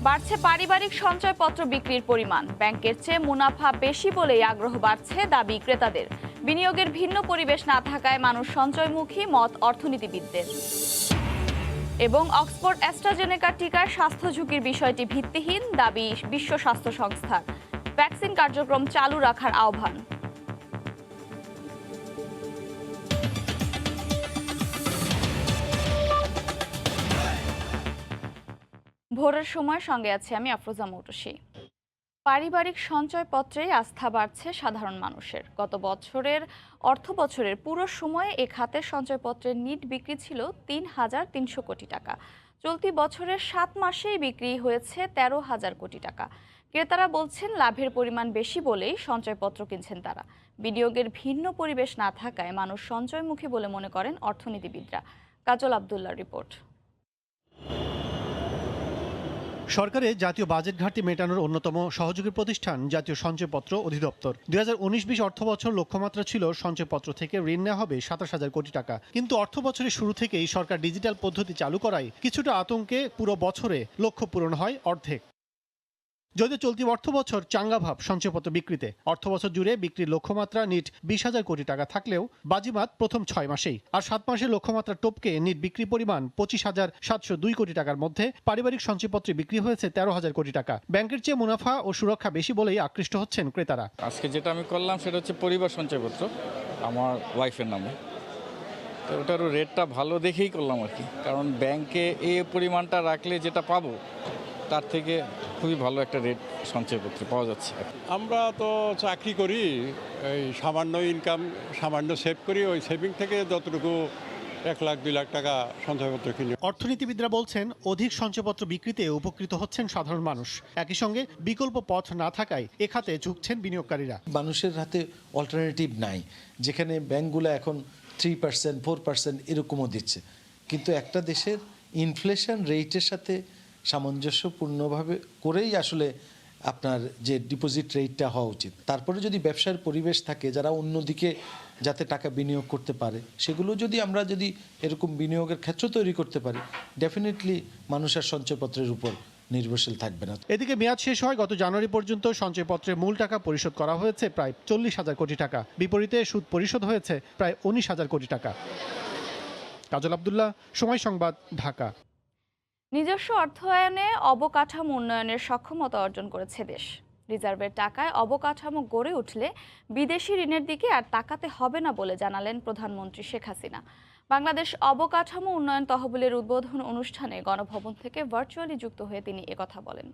বাড়ছে পারিবারিক সঞ্চয়পত্র বিক্রির পরিমাণ। ব্যাংকের চেয়ে মুনাফা বেশি বলেই আগ্রহ বাড়ছে দাবি ক্রেতাদের। বিনিয়োগের ভিন্ন পরিবেশ না থাকায় মানুষ সঞ্চয়মুখী, মত অর্থনীতিবিদদের। এবং অক্সফোর্ড অ্যাস্ট্রাজেনেকা টিকার স্বাস্থ্য ঝুঁকির বিষয়টি ভিত্তিহীন, দাবি বিশ্ব স্বাস্থ্য সংস্থার। ভ্যাকসিন কার্যক্রম চালু রাখার আহ্বান। ভোরের সময় সঙ্গে আছে আমি আফরোজা মৌটুসী। পারিবারিক সঞ্চয়পত্রেই আস্থা বাড়ছে সাধারণ মানুষের। গত বছরের অর্থ বছরের পুরো সময়ে এ খাতের সঞ্চয়পত্রের নিট বিক্রি ছিল ৩,৩০০ কোটি টাকা। চলতি বছরের 7 মাসেই বিক্রি হয়েছে 13,000 কোটি টাকা। ক্রেতারা বলছেন লাভের পরিমাণ বেশি বলেই সঞ্চয়পত্র কিনছেন তারা। বিনিয়োগের ভিন্ন পরিবেশ না থাকায় মানুষ সঞ্চয়মুখী বলে মনে করেন অর্থনীতিবিদরা। কাজল আব্দুল্লাহর রিপোর্ট। সরকারের জাতীয় বাজেট ঘাটতি মেটানোর অন্যতম সহযোগী প্রতিষ্ঠান জাতীয় সঞ্চয়পত্র অধিদপ্তর। 2019-20 অর্থবছর লক্ষ্যমাত্রা ছিল সঞ্চয়পত্র থেকে ঋণ নেওয়া হবে 27,000 কোটি টাকা। কিন্তু অর্থ বছরের শুরু থেকেই সরকার ডিজিটাল পদ্ধতি চালু করায় কিছুটা আতঙ্কে পুরো বছরে লক্ষ্য পূরণ হয় অর্ধেক। যদিও চলতি অর্থ বছর চাঙ্গাভাব সঞ্চয়পত্র বিক্রিতে। অর্থ বছর জুড়ে বিক্রির লক্ষ্যমাত্রা নিট 20,000 কোটি টাকা থাকলেও বাজিমাত প্রথম 6 মাসেই। আর 7 মাসের লক্ষ্যমাত্রা টপকে নিট বিক্রি পরিমাণ 25,702 কোটি টাকার মধ্যে পারিবারিক সঞ্চয়পত্রে বিক্রি হয়েছে 13,000 কোটি টাকা। ব্যাংকের চেয়ে মুনাফা ও সুরক্ষা বেশি বলেই আকৃষ্ট হচ্ছেন ক্রেতারা। আজকে যেটা আমি করলাম সেটা হচ্ছে পরিবার সঞ্চয়পত্র আমার ওয়াইফের নামে। তো ওটারও রেটটা ভালো দেখেই করলাম আর কি, কারণ ব্যাংকে এই পরিমাণটা রাখলে যেটা পাবো তার থেকে খুবই ভালো একটা রেট সঞ্চয়পত্রে পাওয়া যাচ্ছে। আমরা তো চাকরি করি, এই সামান্য ইনকাম সামান্য সেভ করি, ওই সেভিং থেকে যতটুকু 1 লাখ 2 লাখ টাকা সঞ্চয়পত্র কিনি। অর্থনীতিবিদরা বলছেন অধিক সঞ্চয়পত্র বিক্রিতে উপকৃত হচ্ছেন সাধারণ মানুষ। একই সঙ্গে বিকল্প পথ না থাকায় এ খাতে ঝুঁকছেন বিনিয়োগকারীরা। মানুষের হাতে অল্টারনেটিভ নাই, যেখানে ব্যাংকগুলো এখন 3%, 4% এরকমও দিচ্ছে। কিন্তু একটা দেশের ইনফ্লেশন রেটের সাথে সামঞ্জস্যপূর্ণভাবে করেই আসলে আপনার যে ডিপোজিট রেটটা হওয়া উচিত। তারপরে যদি ব্যবসার পরিবেশ থাকে, যারা অন্যদিকে যাতে টাকা বিনিয়োগ করতে পারে, সেগুলো যদি আমরা এরকম বিনিয়োগের ক্ষেত্র তৈরি করতে পারি, ডেফিনেটলি মানুষের সঞ্চয়পত্রের উপর নির্ভরশীল থাকবে না। এদিকে মেয়াদ শেষ হয় গত জানুয়ারি পর্যন্ত সঞ্চয়পত্রের মূল টাকা পরিশোধ করা হয়েছে প্রায় 40,000 কোটি টাকা। বিপরীতে সুদ পরিশোধ হয়েছে প্রায় 19,000 কোটি টাকা। কাজল আব্দুল্লাহ, সময় সংবাদ, ঢাকা। নিজস্ব অর্থায়নে অবকাঠামো উন্নয়নের সক্ষমতা অর্জন করেছে দেশ। রিজার্ভের টাকায় অবকাঠামো গড়ে উঠলে বিদেশি ঋণের দিকে আর তাকাতে হবে না বলে জানালেন প্রধানমন্ত্রী শেখ হাসিনা। বাংলাদেশ অবকাঠামো উন্নয়ন তহবিলের উদ্বোধন অনুষ্ঠানে গণভবন থেকে ভার্চুয়ালি যুক্ত হয়ে তিনি একথা বলেন।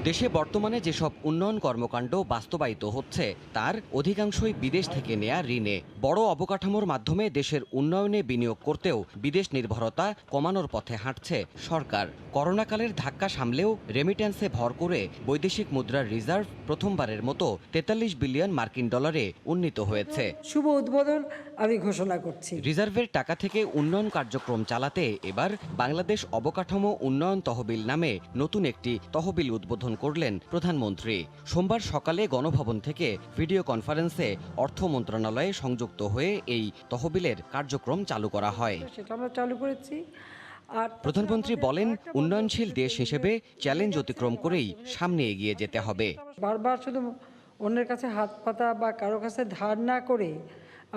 দেশে বর্তমানে যেসব উন্নয়ন কর্মকাণ্ড বাস্তবায়িত হচ্ছে তার অধিকাংশই বিদেশ থেকে নেয়া ঋণে। বড় অবকাঠামোর মাধ্যমে দেশের উন্নয়নে বিনিয়োগ করতেও বিদেশ নির্ভরতা কমানোর পথে হাঁটছে সরকার। করোনাকালের ধাক্কা সামলেও রেমিট্যান্সে ভর করে বৈদেশিক মুদ্রার রিজার্ভ প্রথমবারের মতো 43 বিলিয়ন মার্কিন ডলারে উন্নীত হয়েছে। শুভ উদ্বোধন আমি ঘোষণা করছি। রিজার্ভের টাকা থেকে উন্নয়ন কার্যক্রম চালাতে এবার বাংলাদেশ অবকাঠামো উন্নয়ন তহবিল নামে নতুন একটি তহবিল উদ্বোধন করলেন প্রধানমন্ত্রী। সোমবার সকালে গণভবন থেকে ভিডিও কনফারেন্সে অর্থ মন্ত্রণালয়ে সংযুক্ত হয়ে এই তহবিলের কার্যক্রম চালু করা হয়। সেটা আমরা চালু করেছি। আর প্রধানমন্ত্রী বলেন, উন্নয়নশীল দেশ হিসেবে চ্যালেঞ্জ অতিক্রম করেই সামনে এগিয়ে যেতে হবে। বারবার শুধু অন্যের কাছে হাত পাতা বা কারো কাছে ধার না করে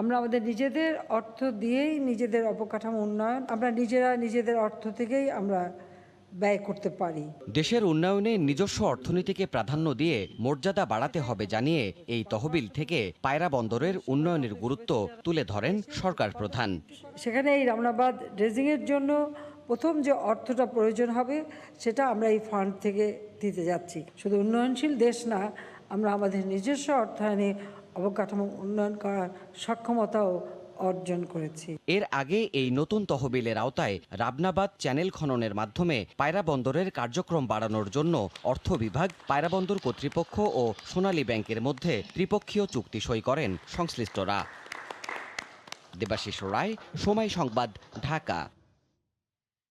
আমরা আমাদের নিজেদের অর্থ দিয়েই নিজেদের অবকাঠামো উন্নয়ন আমরা নিজেরা নিজেদের অর্থ থেকেই আমরা ব্যয় করতে পারি। দেশের উন্নয়নে নিজস্ব অর্থনীতিকে প্রাধান্য দিয়ে মর্যাদা বাড়াতে হবে জানিয়ে এই তহবিল থেকে পায়রা বন্দরের উন্নয়নের গুরুত্ব তুলে ধরেন সরকার প্রধান। সেখানে এই রামনাবাদ ড্রেজিংয়ের জন্য প্রথম যে অর্থটা প্রয়োজন হবে সেটা আমরা এই ফান্ড থেকে দিতে যাচ্ছি। শুধু উন্নয়নশীল দেশ না, আমরা আমাদের নিজস্ব অর্থায়নে অবকাঠামো উন্নয়ন করার সক্ষমতাও অর্জন করেছি। এর আগে এই নতুন তহবিলের আওতায় রাবনাবাদ চ্যানেল খননের মাধ্যমে পায়রা বন্দরের কার্যক্রম বাড়ানোর জন্য অর্থ বিভাগ, পায়রা বন্দর কর্তৃপক্ষ ও সোনালী ব্যাংকের মধ্যে ত্রিপক্ষীয় চুক্তি সই করেন সংশ্লিষ্টরা। দেবাশিস রায়, সময় সংবাদ, ঢাকা।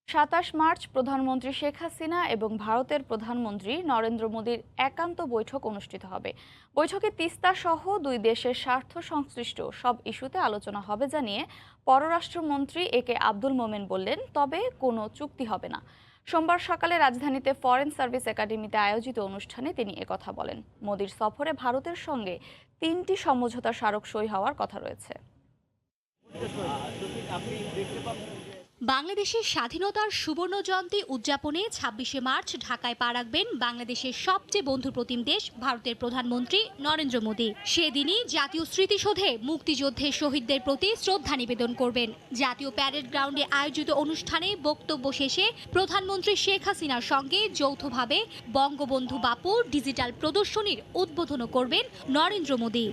27 মার্চ প্রধানমন্ত্রী শেখ হাসিনা এবং ভারতের প্রধানমন্ত্রী নরেন্দ্র মোদীর একান্ত বৈঠক অনুষ্ঠিত হবে। বৈঠকে তিস্তা সহ দুই দেশের স্বার্থ সংশ্লিষ্ট সব ইস্যুতে আলোচনা হবে জানিয়ে পররাষ্ট্রমন্ত্রী একে আব্দুল মোমেন বললেন, তবে কোনো চুক্তি হবে না। সোমবার সকালে রাজধানীতে ফরেন সার্ভিস একাডেমিতে আয়োজিত অনুষ্ঠানে তিনি একথা বলেন। মোদীর সফরে ভারতের সঙ্গে 3টি সমঝোতা স্মারক সই হওয়ার কথা রয়েছে। বাংলাদেশের স্বাধীনতার সুবর্ণ জয়ন্তী উদযাপনে 26শে মার্চ ঢাকায় পা রাখবেন বাংলাদেশের সবচেয়ে বন্ধুপ্রতিম দেশ ভারতের প্রধানমন্ত্রী নরেন্দ্র মোদী। সেদিনই জাতীয় স্মৃতিসৌধে মুক্তিযুদ্ধের শহীদদের প্রতি শ্রদ্ধা নিবেদন করবেন। জাতীয় প্যারেড গ্রাউন্ডে আয়োজিত অনুষ্ঠানে বক্তব্য শেষে প্রধানমন্ত্রী শেখ হাসিনার সঙ্গে যৌথভাবে বঙ্গবন্ধু বাপুর ডিজিটাল প্রদর্শনীর উদ্বোধনও করবেন নরেন্দ্র মোদী।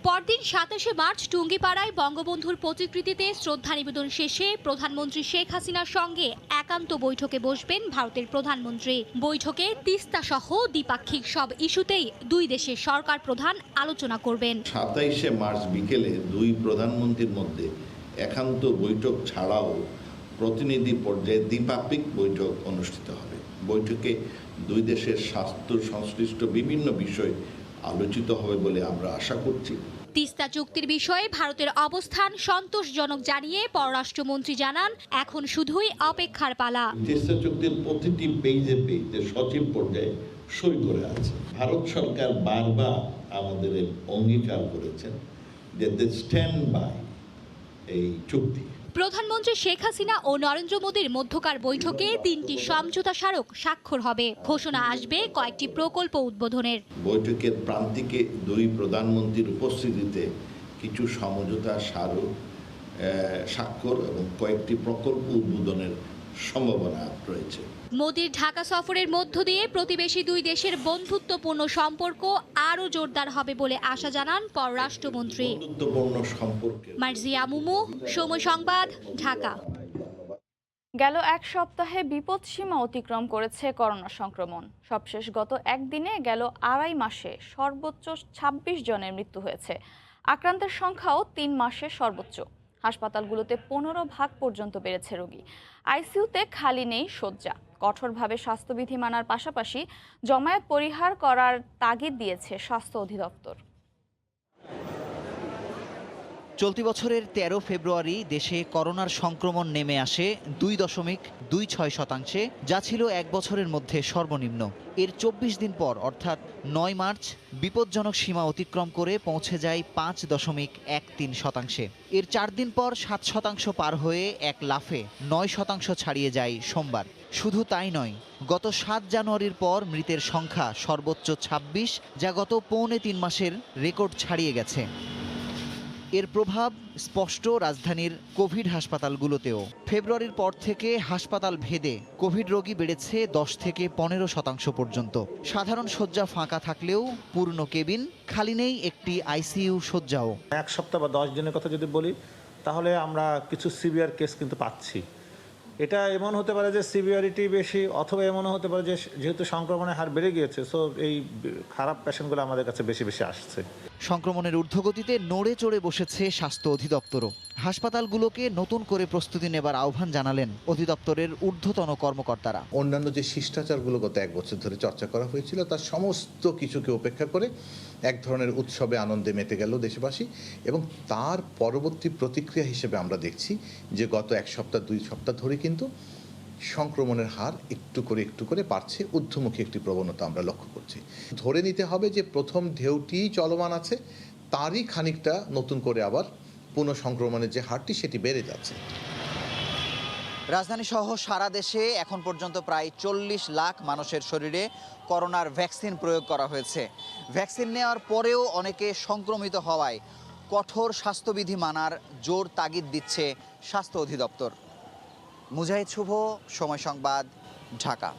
পরদিন 27শে মার্চ টুঙ্গিপাড়ায় বঙ্গবন্ধুর প্রতিকৃতিতে শ্রদ্ধা নিবেদন শেষে প্রধানমন্ত্রী শেখ হাসিনার সঙ্গে একান্ত বৈঠকে বসবেন ভারতের প্রধানমন্ত্রী। বৈঠকে তিস্তা সহ দ্বিপাক্ষিক সব ইস্যুতেই দুই দেশের সরকার প্রধান আলোচনা করবেন। 27শে মার্চ বিকেলে দুই প্রধানমন্ত্রীর মধ্যে একান্ত বৈঠক ছাড়াও প্রতিনিধি পর্যায়ে দ্বিপাক্ষিক বৈঠক অনুষ্ঠিত হবে। বৈঠকে দুই দেশের স্বাস্থ্য সংশ্লিষ্ট বিভিন্ন বিষয় আলোচিত হবে বলে আমরা আশা করছি। তিস্তা চুক্তির বিষয়ে ভারতের অবস্থান সন্তোষজনক জানিয়ে পররাষ্ট্রমন্ত্রী জানান, এখন শুধুই অপেক্ষার পালা। তিস্তা চুক্তির প্রতিটি পেজে সচিব পর্যায়ে সই করে আছে। ভারত সরকার বারবার আমাদের অঙ্গীকার করেছেন যে দে স্ট্যান্ড বাই এই চুক্তি। প্রধানমন্ত্রী শেখ হাসিনা ও নরেন্দ্র মোদীর মধ্যকার বৈঠকে 3টি সমঝোতা স্মারক স্বাক্ষর হবে। ঘোষণা আসবে কয়েকটি প্রকল্প উদ্বোধনের। বৈঠকের প্রান্তিকে দুই প্রধানমন্ত্রীর উপস্থিতিতে কিছু সমঝোতা স্মারক স্বাক্ষর এবং কয়েকটি প্রকল্প উদ্বোধনের সম্ভাবনা রয়েছে। মোদীর ঢাকা সফরের মধ্য দিয়ে প্রতিবেশী দুই দেশের বন্ধুত্বপূর্ণ সম্পর্ক আরও জোরদার হবে বলে আশা জানান পররাষ্ট্রমন্ত্রী। মার্জিয়া মুমু, সময় সংবাদ, ঢাকা। গেল এক সপ্তাহে বিপদসীমা অতিক্রম করেছে করোনা সংক্রমণ। সবশেষ গত একদিনে গেল 2.5 মাসে সর্বোচ্চ 26 জনের মৃত্যু হয়েছে। আক্রান্তের সংখ্যাও 3 মাসে সর্বোচ্চ। হাসপাতালগুলোতে 15 ভাগ পর্যন্ত বেড়েছে রোগী। আইসিইউতে খালি নেই শয্যা। কঠোরভাবে স্বাস্থ্যবিধি মানার পাশাপাশি জমায়েত পরিহার করার তাগিদ দিয়েছে স্বাস্থ্য অধিদপ্তর। চলতি বছরের 13 ফেব্রুয়ারি দেশে করোনার সংক্রমণ নেমে আসে 2.26%, যা ছিল এক বছরের মধ্যে সর্বনিম্ন। এর 24 দিন পর অর্থাৎ 9 মার্চ বিপজ্জনক সীমা অতিক্রম করে পৌঁছে যায় 5.13%। এর 4 দিন পর 7% পার হয়ে এক লাফে 9% ছাড়িয়ে যায় সোমবার। শুধু তাই নয়, গত 7 জানুয়ারির পর মৃতের সংখ্যা সর্বোচ্চ 26, যা গত 3.25 মাসের রেকর্ড ছাড়িয়ে গেছে। এর প্রভাব স্পষ্ট রাজধানীর কোভিড হাসপাতালগুলোতেও। ফেব্রুয়ারির পর থেকে হাসপাতাল ভেদে কোভিড রোগী বেড়েছে 10 থেকে 15% পর্যন্ত। সাধারণ শয্যা ফাঁকা থাকলেও পূর্ণ কেবিন, খালি নেই একটি আইসিইউ শয্যাও। এক সপ্তাহ বা 10 দিনের কথা যদি বলি, তাহলে আমরা কিছু সিভিয়ার কেস কিন্তু পাচ্ছি। এটা এমন হতে পারে যে সিভিয়ারিটি বেশি, অথবা এমনও হতে পারে যে যেহেতু সংক্রমণের হার বেড়ে গিয়েছে, সো এই খারাপ পেশেন্টগুলো আমাদের কাছে বেশি বেশি আসছে। সংক্রমণের ঊর্ধ্বগতিতে নড়ে চড়ে বসেছে স্বাস্থ্য অধিদপ্তরও। হাসপাতালগুলোকে নতুন করে প্রস্তুতি নেবার আহ্বান জানালেন অধিদপ্তরের ঊর্ধ্বতন কর্মকর্তারা। অন্যান্য যে শিষ্টাচারগুলো গত 1 বছর ধরে চর্চা করা হয়েছিল, তার সমস্ত কিছুকে উপেক্ষা করে এক ধরনের উৎসবে আনন্দে মেতে গেল দেশবাসী, এবং তার পরবর্তী প্রতিক্রিয়া হিসেবে আমরা দেখছি যে গত 1 সপ্তাহ 2 সপ্তাহ ধরে কিন্তু সংক্রমণের হার একটু করে বাড়ছে, ঊর্ধ্বমুখী একটি প্রবণতা আমরা লক্ষ্য করছি। ধরে নিতে হবে যে প্রথম ঢেউটি চলমান আছে, তারই খানিকটা নতুন করে আবার পুনঃসংক্রমণের যে হারটি সেটি বেড়ে যাচ্ছে। রাজধানী সহ সারা দেশে এখন পর্যন্ত প্রায় 40 লাখ মানুষের শরীরে করোনার ভ্যাকসিন প্রয়োগ করা হয়েছে। ভ্যাকসিন নেওয়ার পরেও অনেকে সংক্রমিত হওয়ায় কঠোর স্বাস্থ্যবিধি মানার জোর তাগিদ দিচ্ছে স্বাস্থ্য অধিদপ্তর। মুজাহিদ শুভ, সময় সংবাদ, ঢাকা।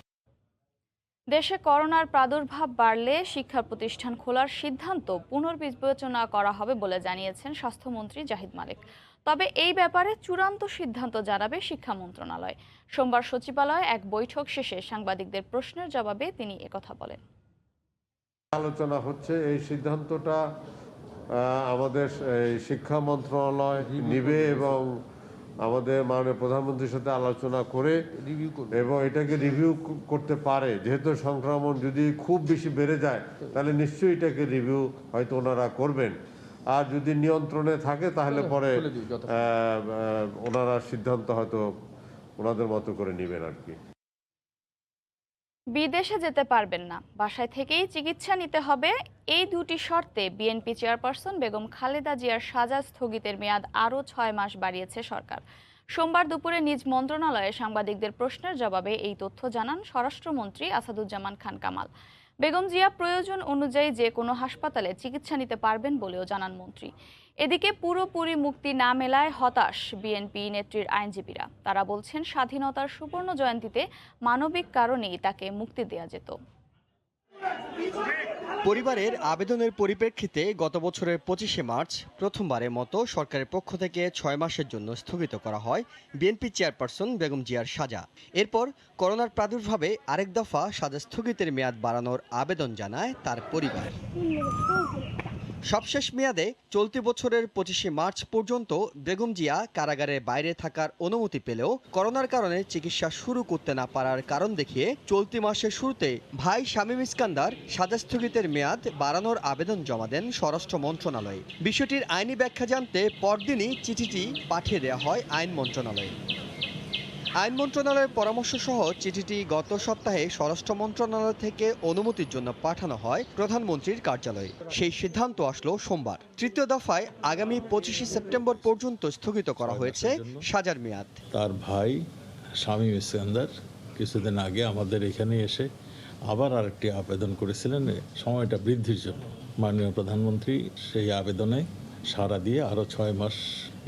দেশে করোনার প্রাদুর্ভাব বাড়লে শিক্ষা প্রতিষ্ঠান খোলার সিদ্ধান্ত পুনর্বিবেচনা করা হবে বলে জানিয়েছেন স্বাস্থ্যমন্ত্রী জাহিদ মালিক। তবে এই ব্যাপারে চূড়ান্ত সিদ্ধান্ত জানাবে শিক্ষা মন্ত্রণালয়। সোমবার সচিবালয়ে এক বৈঠক শেষে সাংবাদিকদের প্রশ্নের জবাবে তিনি একথা বলেন। আলোচনা হচ্ছে, এই সিদ্ধান্তটা আমাদের শিক্ষা মন্ত্রণালয় নিবে এবং আমাদের মাননীয় প্রধানমন্ত্রীর সাথে আলোচনা করে এবং এটাকে রিভিউ করতে পারে। যেহেতু সংক্রমণ যদি খুব বেশি বেড়ে যায় তাহলে নিশ্চয়ই এটাকে রিভিউ হয়তো ওনারা করবেন, আর যদি নিয়ন্ত্রণে থাকে তাহলে পরে ওনারা সিদ্ধান্ত হয়তো ওনাদের মতো করে নেবেন আর কি। বিদেশে যেতে পারবেন না, বাসায় থেকেই চিকিৎসা নিতে হবে, এই দুটি শর্তে বিএনপি চেয়ারপারসন বেগম খালেদা জিয়ার সাজা স্থগিতের মেয়াদ আরও 6 মাস বাড়িয়েছে সরকার। সোমবার দুপুরে নিজ মন্ত্রণালয়ে সাংবাদিকদের প্রশ্নের জবাবে এই তথ্য জানান স্বরাষ্ট্রমন্ত্রী আসাদুজ্জামান খান কামাল। বেগম জিয়া প্রয়োজন অনুযায়ী যে কোনো হাসপাতালে চিকিৎসা নিতে পারবেন বলেও জানান মন্ত্রী। এদিকে পুরোপুরি মুক্তি না মেলায় হতাশ বিএনপি নেত্রীর আইনজীবীরা। তারা বলছেন, স্বাধীনতার সুবর্ণ জয়ন্তীতে মানবিক কারণেই তাকে মুক্তি দেওয়া যেত। পরিবারের আবেদনের পরিপ্রেক্ষিতে গত বছরের 25শে মার্চ প্রথমবারের মতো সরকারের পক্ষ থেকে 6 মাসের জন্য স্থগিত করা হয় বিএনপি চেয়ারপারসন বেগম জিয়ার সাজা। এরপর করোনার প্রাদুর্ভাবে আরেক দফা সাজা স্থগিতের মেয়াদ বাড়ানোর আবেদন জানায় তার পরিবার। সবশেষ মেয়াদে চলতি বছরের 25শে মার্চ পর্যন্ত বেগম জিয়া কারাগারের বাইরে থাকার অনুমতি পেলেও করোনার কারণে চিকিৎসা শুরু করতে না পারার কারণ দেখিয়ে চলতি মাসের শুরুতে ভাই শামীম ইস্কান্দার সাজা স্থগিতের মেয়াদ বাড়ানোর আবেদন জমা দেন স্বরাষ্ট্র মন্ত্রণালয়ে। বিষয়টির আইনি ব্যাখ্যা জানতে পরদিনই চিঠিটি পাঠিয়ে দেওয়া হয় আইন মন্ত্রণালয়ে। আইন মন্ত্রণালয়ের পরামর্শ সহ চিঠিটি গত সপ্তাহে স্বরাষ্ট্র মন্ত্রণালয় থেকে অনুমতির জন্য পাঠানো হয় প্রধানমন্ত্রীর কার্যালয়ে। সেই সিদ্ধান্ত আসলো সোমবার। তৃতীয় দফায় আগামী 25শে সেপ্টেম্বর পর্যন্ত স্থগিত করা হয়েছে সাজার মেয়াদ। তার ভাই শামীম ইস্কান্দার কিছুদিন আগে আমাদের এখানে এসে আবার আরেকটি আবেদন করেছিলেন সময়টা বৃদ্ধির জন্য। মাননীয় প্রধানমন্ত্রী সেই আবেদনে সাড়া দিয়ে আরও 6 মাস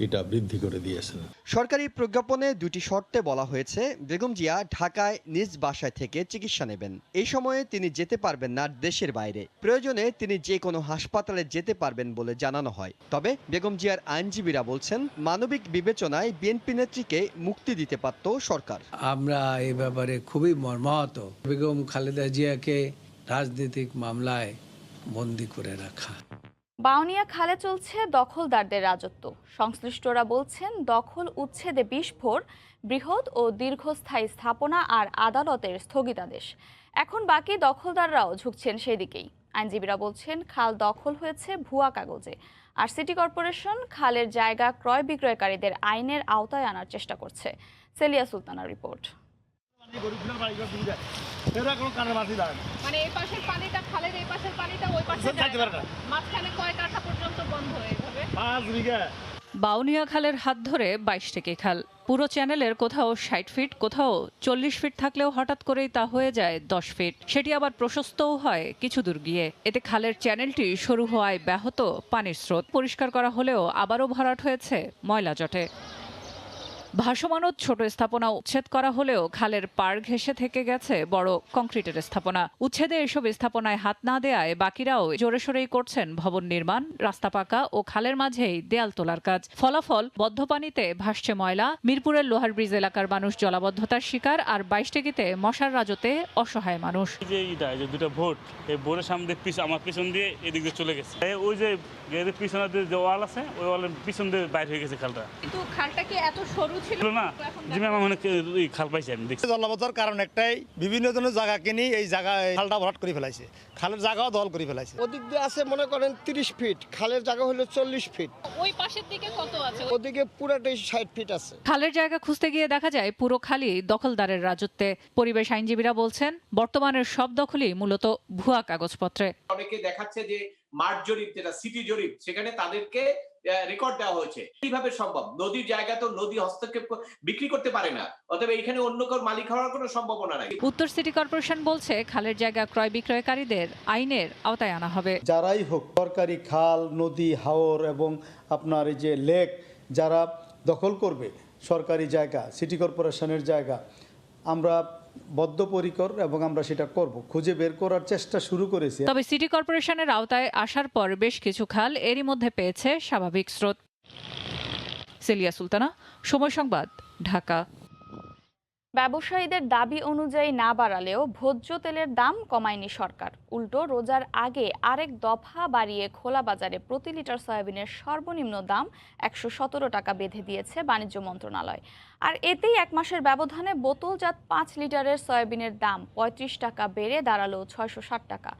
এটা বৃদ্ধি করে দিয়েছেন। সরকারি প্রজ্ঞাপনে দুটি শর্তে বলা হয়েছে, বেগম জিয়া ঢাকায় নিজ বাসায় থেকে চিকিৎসা নেবেন। এই সময়ে তিনি যেতে পারবেন না দেশের বাইরে। প্রয়োজনে তিনি যে কোনো হাসপাতালে যেতে পারবেন বলে জানানো হয়। তবে বেগম জিয়ার আইনজীবীরা বলছেন, মানবিক বিবেচনায় বিএনপি নেত্রীকে মুক্তি দিতে পারত সরকার। আমরা এই ব্যাপারে খুবই মর্মাহত। বেগম খালেদা জিয়াকে রাজনৈতিক মামলায় বন্দী করে রাখা। বাউনিয়া খালে চলছে দখলদারদের রাজত্ব। সংশ্লিষ্টরা বলছেন, দখল উচ্ছেদে বিস্ফোর, বৃহৎ ও দীর্ঘস্থায়ী স্থাপনা আর আদালতের স্থগিতাদেশ। এখন বাকি দখলদাররাও ঝুঁকছেন সেদিকেই। আইনজীবীরা বলছেন, খাল দখল হয়েছে ভুয়া কাগজে, আর সিটি কর্পোরেশন খালের জায়গা ক্রয় বিক্রয়কারীদের আইনের আওতায় আনার চেষ্টা করছে। সেলিয়া সুলতানার রিপোর্ট। মানে এই পাশের পানিটা খালের এই পাশের পানিটা ওই পাশে মাঝখানে কয় কাঠা পর্যন্ত বন্ধ হয়ে যাবে। 5 বিঘা। বাউনিয়া খালের হাত ধরে 22 টেকে খাল। পুরো চ্যানেলের কোথাও 60 ফিট, কোথাও 40 ফিট থাকলেও হঠাৎ করেই তা হয়ে যায় 10 ফিট। সেটি আবার প্রশস্তও হয় কিছু দূর গিয়ে। এতে খালের চ্যানেলটি সরু হওয়ায় ব্যাহত পানির স্রোত। পরিষ্কার করা হলেও আবারও ভরাট হয়েছে ময়লা জটে। ভাসমান ছোট স্থাপনা উচ্ছেদ করা হলেও খালের পাড় ঘেঁষে থেকে গেছে বড় কংক্রিটের স্থাপনা। উচ্ছেদে এসব স্থাপনায় হাত না দেয়ায় বাকিরাও জোরে সোরেই করছেন ভবন নির্মাণ, রাস্তা পাকা ও খালের মাঝেই দেয়াল তোলার কাজ। ফলাফল, বদ্ধ পানিতে ভাসছে ময়লা। মিরপুরের লোহার ব্রিজ এলাকার মানুষ জলাবদ্ধতার শিকার, আর 22 টেকিতে মশার রাজতে অসহায় মানুষ। যে দুটো ভোট, এই ভোটের সামনে আমার পিছন দিয়ে এদিক দিয়ে চলে গেছে। ওই যে পিছনে যে ওয়াল আছে, ওই ওয়ালের পিছন দিয়ে বাইরে হয়ে গেছে খালটা। কিন্তু খালটা কি এত সরু ছিল না? খাল পাইছি আমি দেখছি। জলাবদ্ধতার কারণ একটাই, বিভিন্ন ধরনের জায়গা কিনি এই জায়গায় খালটা ভরাট করে ফেলাইছে, খালের জায়গাও দখল করে ফেলাইছে। ওদিক দিয়ে আছে মনে করেন 30 ফিট, খালের জায়গা হলো 40 ফিট। ওই পাশের দিকে কত আছে? ওদিকে পুরোটাই 60 ফিট আছে। খালের জায়গা খুঁজতে গিয়ে দেখা যায় পুরো খালি দখলদারের রাজত্বে। পরিবেশ আইনজীবীরা বলছেন, বর্তমানের সব দখলই মূলত ভুয়া কাগজপত্রে। অনেকে দেখাচ্ছে যে মাঠ জরিপ, যেটা সিটি জরিপ, সেখানে তাদেরকে রেকর্ড দেওয়া হয়েছে। কিভাবে সম্ভব? নদীর জায়গা তো নদী হস্তক্ষেপ বিক্রি করতে পারে না, অতএব এখানে অন্য কারো মালিক হওয়ার কোনো সম্ভাবনা নাই। উত্তর সিটি কর্পোরেশন বলছে, খালের জায়গা ক্রয় বিক্রয়কারীদের আইনের আওতায় আনা হবে। যারাই হোক, সরকারি খাল, নদী, হাওর এবং আপনার এই যে লেক যারা দখল করবে সরকারি জায়গা, সিটি কর্পোরেশনের জায়গা, আমরা বদ্ধপরিকর এবং আমরা সেটা করব, খুঁজে বের করার চেষ্টা শুরু করেছি। তবে সিটি কর্পোরেশনের আওতায় আসার পর বেশ কিছু খাল এরই মধ্যে পেয়েছে স্বাভাবিক স্রোত। সেলিয়া সুলতানা, সময় সংবাদ, ঢাকা। ব্যবসায়ীদের দাবি অনুযায়ী না বাড়ালেও ভোজ্য তেলের দাম কমায়নি সরকার। উল্টো রোজার আগে আরেক দফা বাড়িয়ে খোলা বাজারে প্রতি লিটার সয়াবিনের সর্বনিম্ন দাম 117 টাকা বেঁধে দিয়েছে বাণিজ্য মন্ত্রণালয়। আর এতেই এক মাসের ব্যবধানে বোতলজাত 5 লিটারের সয়াবিনের দাম 35 টাকা বেড়ে দাঁড়ালো 660 টাকা।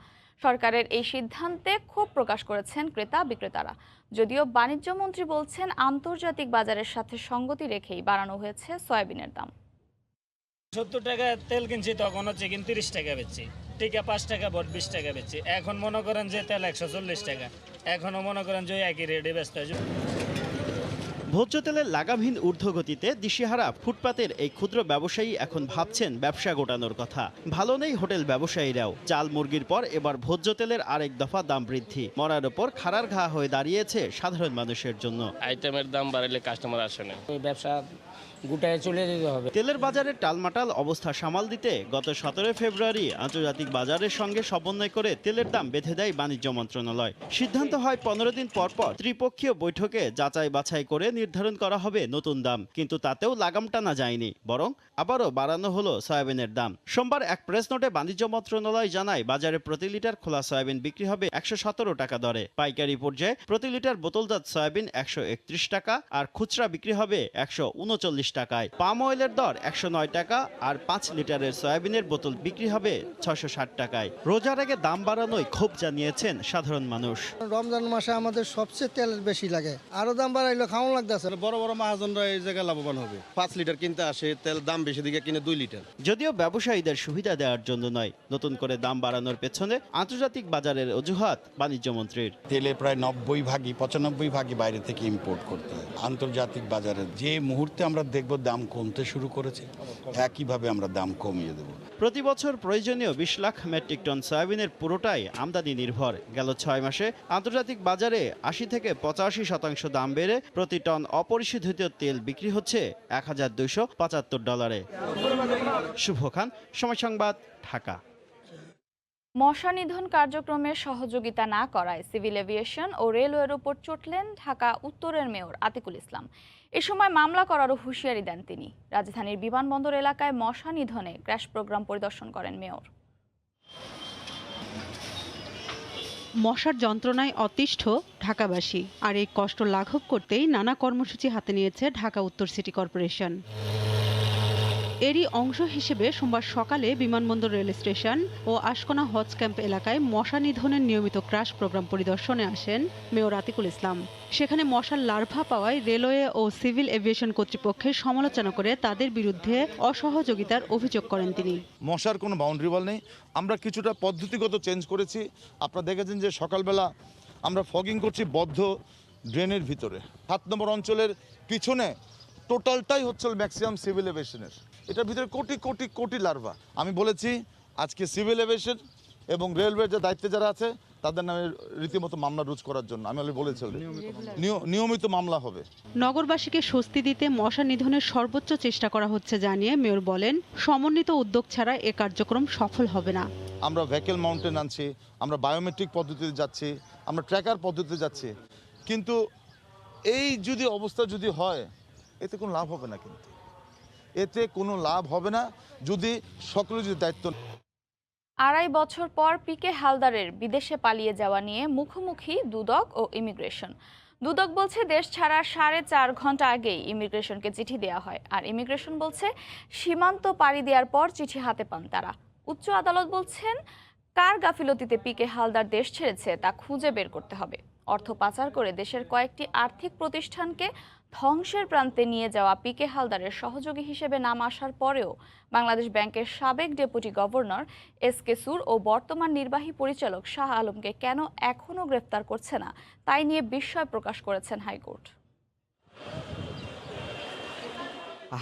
সরকারের এই সিদ্ধান্তে ক্ষোভ প্রকাশ করেছেন ক্রেতা বিক্রেতারা। যদিও বাণিজ্য মন্ত্রী বলছেন আন্তর্জাতিক বাজারের সাথে সঙ্গতি রেখেই বাড়ানো হয়েছে সয়াবিনের দাম। 70 টাকা তেল কিনছি তখন হচ্ছে কিন্তু 30 টাকা বেচছি, টিকা 5 টাকা বট 20 টাকা বেচছি। এখন মনে করেন যে তেল 140 টাকা, এখনো মনে করেন যে একই রেটে ব্যস্ত হয়েছে। ভোজ্য তেলের লাগামহীন ঊর্ধ্বগতিতে দিশেহারা ফুটপাতের এই ক্ষুদ্র ব্যবসায়ী এখন ভাবছেন ব্যবসা গোটানোর কথা। ভালো নেই হোটেল ব্যবসায়ীরাও। চাল মুরগির পর এবার ভোজ্য তেলের আরেক দফা দাম বৃদ্ধি মরার ওপর খাড়ার ঘা হয়ে দাঁড়িয়েছে সাধারণ মানুষের জন্য। আইটেমের দাম বাড়লে কাস্টমার আসে না, ব্যবসা গুটায় চলে যেতে হবে। তেলের বাজারে টালমাটাল অবস্থা সামাল দিতে গত 17 ফেব্রুয়ারি আন্তর্জাতিক বাজারের সঙ্গে সমন্বয় করে তেলের দাম বেঁধে দেয় বাণিজ্য মন্ত্রণালয়। সিদ্ধান্ত হয় 15 দিন পর পর ত্রিপক্ষীয় বৈঠকে যাচাই বাছাই করে নির্ধারণ করা হবে নতুন দাম। কিন্তু তাতেও লাগাম টানা যায়নি, বরং আবারও বাড়ানো হলো সয়াবিনের দাম। সোমবার এক প্রেস নোটে বাণিজ্য মন্ত্রণালয় জানায় বাজারে প্রতি লিটার খোলা সয়াবিন বিক্রি হবে 117 টাকা দরে। পাইকারি পর্যায়ে প্রতি লিটার বোতলজাত সয়াবিন 131 টাকা আর খুচরা বিক্রি হবে 139 টাকায়। পাম অয়েলের দর 109 টাকা আর 5 লিটারের সয়াবিনের বোতল বিক্রি হবে 660 টাকায়। রোজার আগে দাম বাড়ানোয় ক্ষোভ জানিয়েছেন সাধারণ মানুষ। রমজান মাসে আমাদের সবচেয়ে তেল বেশি লাগে, আরো দাম বাড়াইলে খাওয়া লাগতেছে। বড় বড় মহাজনরা এই জায়গায় লাভবান হবে। 5 লিটার কিনতে আসে, তেল দাম বেশি দিকে কিনে 2 লিটার। যদিও ব্যবসায়ীদের সুবিধা দেওয়ার জন্য নয়, নতুন করে দাম বাড়ানোর পেছনে আন্তর্জাতিক বাজারের অজুহাত বাণিজ্য মন্ত্রীর। তেলে প্রায় 95 ভাগই বাইরে থেকে ইম্পোর্ট করতে হয়। আন্তর্জাতিক বাজারে যে মুহূর্তে আমরা দেখব দাম কমতে শুরু করেছে, একইভাবে আমরা দাম কমিয়ে দেব। প্রতি বছর প্রয়োজনীয় 20 লাখ মেট্রিক টন সয়াবিনের পুরোটাই আমদানি নির্ভর। গেল 6 মাসে আন্তর্জাতিক বাজারে 80 থেকে 85% দাম বেড়ে প্রতি টন অপরিশোধিত তেল বিক্রি হচ্ছে $1275। শুভ খান, সময় সংবাদ, ঢাকা। মশা নিধন কার্যক্রমে সহযোগিতা না করায় সিভিল এভিয়েশন ও রেলওয়ের উপর চটলেন ঢাকা উত্তরের মেয়র আতিকুল ইসলাম। এ সময় মামলা করারও হুঁশিয়ারি দেন তিনি। রাজধানীর বিমানবন্দর এলাকায় মশা নিধনে ক্র্যাশ প্রোগ্রাম পরিদর্শন করেন মেয়র। মশার যন্ত্রণায় অতিষ্ঠ ঢাকাবাসী, আর এই কষ্ট লাঘব করতেই নানা কর্মসূচি হাতে নিয়েছে ঢাকা উত্তর সিটি কর্পোরেশন। এরই অংশ হিসেবে সোমবার সকালে বিমানবন্দর রেল স্টেশন ও আশকোনা হজ ক্যাম্প এলাকায় মশা নিধনের নিয়মিত ক্র্যাশ প্রোগ্রাম পরিদর্শনে আসেন মেয়র আতিকুল ইসলাম। সেখানে মশার লার্ভা পাওয়ায় রেলওয়ে ও সিভিল এভিয়েশন কর্তৃপক্ষের সমালোচনা করে তাদের বিরুদ্ধে অসহযোগিতার অভিযোগ করেন তিনি। মশার কোনো বাউন্ডারি ওয়াল নেই, আমরা কিছুটা পদ্ধতিগত চেঞ্জ করেছি। আপনারা দেখেছেন যে সকালবেলা আমরা ফগিং করছি বদ্ধ ড্রেনের ভিতরে। 7 নম্বর অঞ্চলের পিছনে টোটালটাই হচ্ছে ম্যাক্সিমাম সিভিল এভিয়েশনের। এটার ভিতরে কোটি কোটি কোটি লার্ভা। আমি বলেছি আজকে সিভিল এভিয়েশন এবং রেলওয়ের যে দায়িত্বে যারা আছে তাদের নামে রীতিমতো মামলা রুজু করার জন্য আমি বলেছি নিয়মিত মামলা হবে। নগরবাসীকে স্বস্তি দিতে মশা নিধনের সর্বোচ্চ চেষ্টা করা হচ্ছে জানিয়ে মেয়র বলেন, সমন্বিত উদ্যোগ ছাড়া এ কার্যক্রম সফল হবে না। আমরা ভেহিকল মাউন্টেন আনছি, আমরা বায়োমেট্রিক পদ্ধতিতে যাচ্ছি, আমরা ট্র্যাকার পদ্ধতিতে যাচ্ছি, কিন্তু এই যদি অবস্থা যদি হয় এতে কোনো লাভ হবে না। কিন্তু এতে কোনো লাভ হবে না যদি সকলে যদি দায়িত্ব। 2.5 বছর পর পিকে হালদারের বিদেশে পালিয়ে যাওয়া নিয়ে মুখোমুখি দুদক ও ইমিগ্রেশন। দুদক বলছে দেশ ছাড়ার 4.5 ঘন্টা আগেই ইমিগ্রেশনকে চিঠি দেওয়া হয়, আর ইমিগ্রেশন বলছে সীমান্ত পাড়ি দেওয়ার পর চিঠি হাতে পান তারা। উচ্চ আদালত বলছেন কার গাফিলতিতে পিকে হালদার দেশ ছেড়েছে তা খুঁজে বের করতে হবে। অর্থ পাচার করে দেশের কয়েকটি আর্থিক প্রতিষ্ঠানকে ধ্বংসের প্রান্তে নিয়ে যাওয়া পিকে হালদারের সহযোগী হিসেবে নাম আসার পরেও বাংলাদেশ ব্যাংকের সাবেক ডেপুটি গভর্নর এসকে সুর ও বর্তমান নির্বাহী পরিচালক শাহ আলমকে কেন এখনও গ্রেফতার করছে না তাই নিয়ে বিস্ময় প্রকাশ করেছেন হাইকোর্ট।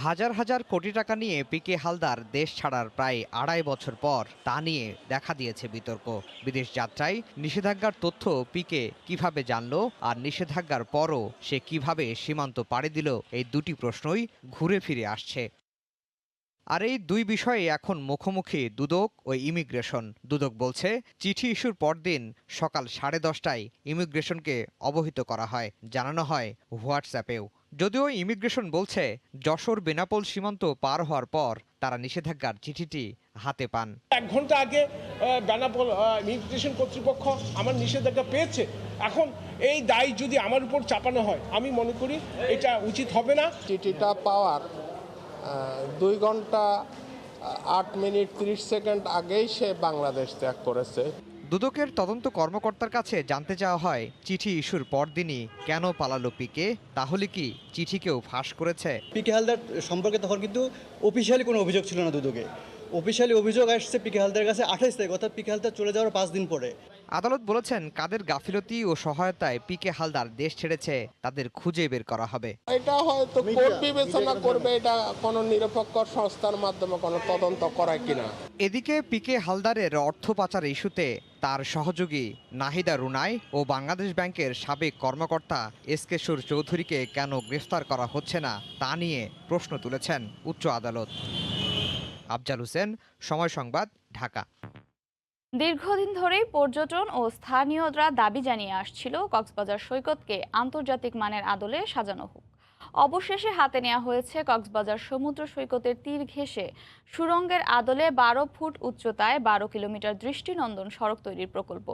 হাজার হাজার কোটি টাকা নিয়ে পিকে হালদার দেশ ছাড়ার প্রায় 2.5 বছর পর তা নিয়ে দেখা দিয়েছে বিতর্ক। বিদেশ যাত্রায় নিষেধাজ্ঞার তথ্য পিকে কিভাবে জানলো, আর নিষেধাজ্ঞার পরও সে কিভাবে সীমান্ত পাড়ি দিল, এই দুটি প্রশ্নই ঘুরে ফিরে আসছে। আর এই দুই বিষয়ে এখন মুখোমুখি দুদক ও ইমিগ্রেশন। দুদক বলছে চিঠি ইস্যুর পরদিন সকাল 10:30টায় ইমিগ্রেশনকে অবহিত করা হয়, জানানো হয় হোয়াটসঅ্যাপেও। যদিও ইমিগ্রেশন বলছে যশোর বেনাপোল সীমান্ত পার হওয়ার পর তারা নিষেধাজ্ঞার চিঠিটি হাতে পান। 1 ঘন্টা আগে বেনাপোল ইমিগ্রেশন কর্তৃপক্ষ আমার নিষেধাজ্ঞা পেয়েছে। এখন এই দায় যদি আমার উপর চাপানো হয়, আমি মনে করি এটা উচিত হবে না। চিঠিটা পাওয়ার 2 ঘন্টা 8 মিনিট 30 সেকেন্ড আগেই সে বাংলাদেশ ত্যাগ করেছে। দুদকের তদন্ত কর্মকর্তার কাছে জানতে চাওয়া হয়, চিঠি ইস্যুর পরদিনই কেন পালালো পিকে? তাহলে কি চিঠিকেও ফাঁস করেছে? পিকে হালদার সম্পর্কে তখন কিন্তু অফিসিয়ালি কোনো অভিযোগ ছিল না দুদকে। অফিসিয়ালি অভিযোগ আসছে পিকে হালদারের কাছে 28 তারিখ, অর্থাৎ পিকে হালদার চলে যাওয়ার 5 দিন পরে। আদালত বলেছেন, কাদের গাফিলতি ও সহায়তায় পিকে হালদার দেশ ছেড়েছে তাদের খুঁজে বের করা হবে। এটা হয়তো কোর্ট বিবেচনা করবে, এটা কোনো নিরপেক্ষ সংস্থার মাধ্যমে কোনো তদন্ত করা কিনা। এদিকে পিকে হালদারের অর্থ পাচার ইস্যুতে তার সহযোগী নাহিদা রুনাই ও বাংলাদেশ ব্যাংকের সাবেক কর্মকর্তা এসকেশ্বর চৌধুরীকে কেন গ্রেফতার করা হচ্ছে না তা নিয়ে প্রশ্ন তুলেছেন উচ্চ আদালত। আফজাল হোসেন, সময় সংবাদ, ঢাকা। দীর্ঘদিন ধরেই পর্যটন ও স্থানীয়রা দাবি জানিয়ে আসছিল কক্সবাজার সৈকতকে আন্তর্জাতিক মানের আদলে সাজানো হোক। অবশেষে হাতে নেওয়া হয়েছে কক্সবাজার সমুদ্র সৈকতের তীর ঘেঁষে সুড়ঙ্গের আদলে 12 ফুট উচ্চতায় 12 কিলোমিটার দৃষ্টিনন্দন সড়ক তৈরির প্রকল্প।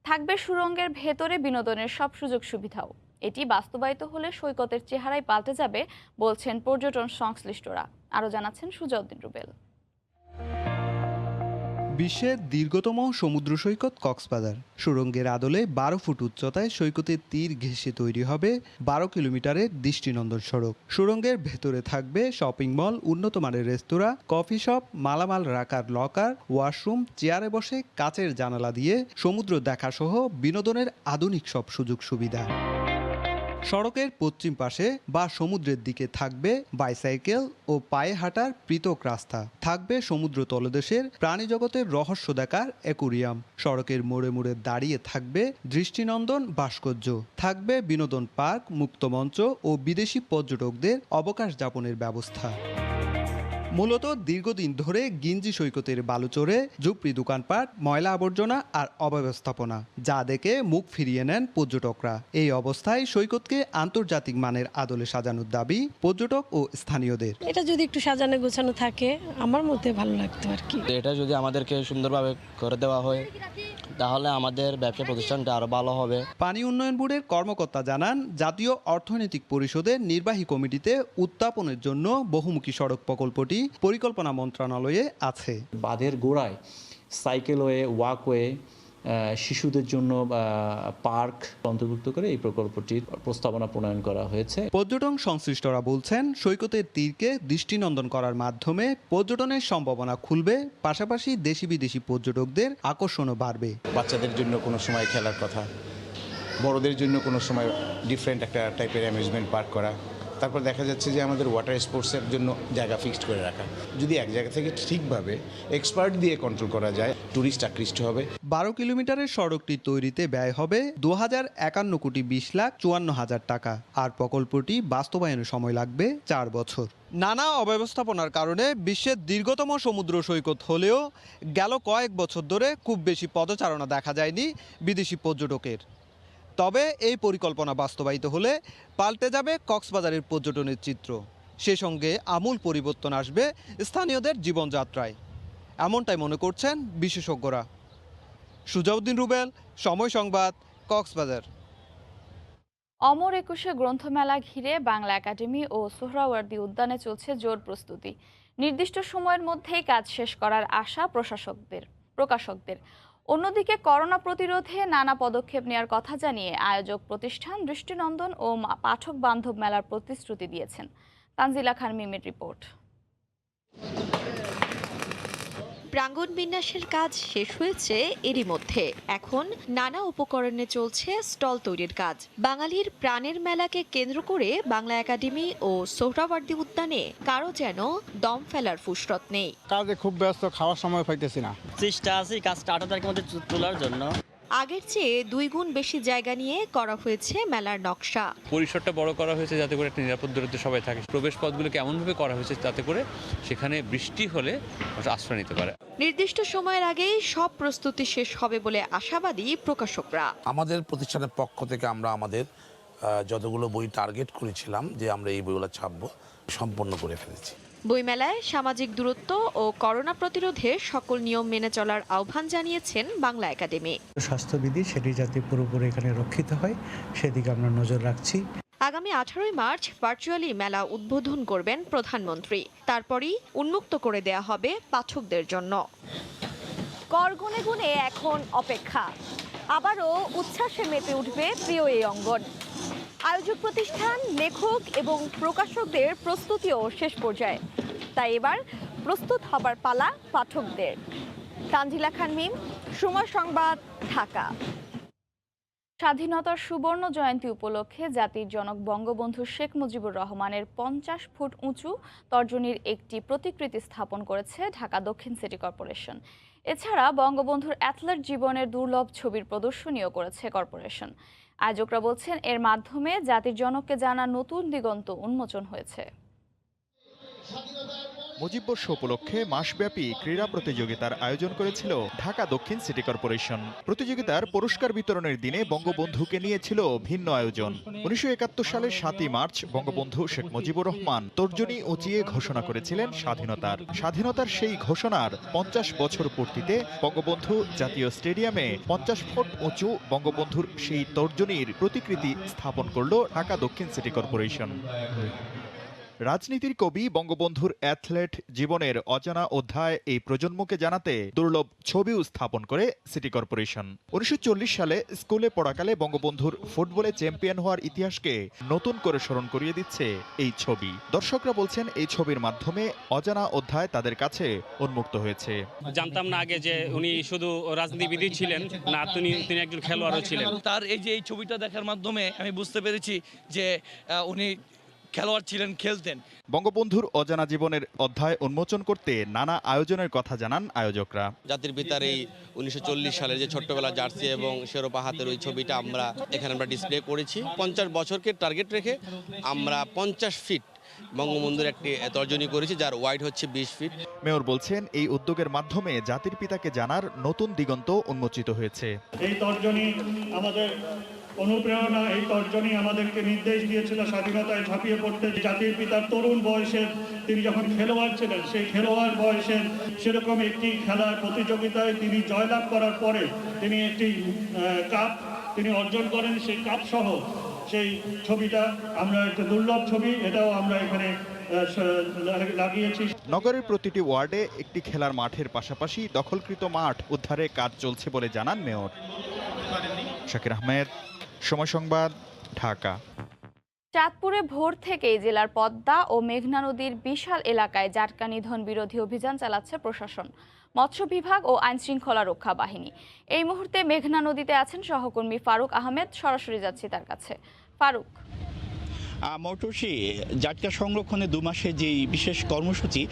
থাকবে সুড়ঙ্গের ভেতরে বিনোদনের সব সুযোগ সুবিধাও। এটি বাস্তবায়িত হলে সৈকতের চেহারাই পাল্টে যাবে বলছেন পর্যটন সংশ্লিষ্টরা। আরও জানাচ্ছেন সুজাউদ্দিন রুবেল। বিশ্বের দীর্ঘতম সমুদ্র সৈকত কক্সবাজার। সুড়ঙ্গের আদলে 12 ফুট উচ্চতায় সৈকতের তীর ঘেঁষে তৈরি হবে 12 কিলোমিটারের দৃষ্টিনন্দন সড়ক। সুড়ঙ্গের ভেতরে থাকবে শপিং মল, উন্নত মানের রেস্তোরাঁ, কফি শপ, মালামাল রাখার লকার, ওয়াশরুম, চেয়ারে বসে কাচের জানালা দিয়ে সমুদ্র দেখা সহ বিনোদনের আধুনিক সব সুযোগ সুবিধা। সড়কের পশ্চিম পাশে বা সমুদ্রের দিকে থাকবে বাইসাইকেল ও পায়ে হাঁটার পৃথক রাস্তা। থাকবে সমুদ্র তলদেশের প্রাণী জগতের রহস্য দেখার অ্যাকুরিয়াম। সড়কের মোড়ে মোড়ে দাঁড়িয়ে থাকবে দৃষ্টিনন্দন ভাস্কর্য। থাকবে বিনোদন পার্ক, মুক্তমঞ্চ ও বিদেশি পর্যটকদের অবকাশ যাপনের ব্যবস্থা। মূলত দীর্ঘদিন ধরে গিঞ্জি সৈকতের বালুচরে ঝুপড়ি, দোকানপাট, ময়লা আবর্জনা আর অব্যবস্থাপনা, যা দেখে মুখ ফিরিয়ে নেন পর্যটকরা। এই অবস্থায় সৈকতকে আন্তর্জাতিক মানের আদলে সাজানোর দাবি পর্যটক ও স্থানীয়দের। এটা যদি একটু সাজানো গোছানো থাকে আমার মধ্যে ভালো লাগতো আর কি। এটা যদি আমাদেরকে সুন্দরভাবে করে দেওয়া হয় তাহলে আমাদের ব্যবসা প্রতিষ্ঠানটা আরো ভালো হবে। পানি উন্নয়ন বোর্ডের কর্মকর্তা জানান, জাতীয় অর্থনৈতিক পরিষদের নির্বাহী কমিটিতে উত্থাপনের জন্য বহুমুখী সড়ক প্রকল্পটি পরিকল্পনা মন্ত্রণালয়ে আছে। বাঁধের গোড়ায় সাইকেলওয়ে, ওয়াকওয়ে, শিশুদের জন্য পার্ক অন্তর্ভুক্ত করে এই প্রকল্পটির প্রস্তাবনা প্রণয়ন করা হয়েছে। পর্যটন সংশ্লিষ্টরা বলছেন, সৈকতের তীরকে দৃষ্টিনন্দন করার মাধ্যমে পর্যটনের সম্ভাবনা খুলবে, পাশাপাশি দেশি বিদেশি পর্যটকদের আকর্ষণও বাড়বে। বাচ্চাদের জন্য কোনো সময় খেলার কথা, বড়দের জন্য কোনো সময় ডিফারেন্ট একটা টাইপের অ্যামিউজমেন্ট পার্ক করা। তারপর দেখা যাচ্ছে যে আমাদের ওয়াটার স্পোর্টসের জন্য জায়গা ফিক্সড করে রাখা। যদি এক জায়গা থেকে ঠিকভাবে এক্সপার্ট দিয়ে কন্ট্রোল করা যায়, ট্যুরিস্ট আকৃষ্ট হবে। 12 কিলোমিটারের সড়কটি তৈরিতে ব্যয় হবে 2051,54,00,000 টাকা। আর প্রকল্পটি বাস্তবায়নের সময় লাগবে 4 বছর। নানা অব্যবস্থাপনার কারণে বিশ্বের দীর্ঘতম সমুদ্র সৈকত হলেও গেল কয়েক বছর ধরে খুব বেশি পদচারণা দেখা যায়নি বিদেশি পর্যটকের। তবে এই পরিকল্পনা বাস্তবায়িত হলে পাল্টে যাবে কক্সবাজারের পর্যটনের চিত্র। সে সঙ্গে আমূল পরিবর্তন আসবে স্থানীয়দের জীবনযাত্রায়, এমনটাই মনে করছেন বিশেষজ্ঞরা। সুজাউদ্দিন রুবেল, সময় সংবাদ, কক্সবাজার। অমর একুশে গ্রন্থমেলা ঘিরে বাংলা একাডেমি ও সোহরাওয়ার্দী উদ্যানে চলছে জোর প্রস্তুতি। নির্দিষ্ট সময়ের মধ্যেই কাজ শেষ করার আশা প্রকাশকদের। অন্যদিকে করোনা প্রতিরোধে নানা পদক্ষেপ নেওয়ার কথা জানিয়ে আয়োজক প্রতিষ্ঠান দৃষ্টিনন্দন ও পাঠক বান্ধব মেলার প্রতিশ্রুতি দিয়েছেন। তানজিলা খান মিমের রিপোর্ট। প্রাঙ্গণ বিন্যাসের কাজ শেষ হয়েছে এরই মধ্যে। এখন নানা উপকরণে চলছে স্টল তৈরির কাজ। বাঙালির প্রাণের মেলাকে কেন্দ্র করে বাংলা একাডেমি ও সোহরাওয়ার্দী উদ্যানে কারো যেন দম ফেলার ফুসরত নেই। কাজে খুব ব্যস্ত, খাওয়ার সময় পাইতেছি না। চেষ্টা আছে কাজটা 8 তারিখের মধ্যে তোলার জন্য। আগের চেয়ে 2 গুণ বেশি জায়গা নিয়ে করা হয়েছে মেলার নকশা। পরিসরটা বড় করা হয়েছে যাতে করে একটা নিরাপদ দূরত্বে সবাই থাকে। প্রবেশ পথগুলোকে এমনভাবে করা হয়েছে যাতে করে সেখানে বৃষ্টি হলে আশ্রয় নিতে পারে। নির্দিষ্ট সময়ের আগেই সব প্রস্তুতি শেষ হবে বলে আশাবাদী প্রকাশকরা। আমাদের প্রতিষ্ঠানের পক্ষ থেকে আমরা আমাদের যতগুলো বই টার্গেট করেছিলাম যে আমরা এই বইগুলো ছাপবো, সম্পন্ন করে ফেলেছি। বইমেলায় সামাজিক দূরত্ব ও করোনা প্রতিরোধে সকল নিয়ম মেনে চলার আহ্বান জানিয়েছেন বাংলা একাডেমি। স্বাস্থ্যবিধি সেটি যাতে পুরোপুরি এখানে রক্ষিত হয় সেদিকে আমরা নজর রাখছি। আগামী 18 মার্চ ভার্চুয়ালি মেলা উদ্বোধন করবেন প্রধানমন্ত্রী। তারপরই উন্মুক্ত করে দেয়া হবে পাঠকদের জন্য। কর গুনে গুনে এখন অপেক্ষা, আবারও উচ্ছ্বাসে মেতে উঠবে প্রিয় এই অঙ্গন। আয়োজক প্রতিষ্ঠান, লেখক এবং প্রকাশকদের প্রস্তুতিও শেষ পর্যায়ে, তাই এবার প্রস্তুত হবার পালা পাঠকদের। তানজিলা খান মিম, সময় সংবাদ, ঢাকা। স্বাধীনতার সুবর্ণ জয়ন্তী উপলক্ষে জাতির জনক বঙ্গবন্ধু শেখ মুজিবুর রহমানের 50 ফুট উঁচু তর্জনীর একটি প্রতিকৃতি স্থাপন করেছে ঢাকা দক্ষিণ সিটি কর্পোরেশন। এছাড়া বঙ্গবন্ধুর অ্যাথলেট জীবনের দুর্লভ ছবির প্রদর্শনীও করেছে কর্পোরেশন। আয়োজকরা বলছেন, এর মাধ্যমে জাতির জনককে জানা নতুন দিগন্ত উন্মোচন হয়েছে। মুজিববর্ষ উপলক্ষে মাসব্যাপী ক্রীড়া প্রতিযোগিতার আয়োজন করেছিল ঢাকা দক্ষিণ সিটি কর্পোরেশন। প্রতিযোগিতার পুরস্কার বিতরণের দিনে বঙ্গবন্ধুকে নিয়েছিল ভিন্ন আয়োজন। 1971 সালের 7ই মার্চ বঙ্গবন্ধু শেখ মুজিবুর রহমান তর্জনী উঁচিয়ে ঘোষণা করেছিলেন স্বাধীনতার সেই ঘোষণার 50 বছর পূর্তিতে বঙ্গবন্ধু জাতীয় স্টেডিয়ামে 50 ফুট উঁচু বঙ্গবন্ধুর সেই তর্জনীর প্রতিকৃতি স্থাপন করল ঢাকা দক্ষিণ সিটি কর্পোরেশন। রাজনীতির কবি বঙ্গবন্ধুর অ্যাথলেট জীবনের অজানা অধ্যায় এই প্রজন্মকে জানাতে দুর্লভ ছবিও স্থাপন করে সিটি কর্পোরেশন। 1940 সালে স্কুলে পড়াকালে বঙ্গবন্ধুর ফুটবলে চ্যাম্পিয়ন হওয়ার ইতিহাসকে নতুন করে স্মরণ করিয়ে দিচ্ছে এই ছবি। দর্শকরা বলছেন, এই ছবির মাধ্যমে অজানা অধ্যায় তাদের কাছে উন্মুক্ত হয়েছে। জানতাম না আগে যে উনি শুধু রাজনীতিবিদ ছিলেন না, তিনি একজন খেলোয়াড়ও ছিলেন। তার এই ছবিটা দেখার মাধ্যমে আমি বুঝতে পেরেছি যে উনি খেলোয়াড় ছিলেন, খেলতেন। বঙ্গবন্ধুর অজানা জীবনের অধ্যায় উন্মোচন করতে নানা আয়োজনের কথা জানান আয়োজকরা। জাতির পিতার এই 1940 সালের যে ছোট্টবেলা জার্সি এবং শেরোপা হাতের ওই ছবিটা এখানে আমরা ডিসপ্লে করেছি। 50 বছরকে টার্গেট রেখে আমরা 50 ফিট বঙ্গবন্ধুর একটি তর্জনী করেছি, যার ওয়াইড হচ্ছে 20 ফিট। মেয়র বলছেন, এই উদ্যোগের মাধ্যমে জাতির পিতাকে জানার নতুন দিগন্ত উন্মোচিত হয়েছে। এই তর্জনী আমাদের অনুপ্রেরণা, এই তর্জনী আমাদেরকে নির্দেশ দিয়েছিল স্বাধীনতায় ঝাঁপিয়ে পড়তে। জাতির পিতার তরুণ বয়সে তিনি যখন খেলোয়াড় ছিলেন, সেই খেলোয়াড় বয়সে সেরকম একটি খেলার প্রতিযোগিতায় তিনি জয়লাভ করার পরে তিনি একটি কাপ তিনি অর্জন করেন। সেই কাপ সহ সেই ছবিটা আমরা একটা দুর্লভ ছবি, এটাও আমরা এখানে লাগিয়েছি। নগরের প্রতিটি ওয়ার্ডে একটি খেলার মাঠের পাশাপাশি দখলকৃত মাঠ উদ্ধারে কাজ চলছে বলে জানান মেয়র। শাকির আহমেদ, সময় সংবাদ, ঢাকা। চাঁদপুরে ভোর থেকেই জেলার পদ্মা ও মেঘনা নদীর বিশাল এলাকায় জাটকা নিধন বিরোধী অভিযান চালাচ্ছে প্রশাসন, মৎস্য বিভাগ ও আইনশৃঙ্খলা রক্ষা বাহিনী। এই মুহূর্তে মেঘনা নদীতে আছেন সহকর্মী ফারুক আহমেদ, সরাসরি যাচ্ছি তার কাছে। ফারুক, মৌটুসী, জাটকা সংরক্ষণে 2 মাসে যে বিশেষ কর্মসূচি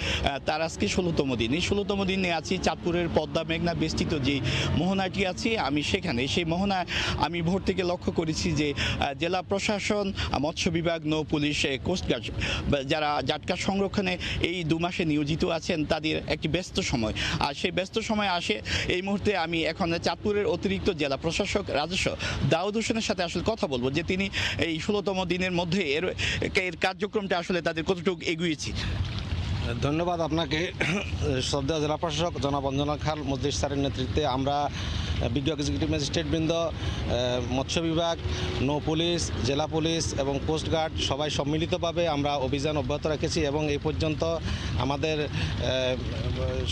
তার আজকে 16তম দিন। এই 16তম দিনে আছি চাঁদপুরের পদ্মা মেঘনা বেষ্টিত যে মোহনাটি আছে, আমি সেখানে। সেই মোহনা আমি ভোর থেকে লক্ষ্য করেছি যে জেলা প্রশাসন, মৎস্য বিভাগ, নৌ পুলিশ, কোস্টগার্ড যারা জাটকা সংরক্ষণে এই 2 মাসে নিয়োজিত আছেন তাদের একটি ব্যস্ত সময়। আর সেই ব্যস্ত সময় আসে এই মুহূর্তে আমি এখন চাঁদপুরের অতিরিক্ত জেলা প্রশাসক রাজস্ব দাউদ হোসেনের সাথে আসলে কথা বলবো যে তিনি এই 16তম দিনের মধ্যে এর কার্যক্রমটা আসলে তাদের কতটুকু এগিয়েছে। ধন্যবাদ আপনাকে। শ্রদ্ধেয় জেলা প্রশাসক জনাব অঞ্জনা খান মজলিস স্যারের নেতৃত্বে আমরা বিজ্ঞ এক্সিকিউটিভ ম্যাজিস্ট্রেটবৃন্দ, মৎস্য বিভাগ, নৌ পুলিশ, জেলা পুলিশ এবং কোস্টগার্ড সবাই সম্মিলিতভাবে আমরা অভিযান অব্যাহত রেখেছি এবং এই পর্যন্ত আমাদের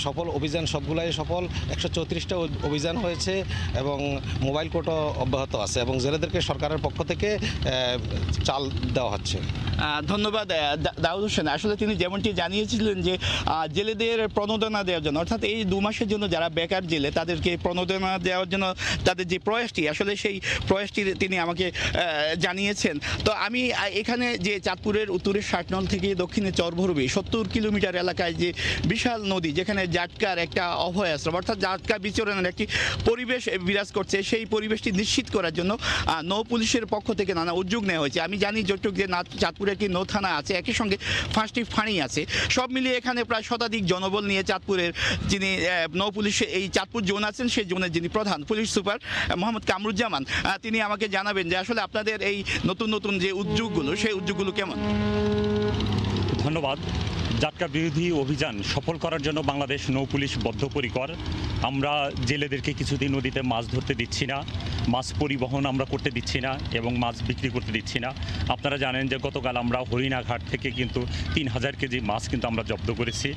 সফল অভিযান সবগুলাই সফল। 134টা অভিযান হয়েছে এবং মোবাইল কোর্টও অব্যাহত আছে এবং জেলেদেরকে সরকারের পক্ষ থেকে চাল দেওয়া হচ্ছে। ধন্যবাদ দাউদ হোসেন। আসলে তিনি যেমনটি জানিয়েছিলেন যে জেলেদের প্রণোদনা দেওয়ার জন্য, অর্থাৎ এই 2 মাসের জন্য যারা বেকার জেলে তাদেরকে প্রণোদনা দেওয়ার জন্য তাদের যে প্রয়াসটি, আসলে সেই প্রয়াসটি তিনি আমাকে জানিয়েছেন। তো আমি এখানে যে চাঁদপুরের উত্তরের 60 নল থেকে দক্ষিণে চরভরবি 70 কিলোমিটার এলাকায় যে বিশাল নদী, যেখানে জাটকার একটা অভয় আশ্রম অর্থাৎ জাটকা বিচরণের একটি পরিবেশ বিরাজ করছে, সেই পরিবেশটি নিশ্চিত করার জন্য নৌ পুলিশের পক্ষ থেকে নানা উদ্যোগ নেওয়া হয়েছে। আমি জানি যতটুকু যে চাঁদপুরে একটি নৌ থানা আছে, একই সঙ্গে 5টি ফাঁড়ি আছে। সব মিলিয়ে এখানে প্রায় শতাধিক জনবল নিয়ে চাঁদপুরের যিনি নৌ পুলিশে এই চাঁদপুর জোন আছেন সেই জোনের যিনি প্রধান প্রধান পুলিশ সুপার মোহাম্মদ কামরুজ্জামান তিনি আমাকে জানাবেন যে আসলে আপনাদের এই নতুন নতুন যে উদ্যোগগুলো সেই উদ্যোগগুলো কেমন। ধন্যবাদ। জাটকা বিরোধী অভিযান সফল করার জন্য বাংলাদেশ নৌ পুলিশ বদ্ধপরিকর। আমরা জেলেদেরকে কিছুদিন নদীতে মাছ ধরতে দিচ্ছি না, মাছ পরিবহন আমরা করতে দিচ্ছি না এবং মাছ বিক্রি করতে দিচ্ছি না। আপনারা জানেন যে গতকাল আমরা হরিণাঘাট থেকে কিন্তু 3000 কেজি মাছ কিন্তু আমরা জব্দ করেছি।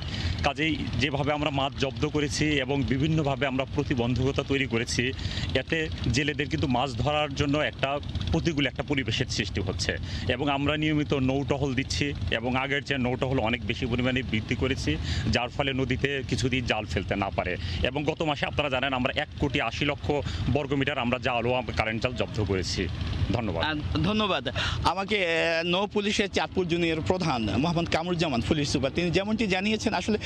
কাজেই যেভাবে আমরা মাছ জব্দ করেছি এবং বিভিন্নভাবে আমরা প্রতিবন্ধকতা তৈরি করেছি, এতে জেলেদের কিন্তু মাছ ধরার জন্য একটা প্রতিকূল একটা পরিবেশের সৃষ্টি হচ্ছে এবং আমরা নিয়মিত নৌটহল দিচ্ছি এবং আগের যে নৌটহল অনেক বেশি পরিমাণে বৃদ্ধি করেছি, যার ফলে নদীতে কিছুদিন জাল ফেলতে না পারে। এবং গত মাসে আপনারা জানেন আমরা 1,80,00,000 বর্গমিটার আমরা জাল ও কারেন্ট জাল জব্দ করেছি। ধন্যবাদ। ধন্যবাদ। আমাকে নৌ পুলিশের চাঁদপুর জুনিয়র প্রধান মোহাম্মদ কামরুজ্জামান পুলিশ সুপার তিনি যেমনটি জানিয়েছেন, আসলে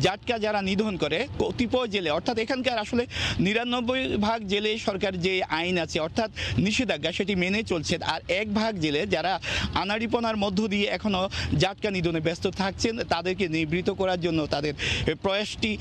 জাটকা যারা নিধন করে কতিপয় জেলে, অর্থাৎ এখানকার আসলে 99% জেলে সরকার যে আইন আছে অর্থাৎ নিষেধাজ্ঞা সেটি মেনে চলছে, আর 1% জেলে যারা আনাড়িপনার মধ্য দিয়ে এখনও জাটকা নিধনে ব্যস্ত থাকছেন, তাদেরকে নিবৃত করার জন্য তাদের প্রয়াসটি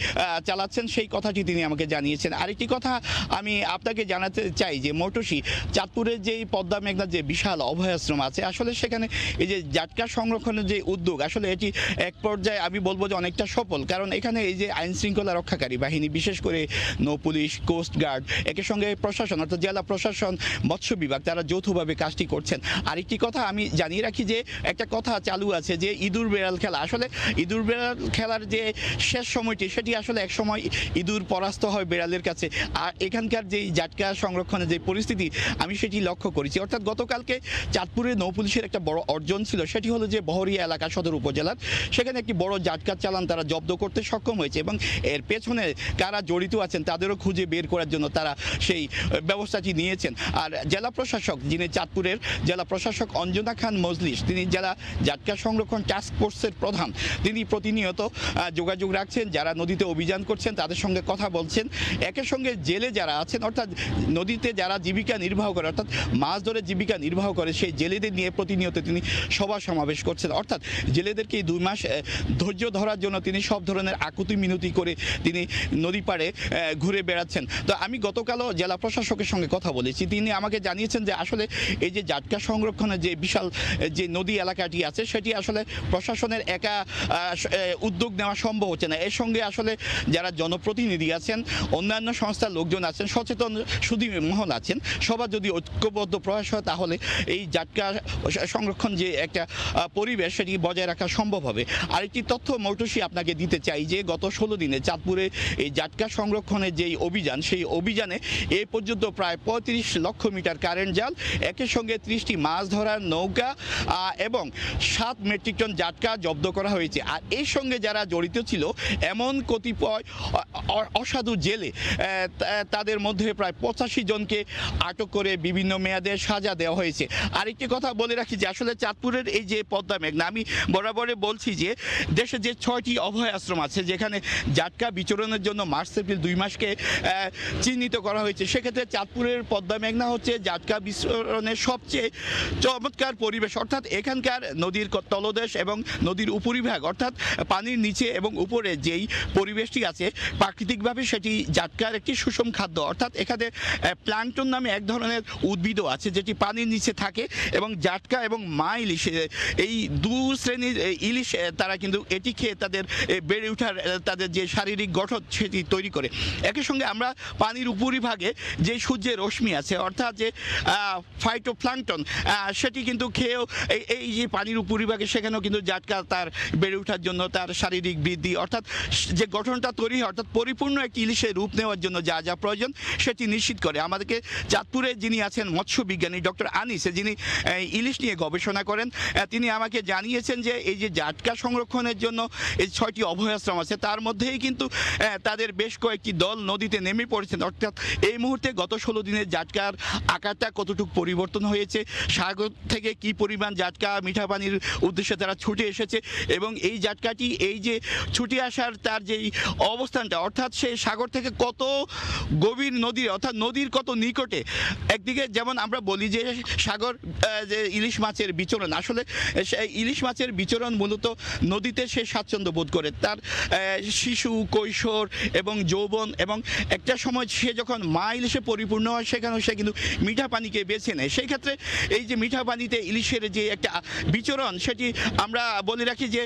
চালাচ্ছেন, সেই কথাটি তিনি আমাকে জানিয়েছেন। আরেকটি কথা আমি আপনাকে জানাতে চাই যে মৌটুসী চাঁদপুরের যেই পদ্মা মেঘনা যে বিশাল অভয়াশ্রম আছে, আসলে সেখানে এই যে জাটকা সংরক্ষণের যে উদ্যোগ, আসলে এটি এক পর্যায়ে আমি বলবো যে অনেকটা সফল। কারণ এখানে এই যে আইন শৃঙ্খলা রক্ষাকারী বাহিনী, বিশেষ করে নৌ পুলিশ, কোস্ট গার্ড, একের সঙ্গে প্রশাসন অর্থাৎ জেলা প্রশাসন, মৎস্য বিভাগ, তারা যৌথভাবে কাজটি করছেন। আরেকটি কথা আমি জানিয়ে রাখি যে একটা কথা চালু আছে যে ইঁদুর বেড়াল খেলা, আসলে ইঁদুর বেড়াল খেলার যে শেষ সময়টি সেটি আসলে এক সময় ইঁদুর পরাস্ত হয় বেড়ালের কাছে। আর এখানকার যেই জাটকা সংরক্ষণের যে পরিস্থিতি আমি সেটি লক্ষ্য করেছি। অর্থাৎ গতকালকে চাঁদপুরে নৌ পুলিশের একটা বড় অর্জন ছিল, সেটি হলো যে বহরিয়া এলাকা সদর উপজেলার সেখানে একটি বড় জাটকা চালান তারা জব্দ করতে সক্ষম হয়েছে এবং এর পেছনে কারা জড়িত আছেন তাদেরও খুঁজে বের করার জন্য তারা সেই ব্যবস্থাটি নিয়েছেন। আর জেলা প্রশাসক যিনি চাঁদপুরের জেলা প্রশাসক অঞ্জনা খান মজলিস, তিনি জেলা জাটকা সংরক্ষণ টাস্ক ফোর্সের প্রধান, তিনি প্রতিনিয়ত যোগাযোগ রাখছেন, যারা নদীতে অভিযান করছেন তাদের সঙ্গে কথা বলছেন। একের সঙ্গে জেলে যারা আছেন অর্থাৎ নদীতে যারা জীবিকা নির্বাহ করে অর্থাৎ মাছ ধরে জীবিকা নির্বাহ করে সেই জেলেদের নিয়ে প্রতিনিয়ত তিনি সভা সমাবেশ করছেন। অর্থাৎ জেলেদেরকে এই 2 মাস ধৈর্য ধরার জন্য তিনি সব ধরনের আকুতি মিনতি করে তিনি নদী পাড়ে ঘুরে বেড়াচ্ছেন। তো আমি গতকালও জেলা প্রশাসকের সঙ্গে কথা বলেছি, তিনি আমাকে জানিয়েছেন যে আসলে এই যে জাটকা সংরক্ষণের যে বিশাল যে নদী এলাকাটি আছে সেটি আসলে প্রশাসনের একা উদ্যোগ নেওয়া সম্ভব হচ্ছে না। এর সঙ্গে আসলে যারা জনপ্রতিনিধি আছেন, অন্যান্য সংস্থার লোকজন আছেন, সচেতন সুধী মহল আছেন, সবার যদি ঐক্যবদ্ধ প্রয়াস হয় তাহলে এই জাটকা সংরক্ষণ যে একটা পরিবেশ সেটি বজায় রাখা সম্ভব হবে। আরেকটি তথ্য মৌটুসী আপনাকে দিতে চাই যে গত 16 দিনে চাঁদপুরে এই জাটকা সংরক্ষণের যেই অভিযান, সেই অভিযানে এ পর্যন্ত প্রায় 35 লক্ষ মিটার কারেন্ট জাল, একের সঙ্গে 30টি মাছ ধরার নৌকা এবং 7 মেট্রিক টন জাটকা জব্দ করা হয়েছে। আর এর সঙ্গে যারা জড়িত ছিল এমন কতিপয় অসাধু জেলে, তাদের মধ্যে প্রায় 85 জনকে আটক করে বিভিন্ন মেয়াদে সাজা দেওয়া হয়েছে। আরেকটি কথা বলে রাখি যে আসলে চাঁদপুরের এই যে পদ্মা মেঘনা, আমি বরাবরে বলছি যে দেশে যে 6টি অভয় আশ্রম আছে যেখানে জাটকা বিচরণের জন্য মার্চ এপ্রিল 2 মাসকে চিহ্নিত করা হয়েছে, সেক্ষেত্রে চাঁদপুরের পদ্মা মেঘনা হচ্ছে জাটকা বিচরণের সবচেয়ে চমৎকার পরিবেশ। অর্থাৎ এখানকার নদীর তলদেশ এবং নদীর উপরিভাগ অর্থাৎ পানির নিচে এবং উপরে যেই পরিবেশটি আছে প্রাকৃতিকভাবে সেটি জাটকার একটি সুষম খাদ্য। অর্থাৎ এখানে প্ল্যাঙ্কটন নামে এক ধরনের উদ্ভিদও আছে যেটি পানির নিচে থাকে এবং জাটকা এবং মা ইলিশ, এই 2 শ্রেণীর ইলিশ তারা কিন্তু এটি খেয়ে তাদের বেড়ে ওঠার তাদের যে শারীরিক গঠন সেটি তৈরি করে। একই সঙ্গে আমরা পানির উপরিভাগে যে সূর্যের রশ্মি আছে অর্থাৎ যে ফাইটোপ্ল্যাঙ্কটন সেটি কিন্তু খেয়েও এই যে পানির উপরিভাগে সেখানেও কিন্তু জাটকা তার বেড়ে ওঠার জন্য তার শারীরিক বৃদ্ধি অর্থাৎ যে গঠনটা তৈরি হয় অর্থাৎ পরিপূর্ণ একটি ইলিশের রূপ নেওয়ার জন্য যা যা প্রয়োজন সেটি নিশ্চিত করে। আমাদেরকে চাঁদপুরে যিনি আছেন মৎস্য বিজ্ঞানী ডক্টর আনিস, যিনি ইলিশ নিয়ে গবেষণা করেন, তিনি আমাকে জানিয়েছেন যে এই যে জাটকা সংরক্ষণের জন্য এই 6টি অভয়াশ্রম আছে তার মধ্যেই কিন্তু তাদের বেশ কয়েকটি দল নদীতে নেমে পড়েছেন। অর্থাৎ এই মুহূর্তে গত 16 দিনের জাটকার আকারটা কতটুকু পরিবর্তন হয়েছে, সাগর থেকে কি পরিমাণ জাটকা মিঠা পানির উদ্দেশ্যে তারা ছুটে এসেছে এবং এই জাটকাটি এই যে ছুটে আসার তার যেই অবস্থানটা, অর্থাৎ সে সাগর থেকে কত গভীর নদীর, অর্থাৎ নদীর কত নিকটে। একদিকে যেমন আমরা বলি যে সাগর যে ইলিশ মাছের বিচরণ, আসলে ইলিশ মাছের বিচরণ মূলত নদীতে সে স্বাচ্ছন্দ্য বোধ করে। তার শিশু, কৈশোর এবং যৌবন, এবং একটা সময় সে যখন মা ইলিশে পরিপূর্ণ হয় সেখানেও সে কিন্তু মিঠা পানিকে বেছে নেয়। সেই ক্ষেত্রে এই যে মিঠা পানিতে ইলিশের যে একটা বিচরণ, সেটি আমরা বলে রাখি যে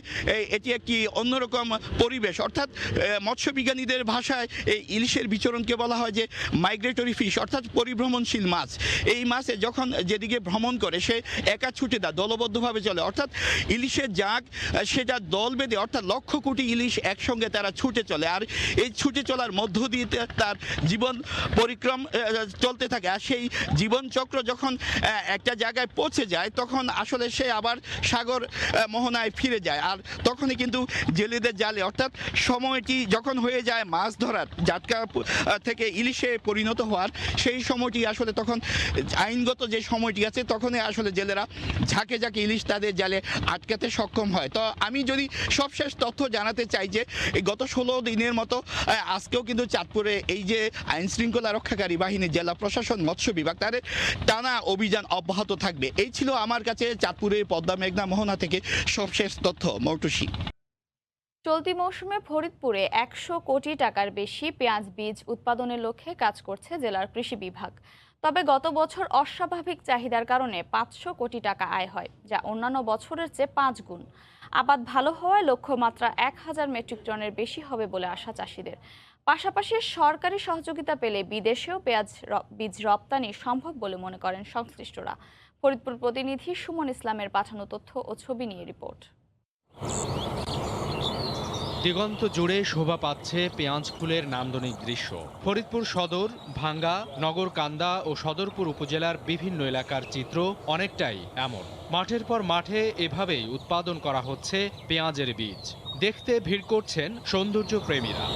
এটি একটি অন্যরকম পরিবেশ। অর্থাৎ মৎস্যবিজ্ঞানীদের ভাষায় এই ইলিশের বিচরণকে বলা হয় যে মাইগ্রেটরি ফিশ, অর্থাৎ পরিভ্রমণশীল মাছ। এই মাছে যখন যেদিকে ভ্রমণ করে সে একা ছুটে না, দলবদ্ধভাবে চলে। অর্থাৎ ইলিশের জাগ সেটা দল বেঁধে, অর্থাৎ লক্ষ কোটি ইলিশ একসঙ্গে তারা ছুটে চলে। আর এই ছুটে চলার মধ্য দিয়ে তার জীবন পরিক্রম চলতে থাকে। আর সেই জীবন চক্র যখন একটা জায়গায় পৌঁছে যায় তখন আসলে সে আবার সাগর মোহনায় ফিরে যায়। আর তখনই কিন্তু জেলেদের জালে, অর্থাৎ সময়টি যখন হয়ে যায় মাছ ধরার, জাটকা থেকে ইলিশে পরিণত হওয়ার, সেই সময়টি আসলে তখন আইনগত যে সময়টি আছে তখনই আসলে জেলেরা ঝাঁকে ঝাঁকে ইলিশ তাদের জালে আটকাতে সক্ষম হয়। তো আমি যদি সবশেষ তথ্য জানাতে চাই যে এই গত 16 দিনের মতো আজকেও কিন্তু চাঁদপুরে এই যে আইন শৃঙ্খলা রক্ষাকারী বাহিনী, জেলা প্রশাসন, মৎস্য বিভাগ, তাদের টানা অভিযান অব্যাহত থাকবে। এই ছিল আমার কাছে চাঁদপুরের পদ্মা মেঘনা মোহনা থেকে সবশেষ তথ্য। মৌটুসী। চলতি মৌসুমে ফরিদপুরে 100 কোটি টাকার বেশি পেঁয়াজ বীজ উৎপাদনের লক্ষ্যে কাজ করছে জেলার কৃষি বিভাগ। তবে গত বছর অস্বাভাবিক চাহিদার কারণে 500 কোটি টাকা আয় হয়, যা অন্যান্য বছরের চেয়ে 5 গুণ। আবাদ ভালো হওয়ায় লক্ষ্যমাত্রা 1000 মেট্রিক টনের বেশি হবে বলে আশা চাষিদের। পাশাপাশি সরকারি সহযোগিতা পেলে বিদেশেও পেঁয়াজ বীজ রপ্তানি সম্ভব বলে মনে করেন সংশ্লিষ্টরা। ফরিদপুর প্রতিনিধি সুমন ইসলামের পাঠানো তথ্য ও ছবি নিয়ে রিপোর্ট। দিগন্ত জুড়ে শোভা পাচ্ছে পেঁয়াজ ফুলের নান্দনিক দৃশ্য। ফরিদপুর সদর, ভাঙ্গা, নগরকান্দা ও সদরপুর উপজেলার বিভিন্ন এলাকার চিত্র অনেকটাই এমন। মাঠের পর মাঠে এভাবেই উৎপাদন করা হচ্ছে পেঁয়াজের বীজ। দেখতে ভিড় করছেন সৌন্দর্য প্রেমীরা।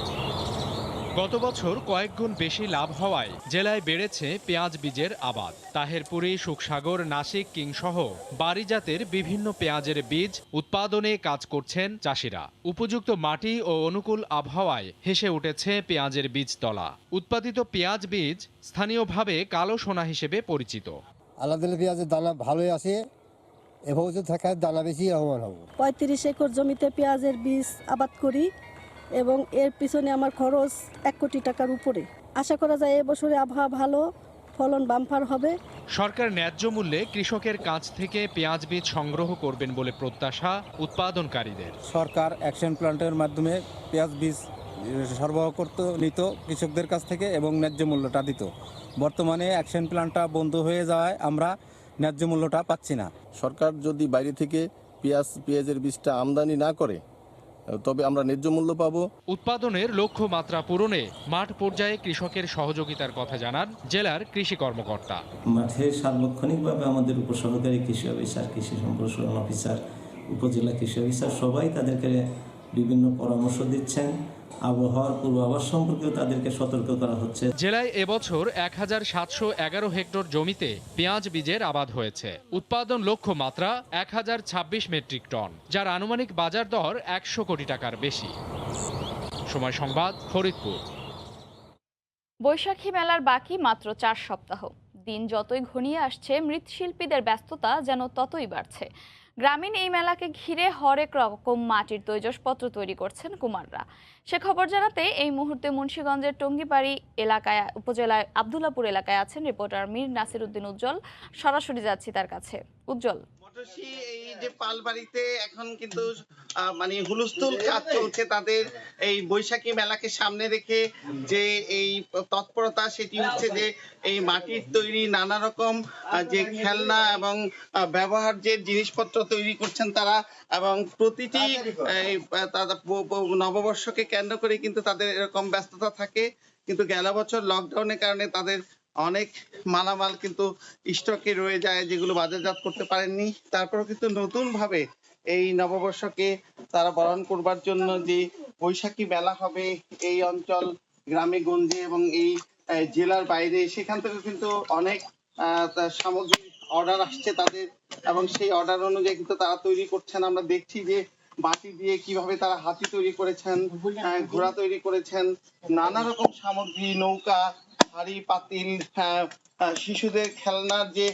গত বছর কয়েক গুণ বেশি লাভ হওয়ায় জেলায় বেড়েছে পেঁয়াজ বীজের আবাদ। তাহেরপুরি, সুখসাগর, নাসিক, কিংসহ বাড়িজাতের বিভিন্ন পেঁয়াজের বীজ উৎপাদনে কাজ করছেন চাষিরা। উপযুক্ত মাটি ও অনুকূল আবহাওয়ায় হেসে উঠেছে পেঁয়াজের বীজতলা। উৎপাদিত পেঁয়াজ বীজ স্থানীয়ভাবে কালো সোনা হিসেবে পরিচিত। আলাদা পেঁয়াজের দানা ভালোই আছে, এভাবে থাকার দানা বেশি লাভবান হব। 35 একর জমিতে পেঁয়াজের বীজ আবাদ করি এবং এর পিছনে আমার খরচ 1 কোটি টাকার উপরে। আশা করা যায় এবছরে আবহাওয়া ভালো, ফলন বাম্পার হবে। সরকার ন্যায্য মূল্যে কৃষকের কাছ থেকে পেঁয়াজ বীজ সংগ্রহ করবেন বলে প্রত্যাশা উৎপাদনকারীদের। সরকার অ্যাকশন প্ল্যান্টের মাধ্যমে পেঁয়াজ বীজ সরবরাহ নিত কৃষকদের কাছ থেকে এবং ন্যায্য মূল্যটা দিত। বর্তমানে অ্যাকশন প্ল্যান্টটা বন্ধ হয়ে যাওয়ায় আমরা ন্যায্য মূল্যটা পাচ্ছি না। সরকার যদি বাইরে থেকে পেঁয়াজের বীজটা আমদানি না করে তবে আমরা ন্যায্য মূল্য পাবো। উৎপাদনের লক্ষ্যমাত্রা পূরণে মাঠ পর্যায়ে কৃষকের সহযোগিতার কথা জানান জেলার কৃষি কর্মকর্তা। মাঠে সার্বক্ষণিকভাবে আমাদের উপসহকারী কৃষি অফিসার, কৃষি সম্প্রসারণ অফিসার, উপজেলা কৃষি অফিসার সবাই তাদেরকে বিভিন্ন পরামর্শ দিচ্ছেন। আবহাওয়ার পূর্বাভাস সম্পর্কেও তাদেরকে সতর্ক করা হচ্ছে। জেলায় এবছর 1711 হেক্টর জমিতে পেঁয়াজ বীজের আবাদ হয়েছে। উৎপাদন লক্ষ্যমাত্রা 1026 মেট্রিক টন, যার আনুমানিক বাজার দর 100 কোটি টাকার বেশি। সময় সংবাদ, ফরিদপুর। বৈশাখী মেলার বাকি মাত্র 4 সপ্তাহ। দিন যতই ঘনিয়ে আসছে মৃৎশিল্পীদের ব্যস্ততা যেন ততই বাড়ছে। গ্রামীণ এই মেলাকে ঘিরে হরেক রকম মাটির তৈজসপত্র তৈরি করছেন কুমাররা। সে খবর জানাতে এই মুহূর্তে মুন্সিগঞ্জের টঙ্গিবাড়ি এলাকায় উপজেলায় আব্দুল্লাপুর এলাকায় আছেন রিপোর্টার মীর নাসির উদ্দিন উজ্জ্বল। সরাসরি যাচ্ছি তার কাছে। উজ্জ্বল, এই যে পালবাড়িতে এখন কিন্তু মানে হুলস্থুল কাজ চলছে তাদের এই বৈশাখী মেলাকে সামনে রেখে যে এই তৎপরতা, সেটি হচ্ছে যে এই মাটির তৈরি নানা রকম যে খেলনা এবং ব্যবহার্যের জিনিসপত্র তৈরি করছেন তারা, এবং প্রতিটি নববর্ষকে কেন্দ্র করে কিন্তু তাদের এরকম ব্যস্ততা থাকে। কিন্তু গেল বছর লকডাউনের কারণে তাদের অনেক মালামাল কিন্তু স্টকে রয়ে যায়, যেগুলো বাজারজাত করতে পারেননি। তারপরেও কিন্তু নতুন ভাবে এই নববর্ষকে তারা বরণ করবার জন্য যে বৈশাখী মেলা হবে এই অঞ্চল, গ্রামে গঞ্জে এবং এই জেলার বাইরে, সেখান থেকে কিন্তু অনেক সামগ্রী অর্ডার আসছে তাদের, এবং সেই অর্ডার অনুযায়ী কিন্তু তারা তৈরি করছেন। আমরা দেখছি যে মাটি দিয়ে কিভাবে তারা হাতি তৈরি করেছেন, ঘোড়া তৈরি করেছেন, নানা রকম সামগ্রী, নৌকা, হাড়ি পাতিল, শিশুদের খেলনার যে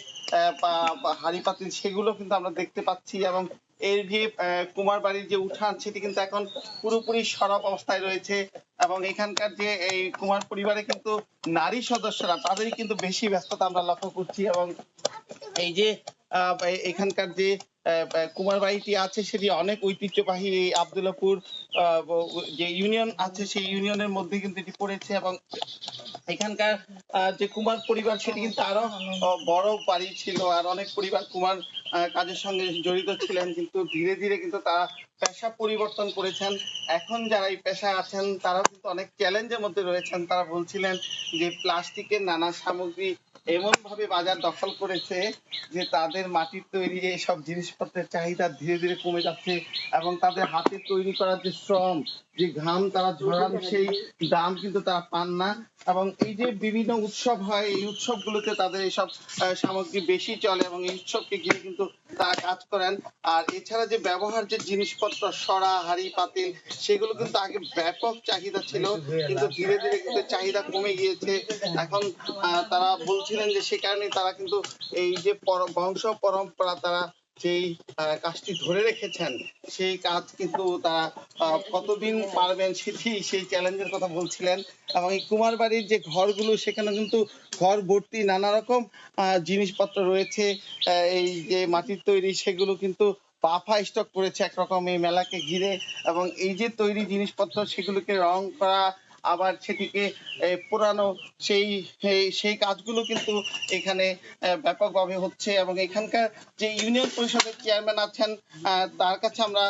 হাড়ি পাতিল সেগুলো কিন্তু আমরা দেখতে পাচ্ছি। এবং এর যে কুমার বাড়ির যে উঠান সেটি কিন্তু এখন পুরোপুরি সরব অবস্থায় রয়েছে। এবং এখানকার যে এই কুমার পরিবারে কিন্তু নারী সদস্যরা তাদেরই কিন্তু বেশি ব্যস্ততা আমরা লক্ষ্য করছি। এবং এই যে এখানকার যে কুমার বাড়িটি আছে সেটি অনেক ঐতিহ্যবাহী। এই আব্দুল্লাহপুর যে ইউনিয়ন আছে সেই ইউনিয়নের মধ্যে কিন্তু এটি পড়েছে। এবং এখানকার যে কুমার পরিবার সেটি কিন্তু আরো বড় বাড়ি ছিল, আর অনেক পরিবার কুমার কাজের সঙ্গে জড়িত ছিলেন, কিন্তু ধীরে ধীরে কিন্তু তারা পেশা পরিবর্তন করেছেন। এখন যারা এই পেশায় আছেন তারাও কিন্তু অনেক চ্যালেঞ্জের মধ্যে রয়েছেন। তারা বলছিলেন যে প্লাস্টিকের নানা সামগ্রী এমন ভাবে বাজার দখল করেছে যে তাদের মাটির তৈরি এইসব জিনিসপত্রের চাহিদা ধীরে ধীরে কমে যাচ্ছে। এবং তাদের হাতে তৈরি করার যে শ্রম, যে ঘাম তারা ঝরান, সেই দাম কিন্তু তারা পান না। এবং এই যে বিভিন্ন উৎসব হয়, এই উৎসবগুলোতে তাদের এইসব সামগ্রী বেশি চলে এবং এই উৎসবকে ঘিরে কিন্তু তারা কাজ করেন। আর এছাড়া যে ব্যবহার যে জিনিসপত্র, সরা, হাড়ি পাতিল, সেগুলো কিন্তু আগে ব্যাপক চাহিদা ছিল, কিন্তু ধীরে ধীরে কিন্তু চাহিদা কমে গিয়েছে। এখন তারা বলছিলেন যে সে কারণে তারা কিন্তু এই যে বংশ পরম্পরা তারা যেই কাজটি ধরে রেখেছেন সেই কাজ কিন্তু তারা কতদিন পারবেন সেই চ্যালেঞ্জের কথা বলছিলেন। এবং এই কুমার বাড়ির যে ঘরগুলো সেখানে কিন্তু ঘর ভর্তি নানা রকম জিনিসপত্র রয়েছে, এই যে মাটির তৈরি সেগুলো কিন্তু পাফা স্টক করেছে একরকম এই মেলাকে ঘিরে। এবং এই যে তৈরি জিনিসপত্র সেগুলোকে রং করা, আবার সেটিকে পোড়ানো, সেই কাজগুলো কিন্তু এখানে ব্যাপকভাবে হচ্ছে। এবং এখানকার যে ইউনিয়ন পরিষদের চেয়ারম্যান আছেন তার কাছে আমরা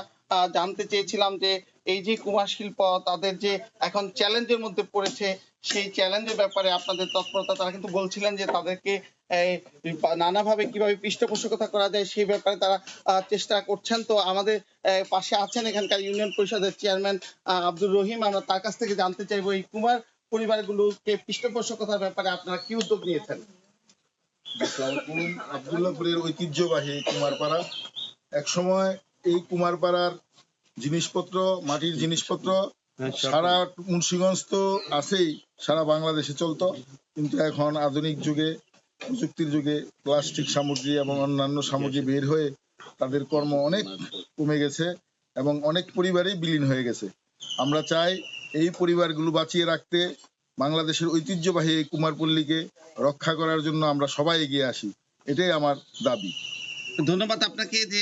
জানতে চেয়েছিলাম যে এই যে কুমার শিল্প তাদের যে এখন চ্যালেঞ্জের মধ্যে পড়েছে সেই চ্যালেঞ্জের ব্যাপারে আপনাদের তৎপরতা। তারা কিন্তু বলছিলেন যে তাদেরকে নানাভাবে কিভাবে পৃষ্ঠপোষকতা করা যায় সেই ব্যাপারে তারা চেষ্টা করছেন। তো আমাদের পাশে আছেন এখানকার ইউনিয়ন পরিষদের চেয়ারম্যান আব্দুর রহিম। আমরা তার কাছ থেকে জানতে চাইবো এই কুমার পরিবারগুলোকে পৃষ্ঠপোষকতার ব্যাপারে আপনারা কি উদ্যোগ নিয়েছেন? আব্দুল্লাহপুরের ঐতিহ্যবাহী কুমারপাড়া, একসময় এই কুমারপাড়ার জিনিসপত্র, মাটির জিনিসপত্র সারা মুন্সিগঞ্জ তো আছেই, সারা বাংলাদেশে চলতো। কিন্তু এখন আধুনিক যুগে, প্রযুক্তির যুগে প্লাস্টিক সামগ্রী এবং অন্যান্য সামগ্রী বের হয়ে তাদের কর্ম অনেক কমে গেছে এবং অনেক পরিবারই বিলীন হয়ে গেছে। আমরা চাই এই পরিবারগুলো বাঁচিয়ে রাখতে, বাংলাদেশের ঐতিহ্যবাহী এই কুমারপল্লীকে রক্ষা করার জন্য আমরা সবাই এগিয়ে আসি, এটাই আমার দাবি। ধন্যবাদ আপনাকে। যে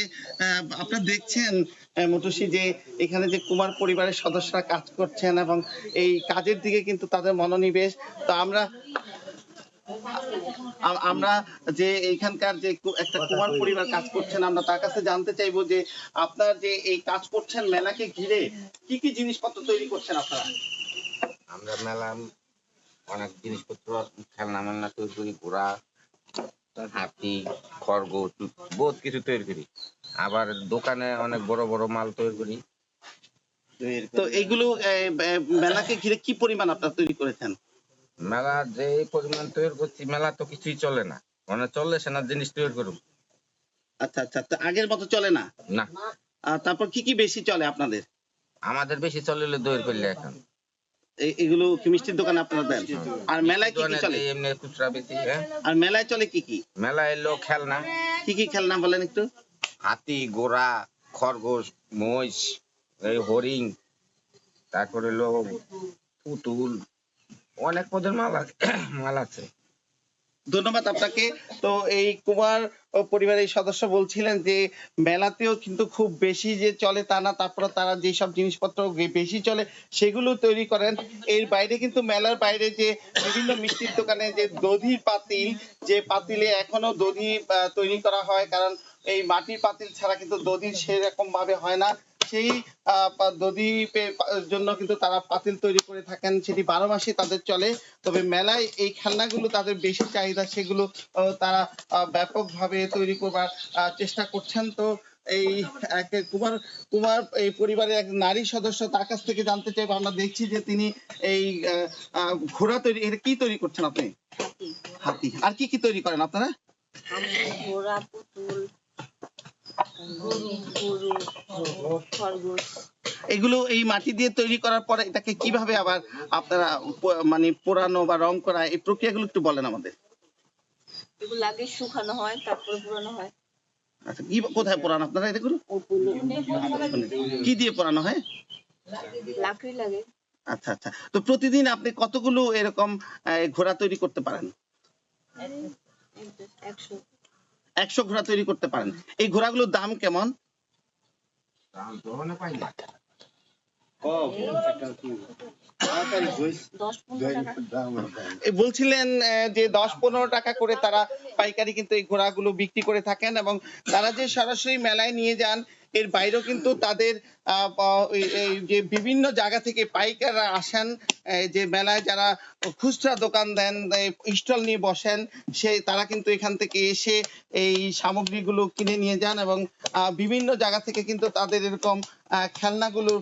আপনারা দেখছেন মটুসি যে এখানে যে কুমার পরিবারের সদস্যরা কাজ করছেন এবং এই কাজের দিকে কিন্তু তাদের মনোনিবেশ। তো আমরা যে এইখানকার যে একটা কুমার পরিবার কাজ করছেন, আমরা তার কাছে জানতে চাইবো যে আপনার যে এই কাজ করছেন মেলাকে ঘিরে কি কি জিনিসপত্র তৈরি করছেন আপনারা? আমরা মেলা অনেক জিনিসপত্র, খেলনা মেলনা তৈরি করি, ঘোড়া, হাতি, খরগোশ, বহুত কিছু তৈরি করি। আবার দোকানে অনেক বড় বড় মাল তৈরি করি। তো এইগুলো মেলাকে ঘিরে কি পরিমাণ আপনারা তৈরি করেছেন? মেলা যে পরিমাণ তৈরি করছি, মেলা তো কিছুই চলে না, মানে চললে সেনা জিনিস তৈরি করুন। আচ্ছা আচ্ছা, তো আগের মতো চলে না? না। তারপর কি কি বেশি চলে আপনাদের? আমাদের বেশি চলে দইয়ের করলে এখন এগুলো কি মিষ্টির দোকানে আপনারা দেন? আর মেলায় কি কি চলে? এমনি খুচরা বেশি। হ্যাঁ। আর মেলায় চলে কি কি? মেলায় এলো খেলনা। কি কি খেলনা বলেন একটু? হাতি, ঘোড়া, খরগোশ, মহিষ, এই হরিণ, তারপরে এলো পুতুল, অনেক পদের মাল আছে। ধন্যবাদ আপনাকে। তো এই কুমার পরিবারের সদস্য বলছিলেন যে মেলাতেও কিন্তু খুব বেশি যে চলে তা না, তারপরে তারা যেসব জিনিসপত্র বেশি চলে সেগুলো তৈরি করেন। এর বাইরে কিন্তু মেলার বাইরে যে বিভিন্ন মিষ্টির দোকানে যে দধি পাতিল, যে পাতিলে এখনো দধি তৈরি করা হয়, কারণ এই মাটির পাতিল ছাড়া কিন্তু দধি সেরকম ভাবে হয় না। সেই দধি জন্য কিন্তু তারা পাতিল তৈরি করে থাকেন, সেটি 12 মাসই তাদের চলে। তবে মেলায় এই খেলনাগুলো তাদের বেশি চাহিদা, সেগুলো তারা ব্যাপকভাবে তৈরি করবার চেষ্টা করছেন। তো এই কুমার এই পরিবারের এক নারী সদস্য, তার কাছ থেকে জানতে চাইবো। আমরা দেখছি যে তিনি এই ঘোড়া তৈরি, এটা কি তৈরি করছেন আপনি? হাতি। আর কি কি তৈরি করেন আপনারা? ঘোড়া, পুতুল, এগুলো এই মাটি দিয়ে তৈরি করার পরে এটাকে কিভাবে আবার আপনারা মানে পোড়ানো বা রং করা এই প্রক্রিয়াগুলো একটু বলেন আমাদের। এগুলো আগে শুকানো হয়, তারপরে পুরানো হয়। আচ্ছা, কি কোথায় পোড়ানো আপনারা এগুলো? কি দিয়ে পোড়ানো হয়? লাকড়ি লাগে। আচ্ছা আচ্ছা, তো প্রতিদিন আপনি কতগুলো এরকম ঘোড়া তৈরি করতে পারেন? 100 ঘোড়া তৈরি করতে পারেন। এই ঘোড়াগুলোর দাম কেমন? বলছিলেন যে 10-15 টাকা করে তারা পাইকারি কিন্তু এই ঘোড়াগুলো বিক্রি করে থাকেন, এবং তারা যে সরাসরি মেলায় নিয়ে যান এর বাইরেও কিন্তু তাদের এই যে বিভিন্ন জায়গা থেকে পাইকাররা আসেন, যে মেলায় যারা খুচরা দোকান দেন, স্টল নিয়ে বসেন, তারা কিন্তু এখান থেকে এসে এই সামগ্রীগুলো কিনে নিয়ে যান, এবং বিভিন্ন জায়গা থেকে কিন্তু তাদের এরকম খেলনাগুলো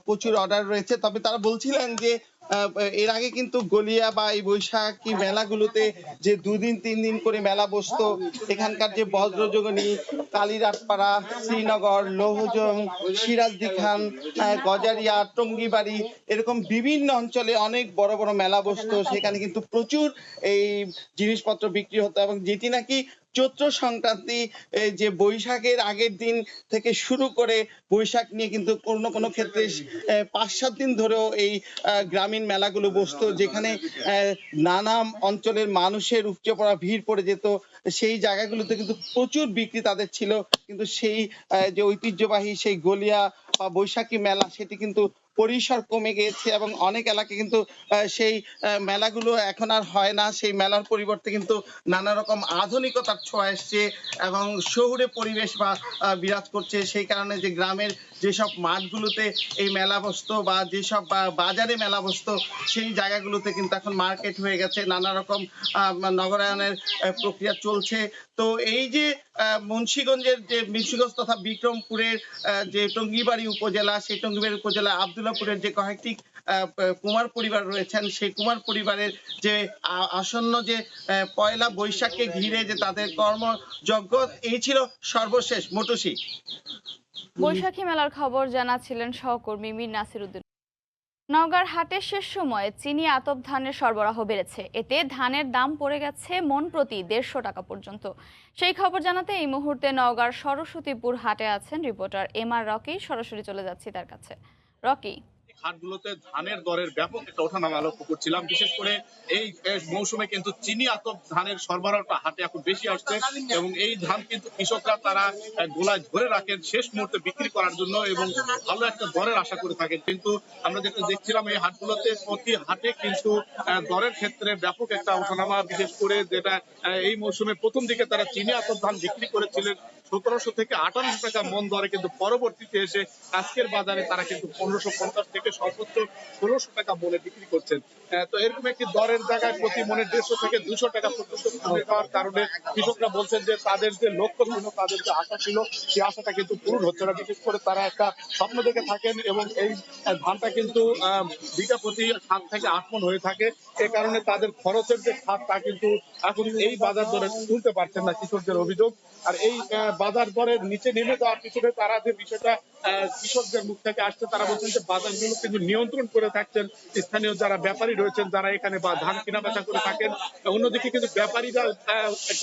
প্রচুর অর্ডার রয়েছে। তবে তারা বলছিলেন যে এর আগে কিন্তু গলিয়া বা এই বৈশাখী মেলাগুলোতে যে 2 দিন 3 দিন করে মেলা বসতো, এখানকার যে বজ্রযোগিনী, কালীরাতপাড়া, শ্রীনগর, লৌহজং, সিরাজদিখান, গজারিয়া, টঙ্গিবাড়ি, এরকম বিভিন্ন অঞ্চলে অনেক বড় বড় মেলা বসতো। সেখানে কিন্তু প্রচুর এই জিনিসপত্র বিক্রি হতো, এবং যেটি নাকি চৈত্র সংক্রান্তি, যে বৈশাখের আগের দিন থেকে শুরু করে বৈশাখ নিয়ে কিন্তু কোনো কোনো ক্ষেত্রে 5-7 দিন ধরেও এই গ্রামীণ মেলাগুলো বসতো, যেখানে নানা অঞ্চলের মানুষের উপচে পড়া ভিড় পড়ে যেত। সেই জায়গাগুলোতে কিন্তু প্রচুর বিক্রি তাদের ছিল, কিন্তু সেই যে ঐতিহ্যবাহী সেই গলিয়া বা বৈশাখী মেলা, সেটি কিন্তু পরিসর কমে গিয়েছে, এবং অনেক এলাকায় কিন্তু সেই মেলাগুলো এখন আর হয় না। সেই মেলার পরিবর্তে কিন্তু নানা রকম আধুনিকতার ছোঁয়া এসছে, এবং শহুরে পরিবেশ বা বিরাজ করছে। সেই কারণে যে গ্রামের যেসব মাঠগুলোতে এই মেলা বসতো বা যেসব বাজারে মেলা বসতো, সেই জায়গাগুলোতে কিন্তু এখন মার্কেট হয়ে গেছে, নানা রকম নগরায়নের প্রক্রিয়া চলছে। তো এই যে মুন্সিগঞ্জের যে মুন্সিগঞ্জ তথা বিক্রমপুরের যে টঙ্গিবাড়ি উপজেলা, সেই টঙ্গিবাড়ি উপজেলা আব্দুল্লাহপুরের যে কয়েকটি কুমার পরিবার রয়েছেন, সেই কুমার পরিবারের যে আসন্ন যে পয়লা বৈশাখকে ঘিরে যে তাদের কর্মযজ্ঞ, এই ছিল সর্বশেষ। মোটুসি, বৈশাখী মেলার খবর জানাচ্ছিলেন সহকর্মী মীর নাসির উদ্দিন। নওগাঁর হাটের শেষ সময়ে চিনি আতপ ধানের সরবরাহ বেড়েছে, এতে ধানের দাম পড়ে গেছে মন প্রতি 150 টাকা পর্যন্ত। সেই খবর জানাতে এই মুহূর্তে নওগাঁর সরস্বতীপুর হাটে আছেন রিপোর্টার MR রকি। সরাসরি চলে যাচ্ছি তার কাছে। রকি, হাটগুলোতে ধানের দরের ব্যাপক একটা ওঠানামা লক্ষ্য করছিলাম। বিশেষ করে এই মৌসুমে কিন্তু চিনি আতপ ধানের সরবরাহটা হাটে এখন বেশি আসছে, এবং এই ধান কিন্তু কৃষকরা তারা গোলায় ধরে রাখেন শেষ মুহূর্তে বিক্রি করার জন্য, এবং ভালো একটা দরের আশা করে থাকেন। কিন্তু আমরা যেটা দেখছিলাম এই হাটগুলোতে প্রতি হাটে কিন্তু দরের ক্ষেত্রে ব্যাপক একটা ওঠানামা, বিশেষ করে যেটা এই মৌসুমে প্রথম দিকে তারা চিনি আতপ ধান বিক্রি করেছিলেন 1700 থেকে 1800 টাকা মন দরে, কিন্তু পরবর্তীতে এসে আজকের বাজারে তারা কিন্তু 1550 থেকে সর্বোচ্চ 1600 টাকা মনে বিক্রি করছেন। তো এরকম একটি দরের জায়গায় প্রতি মনে 150 থেকে 200 টাকা পর্যন্ত কমে যাওয়ার কারণে কৃষকরা বলছেন যে তাদের যে লক্ষ্য ছিল, তাদের যে আশা ছিল, সেই আশাটা কিন্তু পূরণ হচ্ছে না। বিশেষ করে তারা একটা স্বপ্ন দেখে থাকেন, এবং এই ধানটা কিন্তু বিঘা প্রতি 7 থেকে 8 মণ হয়ে থাকে। এ কারণে তাদের খরচের যে খাত, তা কিন্তু এখন এই বাজার দরে তুলতে পারছেন না কৃষকদের অভিযোগ। আর এই বাজার দরের নিচে নেমে যাওয়ার পিছনে তারা যে বিষয়টা কৃষকদের মুখ থেকে আসছে, তারা বলছেন যে বাজারগুলো কিন্তু নিয়ন্ত্রণ করে থাকছেন স্থানীয় যারা ব্যাপারী রয়েছেন, যারা এখানে বা ধান কেনা বেচা করে থাকেন। অন্যদিকে কিন্তু ব্যাপারীরা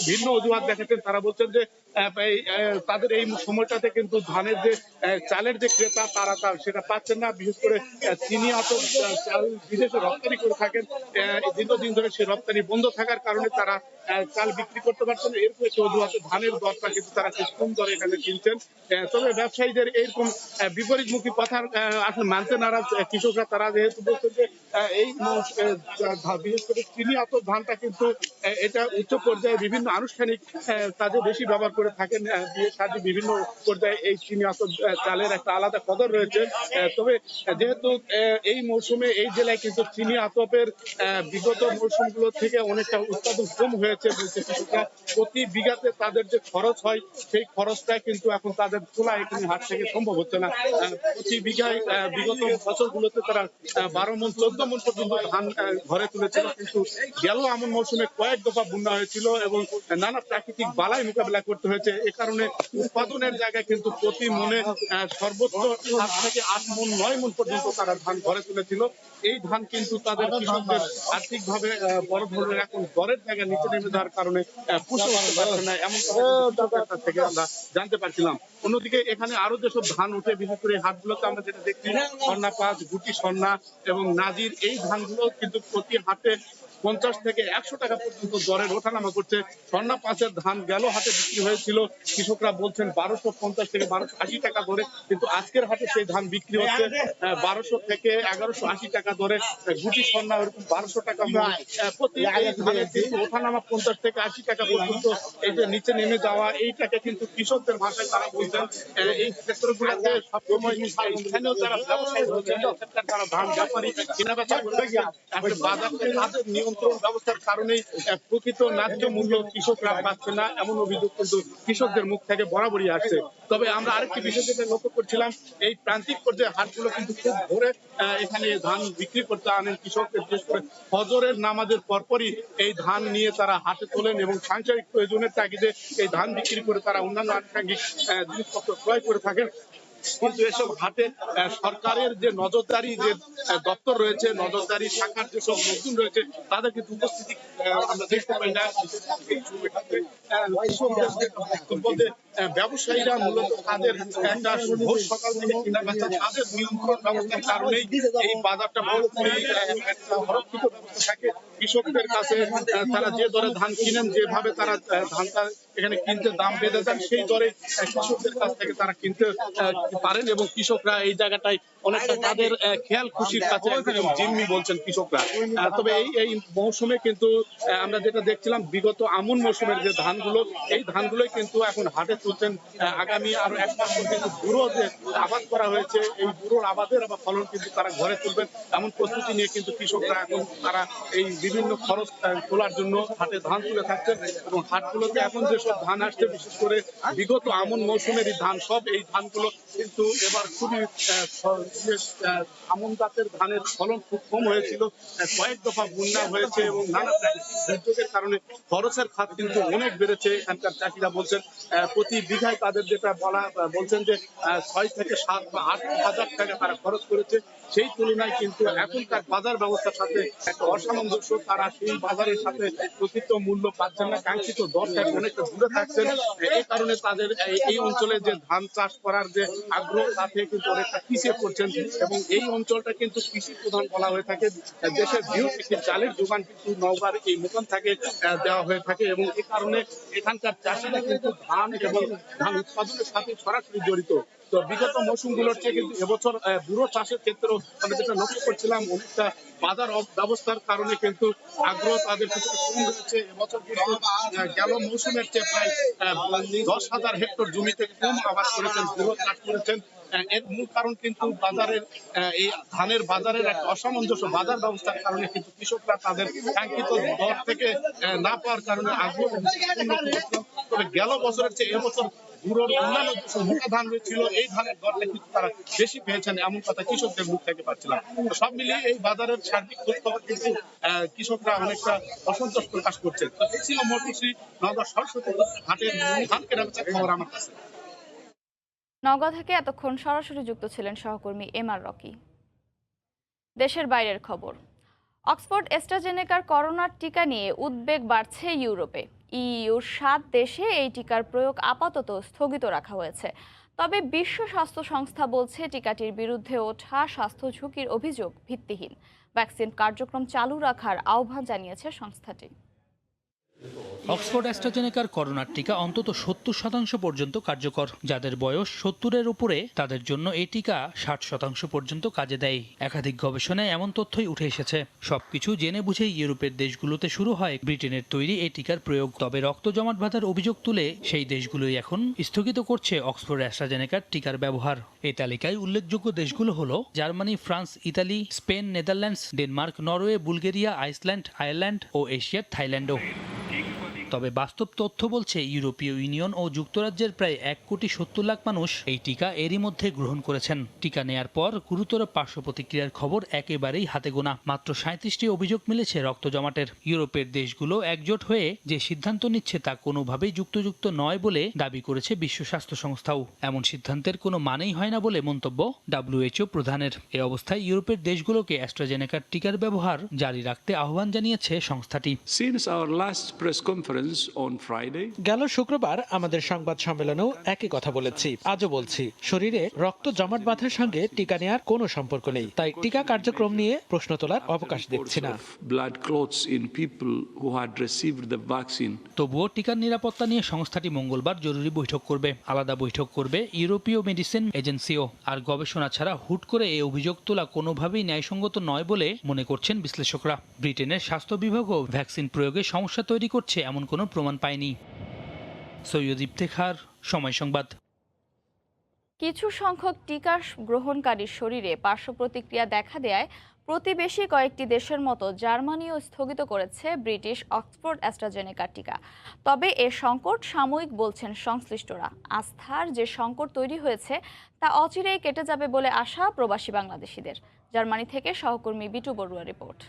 ভিন্ন অজুহাত দেখাচ্ছেন। তারা বলছেন যে তাদের এই সময়টাতে কিন্তু ধানের যে চালের যে ক্রেতা, তারা সেটা পাচ্ছেন না। বিশেষ করে চিনি আতপ চাল বিদেশে রপ্তানি করে থাকেন, দীর্ঘদিন ধরে সেই রপ্তানি বন্ধ থাকার কারণে তারা চাল বিক্রি করতে পারছেন। এরকম একটি অজুহাতে ধানের দরটা কিন্তু তারা খুব কম দরে এখানে কিনছেন। তবে ব্যবসায়ীদের এইরকম বিপরীতমুখী কথা আসলে মানতে নারাজ কৃষকরা। তারা যেহেতু বলছেন যে এই বিশেষ করে চিনি আতপ ধানটা কিন্তু এটা উচ্চ পর্যায়ে বিভিন্ন আনুষ্ঠানিক কাজে বেশি ব্যবহার করে থাকেন। বিয়ের সাথে বিভিন্ন পর্যায়ে এই চিনি আতপ চালের একটা আলাদা কদর রয়েছে। তবে যেহেতু এই মৌসুমে এই জেলায় কিন্তু চিনি আতপের বিগত মৌসুমগুলো থেকে অনেকটা উৎপাদন কম হয়েছে বলছে কৃষকরা। প্রতি বিঘাতে তাদের যে খরচ হয়, সেই খরচটা কিন্তু এখন তাদের তোলা এখানে হাট থেকে সম্ভব হচ্ছে না। প্রতি বিঘায় বিগত বছরগুলোতে তারা 12 মণ 14 মণ পর্যন্ত ধান ঘরে তুলেছিল, কিন্তু গেল আমন মৌসুমে কয়েক দফা বন্যা হয়েছিল এবং নানা প্রাকৃতিক বালাই মোকাবেলা করতে হয়েছে। এ কারণে উৎপাদনের জায়গায় কিন্তু প্রতি মনে সর্বোচ্চ 7 থেকে 8 মণ 9 মণ পর্যন্ত তারা ধান ঘরে তুলেছিল। এই ধান কিন্তু তাদের কৃষকদের আর্থিকভাবে বড় ধরনের এখন গড়ের জায়গা নিচে নেমে যাওয়ার কারণে পুষে উঠতে পারছে না, এমন কথা থেকে আমরা জানতে পারছিলাম। অন্যদিকে এখানে আরো যেসব ধান উঠে, বিশেষ করে হাটগুলোতে আমরা যেটা দেখছি স্বর্ণা 5, গুটি স্বর্ণা এবং নাজির, এই ধানগুলো কিন্তু প্রতি হাটে 50 থেকে 100 টাকা পর্যন্ত দরের ওঠানামা করছে। স্বর্ণা 5-এর ধান গেল হাটে বিক্রি হয়েছিল, কৃষকরা বলছেন 1250 থেকে 1280 টাকা দরে, কিন্তু আজকের হাটে সেই ধান বিক্রি হচ্ছে 1200 থেকে 1180 টাকা দরে। গুটি স্বর্ণা ওরকম 1200 টাকা প্রতি ওঠানামা 50 থেকে 80 টাকা পর্যন্ত এই যে নিচে নেমে যাওয়া, এইটাকে কিন্তু কৃষকদের ভাষায় তারা বলছেন এই ক্ষেত্রগুলোতে সবসময় স্থানীয় যারা ব্যবসায়ী রয়েছেন, তারা ধান ব্যাপারী কেনাবেচা করতে বাজার তাদের নিয়ন্ত্রণ ব্যবস্থার কারণেই প্রকৃত ন্যায্য মূল্য কৃষকরা পাচ্ছে না, এমন অভিযোগ কিন্তু কৃষকদের মুখ থেকে বরাবরই আসছে। তবে আমরা আরেকটি বিষয় যেটা লক্ষ্য করছিলাম, এই প্রান্তিক পর্যায়ে হাটগুলো কিন্তু খুব ভোরে এখানে ধান বিক্রি করতে আনেন কৃষকদের, বিশেষ করে ফজরের নামাজের পরপরই এই ধান নিয়ে তারা হাটে তোলেন এবং সাংসারিক প্রয়োজনের তাগিদে এই ধান বিক্রি করে তারা অন্যান্য আনুষঙ্গিক জিনিসপত্র ক্রয় করে থাকেন। কিন্তু এসব হাটে সরকারের যে নজরদারি যে দপ্তর রয়েছে, নজরদারি শাখার যেসব নতুন রয়েছে, তাদের কিন্তু উপস্থিতি আমরা দেখতে পাই না। ব্যবসায়ীরা মূলত তাদের একটা ভোর সকাল থেকে কিনা বেচা, তাদের নিয়ন্ত্রণ ব্যবস্থার কারণেই এই বাজারটা একটা সংরক্ষিত ব্যবস্থা থাকে। কৃষকদের কাছে তারা যে দরে ধান কিনেন, যেভাবে তারা ধানটা এখানে কিনতে দাম বেঁধে দেন, সেই দরে কৃষকদের কাছ থেকে তারা কিনতে পারেন এবং কৃষকরা এই জায়গাটায় অনেকটা তাদের খেয়াল খুশির কাছে জিম্মি বলছেন কৃষকরা। তবে এই মৌসুমে কিন্তু আমরা যেটা দেখছিলাম, বিগত আমন মৌসুমের যে ধানগুলো, এই ধানগুলোই কিন্তু এখন হাটে তুলছেন। আগামী আরো 1 মাস পর কিন্তু বুড়ো যে আবাদ করা হয়েছে, এই বুড়োর আবাদের আবার ফলন কিন্তু তারা ঘরে তুলবেন, এমন প্রস্তুতি নিয়ে কিন্তু কৃষকরা এখন তারা এই বিভিন্ন খরচ তোলার জন্য হাটে ধান তুলে থাকছেন। এবং হাটগুলোতে এখন যেসব ধান আসছে, বিশেষ করে বিগত আমন মৌসুমেরই ধান, সব এই ধানগুলো কিন্তু এবার খুবই আমন জাতের ধানের ফলন খুব কম হয়েছিল, কয়েক দফা বন্যা হয়েছে এবং নানা দুর্যোগের কারণে খরচের খাত কিন্তু অনেক বেড়েছে। এখানকার চাষিরা বলছেন প্রতি বিঘায় তাদের যেটা বলছেন যে 6 থেকে 7 বা 8 হাজার টাকা তারা খরচ করেছে। সেই তুলনায় কিন্তু এখনকার বাজার ব্যবস্থার সাথে একটা অসামঞ্জস্য, তারা সেই বাজারের সাথে প্রকৃত মূল্য পাচ্ছেন না, কাঙ্ক্ষিত দর থেকে অনেকটা দূরে থাকছেন। এই কারণে তাদের এই অঞ্চলে যে ধান চাষ করার যে আগ্রহ, তাতে কিন্তু অনেকটা পিছিয়ে পড়ছেন এবং এই অঞ্চলটা কিন্তু কৃষি প্রধান বলা হয়ে থাকে। দেশের বৃহৎ একটি চালের যোগান কিন্তু নওগাঁর এই মোকাম থেকে দেওয়া হয়ে থাকে এবং এই কারণে এখানকার চাষিরা কিন্তু ধান এবং ধান উৎপাদনের সাথে সরাসরি জড়িত। তো বিগত মৌসুমগুলোর চেয়ে কিন্তু এবছর বুড়ো চাষের ক্ষেত্রেও আমরা যেটা লক্ষ্য করছিলাম, অনেকটা বাজার ব্যবস্থার কারণে কিন্তু আগ্রহ তাদের কিছুটা কম রয়েছে। এবছর কিন্তু গেল মৌসুমের চেয়ে প্রায় 10,000 হেক্টর জমিতে কম আবাদ করেছেন, বুড়ো চাষ করেছেন। এর মূল কারণ কিন্তু বাজারের এই ধানের বাজারের একটা অসামঞ্জস্য, বাজার ব্যবস্থার কারণে কিন্তু কৃষকরা তাদের কাঙ্ক্ষিত দর থেকে না পাওয়ার কারণে আগ্রহ। তবে গেল বছরের চেয়ে এবছর বুড়োর অন্যান্য মোটা ধান হয়েছিল, এই ধানের দরটা কিন্তু তারা বেশি পেয়েছেন, এমন কথা কৃষকদের মুখ থেকে পাচ্ছিলাম। সব মিলিয়ে এই বাজারের সার্বিক খোঁজ খবর কিন্তু কৃষকরা অনেকটা অসন্তোষ প্রকাশ করছেন। তো এই ছিল মোটামুটি নওগাঁ সরস্বতী হাটের ধান কেনাবেচার খবর আমার কাছে। নওগাঁ থেকে এতক্ষণ সরাসরি যুক্ত ছিলেন সহকর্মী এমআর রকি। দেশের বাইরের খবর, অক্সফোর্ড অ্যাস্ট্রাজেনেকার করোনার টিকা নিয়ে উদ্বেগ বাড়ছে ইউরোপে। ইইউর 7 দেশে এই টিকার প্রয়োগ আপাতত স্থগিত রাখা হয়েছে। তবে বিশ্ব স্বাস্থ্য সংস্থা বলছে টিকাটির বিরুদ্ধে ওঠা স্বাস্থ্য ঝুঁকির অভিযোগ ভিত্তিহীন। ভ্যাকসিন কার্যক্রম চালু রাখার আহ্বান জানিয়েছে সংস্থাটি। অক্সফোর্ড অ্যাস্ট্রাজেনেকার করোনার টিকা অন্তত 70% পর্যন্ত কার্যকর। যাদের বয়স 70-এর উপরে তাদের জন্য এই টিকা 60% পর্যন্ত কাজে দেয়। একাধিক গবেষণায় এমন তথ্যই উঠে এসেছে। সবকিছু জেনে বুঝেই ইউরোপের দেশগুলোতে শুরু হয় ব্রিটেনের তৈরি এই টিকার প্রয়োগ। তবে রক্ত জমাট বাঁধার অভিযোগ তুলে সেই দেশগুলোই এখন স্থগিত করছে অক্সফোর্ড অ্যাস্ট্রাজেনেকার টিকার ব্যবহার। এই তালিকায় উল্লেখযোগ্য দেশগুলো হলো Germany, France, Italy, Spain, Netherlands, Denmark, Norway, Bulgaria, Iceland, Ireland ও এশিয়ার থাইল্যান্ডও। তবে বাস্তব তথ্য বলছে ইউরোপীয় ইউনিয়ন ও যুক্তরাজ্যের প্রায় 1,70,00,000 মানুষ এই টিকা এরই মধ্যে গ্রহণ করেছেন। টিকা নেয়ার পর গুরুতর পার্শ্ব প্রতিক্রিয়ার খবর একেবারেই হাতে গোনা। মাত্র 37টি অভিযোগ মিলেছে রক্ত জমাটের। ইউরোপের দেশগুলো একজোট হয়ে যে সিদ্ধান্ত নিচ্ছে তা কোনোভাবেই যুক্তযুক্ত নয় বলে দাবি করেছে বিশ্ব স্বাস্থ্য সংস্থাও। এমন সিদ্ধান্তের কোনো মানেই হয় না বলে মন্তব্য WHO প্রধানের। এ অবস্থায় ইউরোপের দেশগুলোকে অ্যাস্ট্রাজেনেকার টিকার ব্যবহার জারি রাখতে আহ্বান জানিয়েছে সংস্থাটি। গেল শুক্রবার আমাদের সংবাদ সম্মেলনেও একই কথা বলেছি, আজও বলছি, শরীরে রক্ত জমাট বাঁধার সঙ্গে টিকা নেওয়ার কোনো সম্পর্ক নেই। তাই টিকা কার্যক্রম নিয়ে প্রশ্ন তোলার অবকাশ দেখছি না। তবুও টিকার নিরাপত্তা নিয়ে সংস্থাটি মঙ্গলবার জরুরি বৈঠক করবে। আলাদা বৈঠক করবে ইউরোপীয় মেডিসিন এজেন্সিও। আর গবেষণা ছাড়া হুট করে এই অভিযোগ তোলা কোনোভাবেই ন্যায়সঙ্গত নয় বলে মনে করছেন বিশ্লেষকরা। ব্রিটেনের স্বাস্থ্য বিভাগও ভ্যাকসিন প্রয়োগে সমস্যা তৈরি করছে এমন কোনো প্রমাণ পায়নি। সৈয়দ ইফতেখার, সময় সংবাদ। কিছু সংখ্যক টিকা গ্রহণকারীর শরীরে পার্শ্ব প্রতিক্রিয়া দেখা দেয় প্রতিবেশী কয়েকটি দেশের মতো জার্মানিও স্থগিত করেছে ব্রিটিশ অক্সফোর্ড অ্যাস্ট্রাজেনেকা টিকা। তবে এ সংকট সাময়িক বলছেন সংশ্লিষ্টরা। আস্থার যে সংকট তৈরি হয়েছে তা অচিরেই কেটে যাবে বলে আশা প্রবাসী বাংলাদেশিদের। জার্মানি থেকে সহকর্মী বিটু বড়ুয়া রিপোর্ট।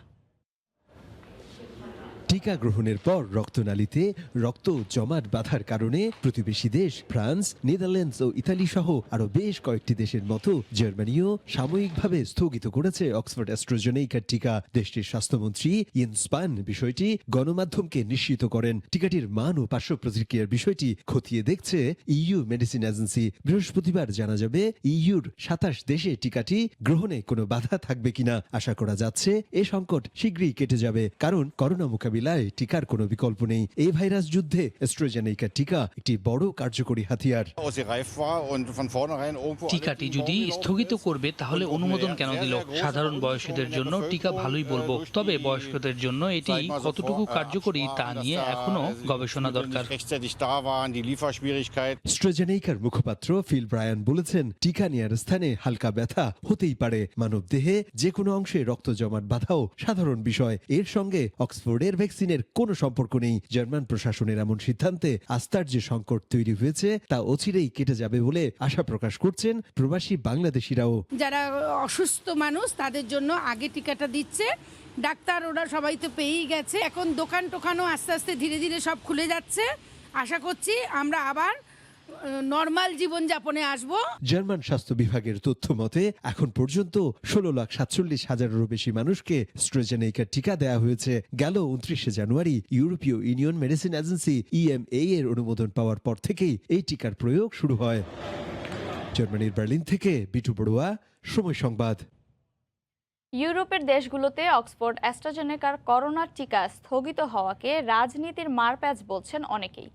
টিকা গ্রহণের পর রক্তনালীতে রক্ত জমাট বাঁধার কারণে প্রতিবেশী দেশ ফ্রান্স, নেদারল্যান্ডস ও ইতালি সহ আরো বেশ কয়েকটি দেশের মতো জার্মানিও সাময়িকভাবে স্থগিত করেছে অক্সফোর্ড অ্যাস্ট্রাজেনেকার টিকা। দেশটির স্বাস্থ্যমন্ত্রী ইয়েন স্পান বিষয়টি গণমাধ্যমকে নিশ্চিত করেন। টিকাটির মান ও পার্শ্ব প্রতিক্রিয়ার বিষয়টি খতিয়ে দেখছে ইইউ মেডিসিন এজেন্সি। বৃহস্পতিবার জানা যাবে ইইউর 27 দেশে টিকাটি গ্রহণে কোনো বাধা থাকবে কিনা। আশা করা যাচ্ছে এ সংকট শীঘ্রই কেটে যাবে, কারণ করোনা মোকাবিলায় টিকার কোনো বিকল্প নেই। এই ভাইরাস যুদ্ধে অ্যাস্ট্রাজেনেকা টিকা একটি বড় কার্যকরী হাতিয়ার। টিকাটি যদি স্থগিত করবে তাহলে অনুমোদন কেন দিল? সাধারণ বয়সীদের জন্য টিকা ভালোই বলবো, তবে বয়স্কদের জন্য এটি কতটুকু কার্যকরী তা নিয়ে এখনো গবেষণা দরকার। অ্যাস্ট্রাজেনেকার মুখপাত্র ফিল ব্রায়ান বলেছেন, টিকা নেয়ার স্থানে হালকা ব্যথা হতেই পারে। মানব দেহে যে কোনো অংশে রক্ত জমাট বাঁধাও সাধারণ বিষয়। এর সঙ্গে অক্সফোর্ডের ভ্যাকসিনের কোনো সম্পর্ক নেই। জার্মান প্রশাসনের এমন সিদ্ধান্তে আস্থার যে সংকট তৈরি হয়েছে তা অচিরেই কেটে যাবে বলে আশা প্রকাশ করছেন প্রবাসী বাংলাদেশিরাও। যারা অসুস্থ মানুষ তাদের জন্য আগে টিকাটা দিচ্ছে ডাক্তার, ওরা সবাই তো পেয়েই গেছে। এখন দোকান টোকানও আস্তে আস্তে ধীরে ধীরে সব খুলে যাচ্ছে। আশা করছি আমরা আবার নরমাল জীবনযাপনে আসব। জার্মান স্বাস্থ্য বিভাগের তথ্য মতে এখন পর্যন্ত 16,47,000-এরও বেশি মানুষকে অ্যাস্ট্রাজেনেকা টিকা দেওয়া হয়েছে। গেল 29 জানুয়ারি ইউরোপীয় ইউনিয়ন মেডিসিন এজেন্সি EMA এর অনুমোদন পাওয়ার পর থেকেই এই টিকার প্রয়োগ শুরু হয়। জার্মানির বার্লিন থেকে বিটু বড়ুয়া, সময় সংবাদ। ইউরোপের দেশগুলোতে অক্সফোর্ড অ্যাস্ট্রাজেনেকার করোনা টিকা স্থগিত হওয়াকে রাজনীতির মারপ্যাচ বলছেন অনেকেই।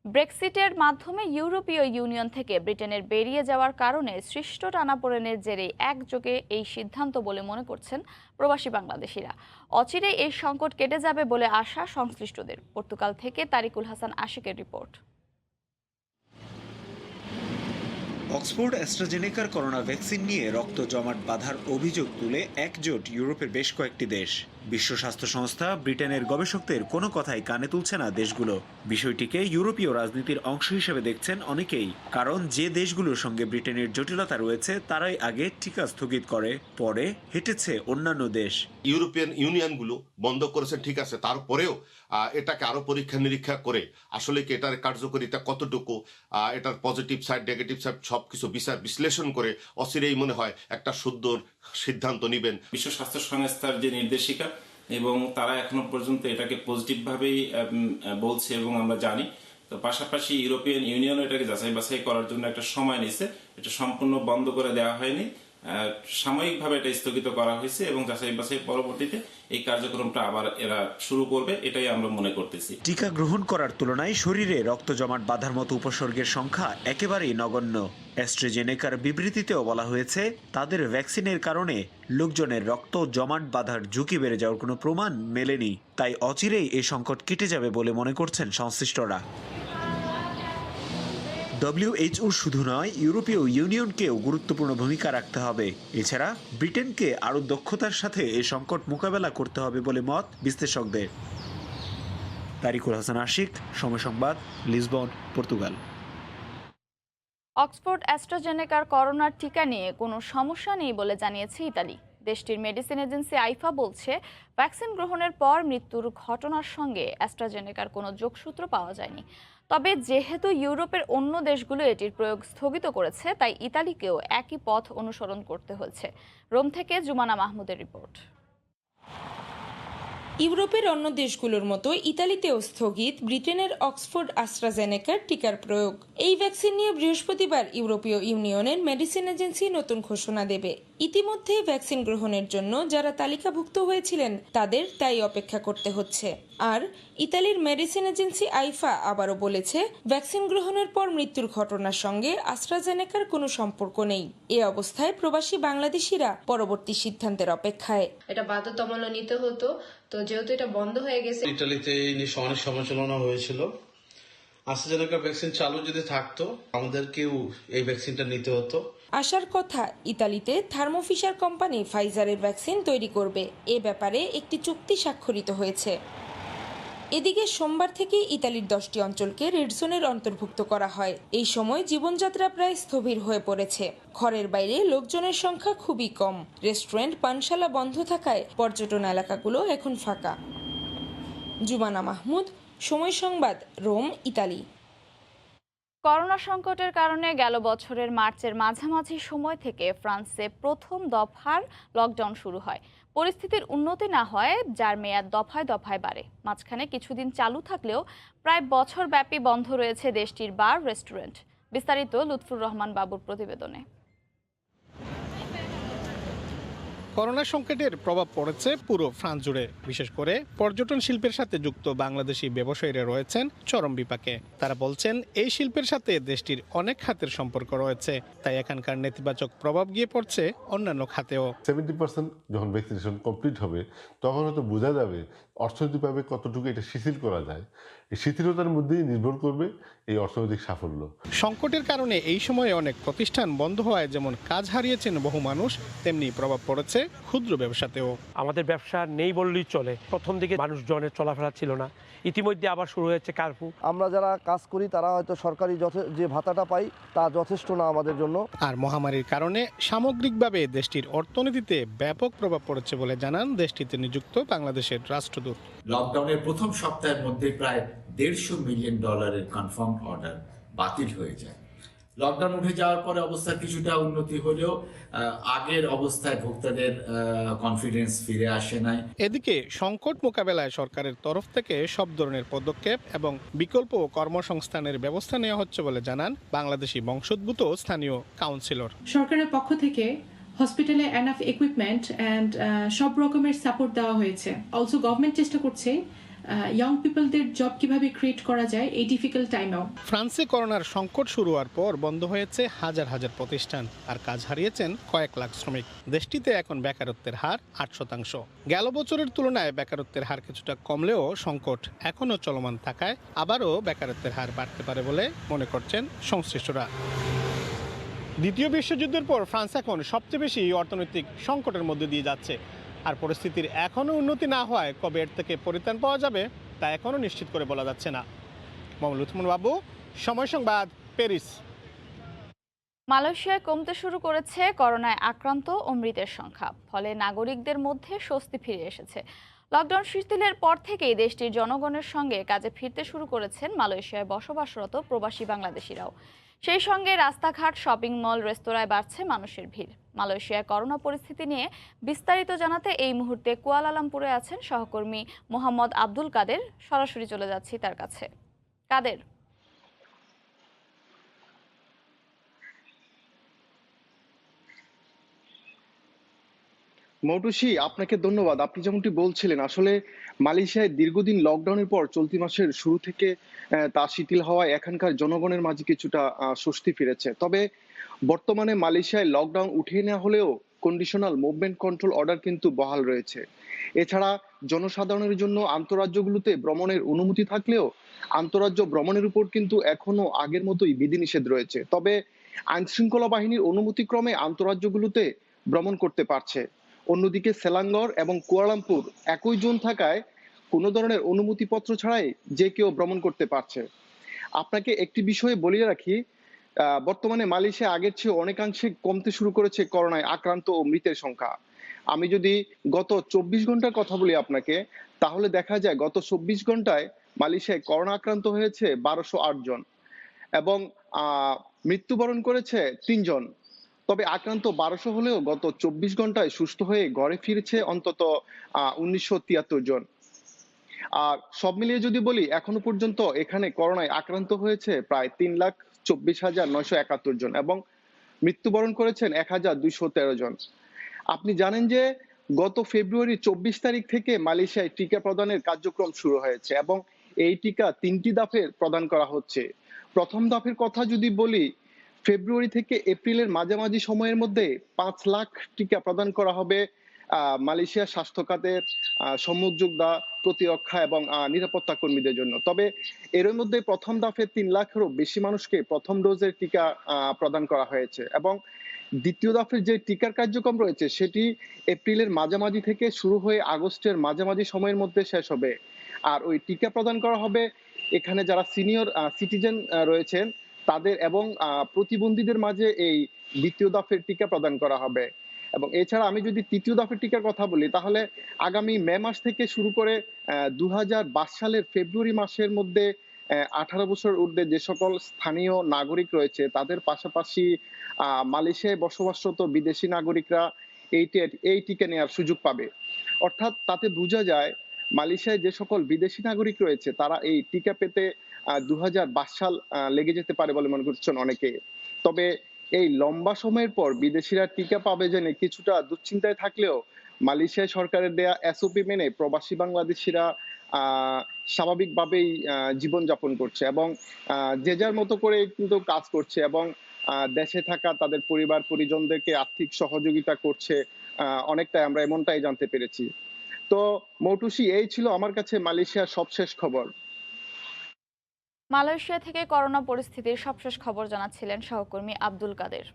ব্রেক্সিটের মাধ্যমে ইউরোপীয় ইউনিয়ন থেকে ব্রিটেনের বেরিয়ে যাওয়ার কারণে সৃষ্ট টানাপোড়েনের জেরে একযোগে এই সিদ্ধান্ত বলে মনে করছেন প্রবাসী বাংলাদেশিরা। অচিরেই এই সংকট কেটে যাবে বলে আশা সংশ্লিষ্টদের। পর্তুগাল থেকে তারিকুল হাসান আশিকের রিপোর্ট। অক্সফোর্ড অ্যাস্ট্রাজেনেকার করোনা ভ্যাকসিন নিয়ে রক্ত জমাট বাঁধার অভিযোগ তুলে একজোট ইউরোপের বেশ কয়েকটি দেশ। বিশ্ব স্বাস্থ্য সংস্থা, ব্রিটেনের গবেষকদের কোনো কথাই কানে তুলছে না দেশগুলো। বিষয়টিকে ইউরোপীয় রাজনীতির অংশ হিসেবে দেখছেন অনেকেই, কারণ যে দেশগুলোর সঙ্গে ব্রিটেনের জটিলতা রয়েছে তারাই আগে টিকা স্থগিত করে, পরে হেঁটেছে অন্যান্য দেশ। ইউরোপিয়ান ইউনিয়নগুলো বন্ধ করেছে, ঠিক আছে, তারপরেও এটাকে আরো পরীক্ষা নিরীক্ষা করে আসলে কি এটার কার্যকারিতা কতটুকু, এটার পজিটিভ সাইড, নেগেটিভ সাইড সবকিছু বিচার বিশ্লেষণ করে অচিরেই মনে হয় একটা সুন্দর সিদ্ধান্ত নেবেন। বিশ্ব স্বাস্থ্য সংস্থার যে নির্দেশিকা এবং তারা এখনো পর্যন্ত এটাকে পজিটিভ ভাবেই বলছে এবং আমরা জানি। তো পাশাপাশি ইউরোপিয়ান ইউনিয়ন এটাকে যাচাই বাছাই করার জন্য একটা সময় নিচ্ছে। এটা সম্পূর্ণ বন্ধ করে দেওয়া হয়নি, সাময়িকভাবে এটা স্থগিত করা হয়েছে এবং যাচাই বাছাই পরবর্তীতে এই কার্যক্রমটা আবার এরা শুরু করবে, এটাই আমরা মনে করতেছি। টিকা গ্রহণ করার তুলনায় শরীরে রক্ত জমাট বাঁধার মতো উপসর্গের সংখ্যা একেবারেই নগণ্য। অ্যাস্ট্রাজেনেকার বিবৃতিতেও বলা হয়েছে তাদের ভ্যাকসিনের কারণে লোকজনের রক্ত জমাট বাঁধার ঝুঁকি বেড়ে যাওয়ার কোনো প্রমাণ মেলেনি। তাই অচিরেই এই সংকট কেটে যাবে বলে মনে করছেন সংশ্লিষ্টরা। WHO শুধু নয়, ইউরোপীয় ইউনিয়নকেও গুরুত্বপূর্ণ ভূমিকা রাখতে হবে। এছাড়া ব্রিটেনকে আরও দক্ষতার সাথে এই সংকট মোকাবেলা করতে হবে বলে মত বিশ্লেষকদের। তারিকুল হাসান আশিক, সময় সংবাদ, লিসবন, পর্তুগাল। অক্সফোর্ড অ্যাস্ট্রাজেনেকার করোনার টিকা নিয়ে কোনো সমস্যা নেই বলে জানিয়েছে ইতালি। দেশটির মেডিসিন এজেন্সি আইফা বলছে, ভ্যাকসিন গ্রহণের পর মৃত্যুর ঘটনার সঙ্গে অ্যাস্ট্রাজেনেকার কোনো যোগসূত্র পাওয়া যায়নি। তবে যেহেতু ইউরোপের অন্য দেশগুলো এটির প্রয়োগ স্থগিত করেছে, তাই ইতালিকেও একই পথ অনুসরণ করতে হয়েছে। রোম থেকে জুমানা মাহমুদের রিপোর্ট। ইউরোপের অন্য দেশগুলোর মতো ইতালিতেও স্থগিত ব্রিটেনের অক্সফোর্ড অ্যাস্ট্রাজেনেকার টিকার প্রয়োগ। এই ভ্যাকসিন নিয়ে বৃহস্পতিবার ইউরোপীয় ইউনিয়নের মেডিসিন এজেন্সি নতুন ঘোষণা দেবে। ইতিমধ্যে ভ্যাকসিন গ্রহণের জন্য যারা তালিকাভুক্ত হয়েছিলেন তাদের তাই অপেক্ষা করতে হচ্ছে। আর ইতালির মেডিসিন এজেন্সি আইফা আবারও বলেছে, ভ্যাকসিন গ্রহণের পর মৃত্যুর ঘটনার সঙ্গে অ্যাস্ট্রাজেনেকার কোনো সম্পর্ক নেই। এ অবস্থায় প্রবাসী বাংলাদেশিরা পরবর্তী সিদ্ধান্তের অপেক্ষায়। এটা বাধ্যতামূলক নিতে হতো, তো যেহেতু এটা বন্ধ হয়ে গেছে। ইতালিতে এই নিয়ে অনেক সমালোচনা হয়েছিল। অ্যাস্ট্রাজেনেকা ভ্যাকসিন চালু যদি থাকতো আমাদেরকেও এই ভ্যাকসিনটা নিতে হতো। আসার কথা, ইতালিতে থার্মো ফিশার কোম্পানি ফাইজারের ভ্যাকসিন তৈরি করবে। এ ব্যাপারে একটি চুক্তি স্বাক্ষরিত হয়েছে। এদিকে সোমবার থেকে ইতালির 10টি অঞ্চলকে রেড জোনের অন্তর্ভুক্ত করা হয়। এই সময় জীবনযাত্রা প্রায় স্থবির হয়ে পড়েছে। ঘরের বাইরে লোকজনের সংখ্যা খুবই কম। রেস্টুরেন্ট, পানশালা বন্ধ থাকায় পর্যটন এলাকাগুলো এখন ফাঁকা। জুমানা মাহমুদ, সময় সংবাদ, রোম, ইতালি। করোনা সংকটের কারণে গেল বছরের মার্চের মাঝামাঝি সময় থেকে ফ্রান্সে প্রথম দফার লকডাউন শুরু হয়। পরিস্থিতির উন্নতি না হয়, যার মেয়াদ দফায় দফায় বাড়ে। মাঝখানে কিছুদিন চালু থাকলেও প্রায় বছরব্যাপী বন্ধ রয়েছে দেশটির বার, রেস্টুরেন্ট। বিস্তারিত লুৎফুর রহমান বাবুর প্রতিবেদনে। করোনা সংকটের প্রভাব পড়েছে পুরো ফ্রান্স জুড়ে। বিশেষ করে পর্যটন শিল্পের সাথে যুক্ত বাংলাদেশি ব্যবসায়ীরা রয়েছেন চরম বিপাকে। তারা বলছেন, এই শিল্পের সাথে দেশটির অনেক খাতের সম্পর্ক রয়েছে, তাই এখানকার নেতিবাচক প্রভাব গিয়ে পড়ছে অন্যান্য খাতেও। 70% যখন ভ্যাকসিনেশন কমপ্লিট হবে তখন হয়তো বোঝা যাবে অর্থনৈতিকভাবে কতটুকু এটা শিথিল করা যায়। এই শিথিলতার মধ্যেই নির্ভর করবে এই অর্থনৈতিক সাফল্য। সংকটের কারণে এই সময়ে অনেক প্রতিষ্ঠান বন্ধ হওয়ায় যেমন কাজ হারিয়েছেন বহু মানুষ, তেমনি প্রভাব পড়েছে ক্ষুদ্র ব্যবসাতেও। আমাদের ব্যবসা নেই বললেই চলে। প্রথম দিকে মানুষজনের চলাফেরা ছিল না, ইতিমধ্যে আবার শুরু হয়েছে কারফিউ। আমরা যারা কাজ করি তারা হয়তো সরকারি যে ভাতাটা পাই তা যথেষ্ট না আমাদের জন্য। আর মহামারীর কারণে সামগ্রিকভাবে দেশটির অর্থনীতিতে ব্যাপক প্রভাব পড়েছে বলে জানান দেশটিতে নিযুক্ত বাংলাদেশের রাষ্ট্রদূত। লকডাউনের প্রথম সপ্তাহের মধ্যে প্রায় $150 মিলিয়ন কনফার্ম অর্ডার বাতিল হয়ে যায়। লকডাউন উঠে যাওয়ার পরে অবস্থা কিছুটা উন্নতি হলেও আগের অবস্থায় ভোক্তাদের কনফিডেন্স ফিরে আসে নাই। এদিকে সংকট মোকাবেলায় সরকারের তরফ থেকে সব ধরনের পদক্ষেপ এবং বিকল্প কর্মসংস্থানের ব্যবস্থা নেওয়া হচ্ছে বলে জানান বাংলাদেশি বংশোদ্ভূত স্থানীয় কাউন্সিলর। সরকারের পক্ষ থেকে হসপিটালে এনাফ ইকুইপমেন্ট অ্যান্ড সব রকমের সাপোর্ট দেওয়া হয়েছে। অলসো গভর্নমেন্ট চেষ্টা করছে ইয়াং পিপলদের জব কিভাবে ক্রিয়েট করা যায় এই ডিফিকাল্ট টাইমেও। ফ্রান্সে করোনার সংকট শুরু হওয়ার পর বন্ধ হয়েছে হাজার হাজার প্রতিষ্ঠান, আর কাজ হারিয়েছেন কয়েক লাখ শ্রমিক। দেশটিতে এখন বেকারত্বের হার 8%। গেল বছরের তুলনায় বেকারত্বের হার কিছুটা কমলেও সংকট এখনও চলমান থাকায় আবারও বেকারত্বের হার বাড়তে পারে বলে মনে করছেন সংশ্লিষ্টরা। দ্বিতীয় বিশ্বযুদ্ধের পর ফ্রান্স এখন সবচেয়ে বেশি অর্থনৈতিক সংকটের মধ্যে দিয়ে যাচ্ছে, আর পরিস্থিতির এখনও উন্নতি না হওয়ায় কবে এর থেকে পরিত্রাণ পাওয়া যাবে তা এখনও নিশ্চিত করে বলা যাচ্ছে না। মোহাম্মদ লুৎফুর বাবু, সময় সংবাদ, প্যারিস। মালয়েশিয়ায় কমতে শুরু করেছে করোনায় আক্রান্ত ও মৃতের সংখ্যা, ফলে নাগরিকদের মধ্যে স্বস্তি ফিরে এসেছে। লকডাউন শিথিলের পর থেকেই দেশটির জনগণের সঙ্গে কাজে ফিরতে শুরু করেছেন মালয়েশিয়ায় বসবাসরত প্রবাসী বাংলাদেশিরাও। সেই সঙ্গে রাস্তাঘাট, শপিং মল, রেস্তোরাঁয় বাড়ছে মানুষের ভিড়। মালয়েশিয়ায় করোনা পরিস্থিতি নিয়ে বিস্তারিত জানাতে এই মুহূর্তে কুয়ালালামপুরে আছেন সহকর্মী মোহাম্মদ আব্দুল কাদের। সরাসরি চলে যাচ্ছি তার কাছে। কাদের, মৌটুসী, আপনাকে ধন্যবাদ। আপনি যেমনটি বলছিলেন, আসলে মালয়েশিয়ায় দীর্ঘদিন লকডাউনের পর চলতি মাসের শুরু থেকে তা শিথিল হওয়ায় এখানকার জনগণের মাঝে কিছুটা স্বস্তি ফিরেছে। তবে বর্তমানে মালয়েশিয়ায় লকডাউন উঠিয়ে নেওয়া হলেও কন্ডিশনাল মুভমেন্ট কন্ট্রোল অর্ডার কিন্তু বহাল রয়েছে। এছাড়া জনসাধারণের জন্য আন্তঃরাজ্যগুলোতে ভ্রমণের অনুমতি থাকলেও আন্তঃরাজ্য ভ্রমণের উপর কিন্তু এখনো আগের মতোই বিধিনিষেধ রয়েছে। তবে আইনশৃঙ্খলা বাহিনীর অনুমতিক্রমে আন্তঃরাজ্যগুলোতে ভ্রমণ করতে পারছে। অন্যদিকে সেলাঙ্গর এবং কুয়ালালামপুর একই জোন থাকায় কোনো ধরনের অনুমতিপত্র ছাড়াই যে কেউ ভ্রমণ করতে পারছে। আপনাকে একটি বিষয়ে বলিয়ে রাখি, বর্তমানে মালয়েশিয়া আগের চেয়ে অনেকাংশে কমতে শুরু করেছে করোনায় আক্রান্ত ও মৃতের সংখ্যা। আমি যদি গত 24 ঘন্টার কথা বলি আপনাকে, তাহলে দেখা যায় গত 24 ঘন্টায় মালয়েশিয়ায় করোনা আক্রান্ত হয়েছে 1208 জন এবং মৃত্যুবরণ করেছে 3 জন। তবে আক্রান্ত 1200 হলেও গত 24 ঘন্টায় সুস্থ হয়ে ঘরে ফিরেছে অন্তত 1973 জন। আর সব মিলিয়ে যদি বলি, এখনো পর্যন্ত এখানে করোনায় আক্রান্ত হয়েছে প্রায় 3,24,971 জন এবং মৃত্যুবরণ করেছেন 1,213 জন। আপনি জানেন যে গত ফেব্রুয়ারি 24 তারিখ থেকে মালয়েশিয়ায় টিকা প্রদানের কার্যক্রম শুরু হয়েছে এবং এই টিকা 3টি ধাপে প্রদান করা হচ্ছে। প্রথম ধাপের কথা যদি বলি, ফেব্রুয়ারি থেকে এপ্রিলের মাঝামাঝি সময়ের মধ্যে 5 লাখ টিকা প্রদান করা হবে মালয়েশিয়ার স্বাস্থ্য খাতের সম্মুখ যোদ্ধা, প্রতিরক্ষা এবং নিরাপত্তা কর্মীদের জন্য। তবে এর মধ্যে প্রথম ধাপে 3 লাখেরও বেশি মানুষকে প্রথম ডোজের টিকা প্রদান করা হয়েছে এবং দ্বিতীয় দফের যে টিকার কার্যক্রম রয়েছে সেটি এপ্রিলের মাঝামাঝি থেকে শুরু হয়ে আগস্টের মাঝামাঝি সময়ের মধ্যে শেষ হবে। আর ওই টিকা প্রদান করা হবে এখানে যারা সিনিয়র সিটিজেন রয়েছেন তাদের এবং প্রতিবন্ধীদের মাঝে এই দ্বিতীয় দফের টিকা প্রদান করা হবে। এবং এছাড়া আমি যদি তৃতীয় দফের টিকার কথা বলি, তাহলে আগামী মে মাস থেকে শুরু করে 2022 সালের ফেব্রুয়ারি মাসের মধ্যে 18 বছর ঊর্ধ্বে যে সকল স্থানীয় নাগরিক রয়েছে তাদের পাশাপাশি মালয়েশিয়ায় বসবাসরত বিদেশি নাগরিকরা এই টিকা নেওয়ার সুযোগ পাবে। অর্থাৎ তাতে বোঝা যায় মালয়েশিয়ায় যে সকল বিদেশি নাগরিক রয়েছে তারা এই টিকা পেতে 2022 সাল লেগে যেতে পারে বলে মনে করছেন অনেকে। তবে এই লম্বা সময়ের পর বিদেশিরা টিকা পাবে জেনে কিছুটা দুশ্চিন্তায় থাকলেও মালয়েশিয়া সরকারের দেয়া এসওপি মেনে প্রবাসী বাংলাদেশিরা স্বাভাবিকভাবেই জীবনযাপন করছে এবং যে যার মতো করে কিন্তু কাজ করছে এবং দেশে থাকা তাদের পরিবার পরিজনদেরকে আর্থিক সহযোগিতা করছে অনেকটাই, আমরা এমনটাই জানতে পেরেছি। তো মৌটুসি, এই ছিল আমার কাছে মালয়েশিয়ার সবশেষ খবর। মালয়েশিয়া থেকে করোনা পরিস্থিতির সবশেষ খবর জানাচ্ছিলেন সহকর্মী আব্দুল কাদের।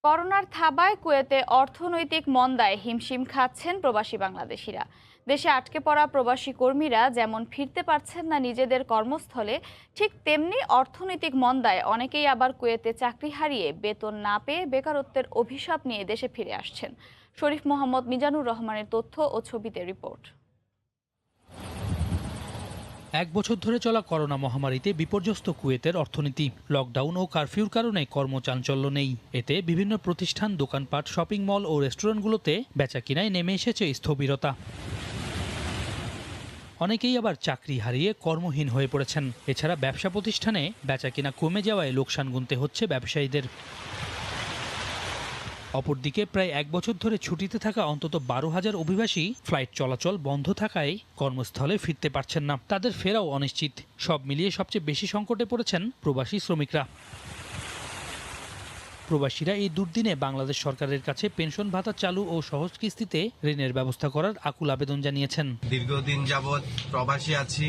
করোনার থাবায় কুয়েতে অর্থনৈতিক মন্দায় হিমশিম খাচ্ছেন প্রবাসী বাংলাদেশিরা। দেশে আটকে পড়া প্রবাসী কর্মীরা যেমন ফিরতে পারছেন না নিজেদের কর্মস্থলে, ঠিক তেমনি অর্থনৈতিক মন্দায় অনেকেই আবার কুয়েতে চাকরি হারিয়ে বেতন না পেয়ে বেকারত্বের অভিশাপ নিয়ে দেশে ফিরে আসছেন। শরীফ মোহাম্মদ মিজানুর রহমানের তথ্য ও ছবিতে রিপোর্ট। 1 বছর ধরে চলা করোনা মহামারীতে বিপর্যস্ত কুয়েতের অর্থনীতি। লকডাউন ও কারফিউর কারণে কর্মচাঞ্চল্য নেই। এতে বিভিন্ন প্রতিষ্ঠান, দোকানপাট, শপিং মল ও রেস্টুরেন্টগুলোতে বেচাকিনায় নেমে এসেছে স্থবিরতা। অনেকেই আবার চাকরি হারিয়ে কর্মহীন হয়ে পড়েছেন। এছাড়া ব্যবসা প্রতিষ্ঠানে বেচাকিনা কমে যাওয়ায় লোকসান গুনতে হচ্ছে ব্যবসায়ীদের। অপরদিকে প্রায় 1 বছর ধরে ছুটিতে থাকা অন্তত 12,000 অভিবাসী ফ্লাইট চলাচল বন্ধ থাকায় কর্মস্থলে ফিরতে পারছেন না। তাদের ফেরাও অনিশ্চিত। সব মিলিয়ে সবচেয়ে বেশি সংকটে পড়েছেন প্রবাসী শ্রমিকরা। প্রবাসীরা এই দুর্দিনে বাংলাদেশ সরকারের কাছে পেনশন ভাতা চালু ও সহজ কিস্তিতে ঋণের ব্যবস্থা করার আকুল আবেদন জানিয়েছেন। দীর্ঘদিন যাবৎ প্রবাসী আছি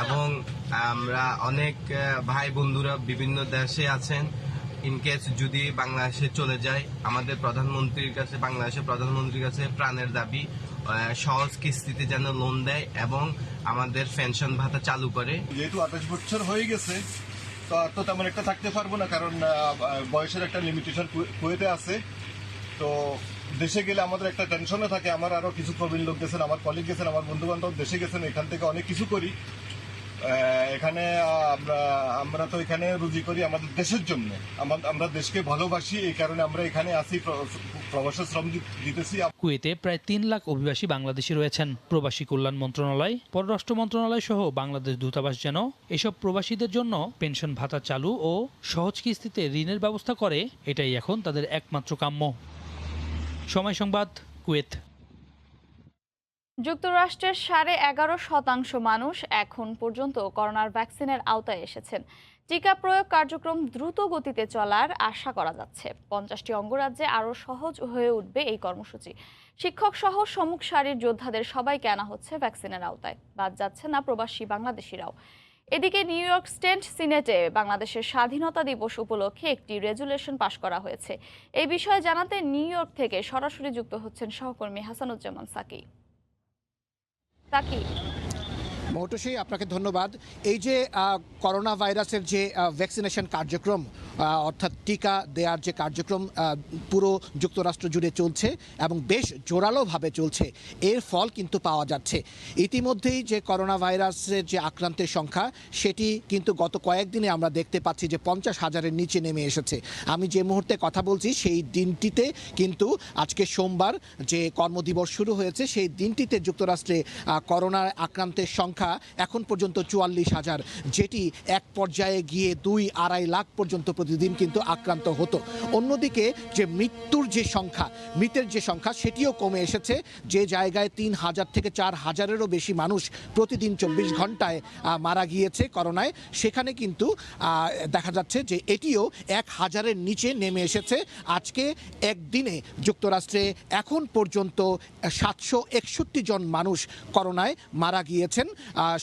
এবং আমরা অনেক ভাই বন্ধুরা বিভিন্ন দেশে আছেন। ইনকেস যদি বাংলাদেশে চলে যায়, আমাদের বাংলাদেশের প্রধানমন্ত্রীর কাছে প্রাণের দাবি সহজ কিস্তিতে যেন লোন দেয় এবং আমাদের পেনশন ভাতা চালু করে। যেহেতু 28 বছর হয়ে গেছে তো আর তো তেমন একটা থাকতে পারবো না, কারণ বয়সের একটা লিমিটেশন কুয়েতে আছে। তো দেশে গেলে আমাদের একটা টেনশনও থাকে। আমার আরো কিছু প্রবীণ লোক গেছেন, আমার কলিগ গেছেন, আমার বন্ধু বান্ধব দেশে গেছেন, এখান থেকে অনেক কিছু করি। এখানে আমরা তো এখানে রুজি করি আমাদের দেশের জন্য, আমরা দেশকে ভালোবাসি, এই কারণে আমরা এখানে আসি, প্রবাসী শ্রম দিতেছি। কুয়েতে প্রায় 3 লাখ অভিবাসী বাংলাদেশি রয়েছেন। প্রবাসী কল্যাণ মন্ত্রণালয়, পররাষ্ট্র মন্ত্রণালয় সহ বাংলাদেশ দূতাবাস যেন এসব প্রবাসীদের জন্য পেনশন ভাতা চালু ও সহজ কিস্তিতে ঋণের ব্যবস্থা করে, এটাই এখন তাদের একমাত্র কাম্য। সময় সংবাদ, কুয়েত। যুক্তরাষ্ট্রের 11.5% মানুষ এখন পর্যন্ত করোনার ভ্যাকসিনের আওতায় এসেছেন। টিকা প্রয়োগ কার্যক্রম দ্রুত গতিতে চলার আশা করা যাচ্ছে। 50টি অঙ্গরাজ্যে আরও সহজ হয়ে উঠবে এই কর্মসূচি। শিক্ষক সহ সম্মুখ সারির যোদ্ধাদের সবাইকে আনা হচ্ছে ভ্যাকসিনের আওতায়। বাদ যাচ্ছে না প্রবাসী বাংলাদেশিরাও। এদিকে নিউ ইয়র্ক স্টেট সিনেটে বাংলাদেশের স্বাধীনতা দিবস উপলক্ষে একটি রেজুলেশন পাশ করা হয়েছে। এই বিষয়ে জানাতে নিউ ইয়র্ক থেকে সরাসরি যুক্ত হচ্ছেন সহকর্মী হাসানুজ্জামান সাকি। তাকি মৌটুসী, আপনাকে ধন্যবাদ। এই যে করোনা ভাইরাসের যে ভ্যাকসিনেশন কার্যক্রম অর্থাৎ টিকা দেওয়ার যে কার্যক্রম পুরো যুক্তরাষ্ট্র জুড়ে চলছে এবং বেশ জোরালোভাবে চলছে, এর ফল কিন্তু পাওয়া যাচ্ছে। ইতিমধ্যেই যে করোনা ভাইরাসের যে আক্রান্তের সংখ্যা সেটি কিন্তু গত কয়েকদিনে আমরা দেখতে পাচ্ছি যে 50,000-এর নিচে নেমে এসেছে। আমি যে মুহূর্তে কথা বলছি সেই দিনটিতে কিন্তু আজকে সোমবার যে কর্মদিবস শুরু হয়েছে সেই দিনটিতে যুক্তরাষ্ট্রে করোনা আক্রান্তের সংখ্যা এখন পর্যন্ত 44,000, যেটি এক পর্যায়ে গিয়ে 2-2.5 লাখ পর্যন্ত প্রতিদিন কিন্তু আক্রান্ত হতো। অন্যদিকে যে মৃতের যে সংখ্যা সেটিও কমে এসেছে, যে জায়গায় 3,000 থেকে 4,000-এরও বেশি মানুষ প্রতিদিন 24 ঘন্টায় মারা গিয়েছে করোনায়, সেখানে কিন্তু দেখা যাচ্ছে যে এটিও 1,000-এর নিচে নেমে এসেছে। আজকে একদিনে যুক্তরাষ্ট্রে এখন পর্যন্ত 761 জন মানুষ করোনায় মারা গিয়েছেন।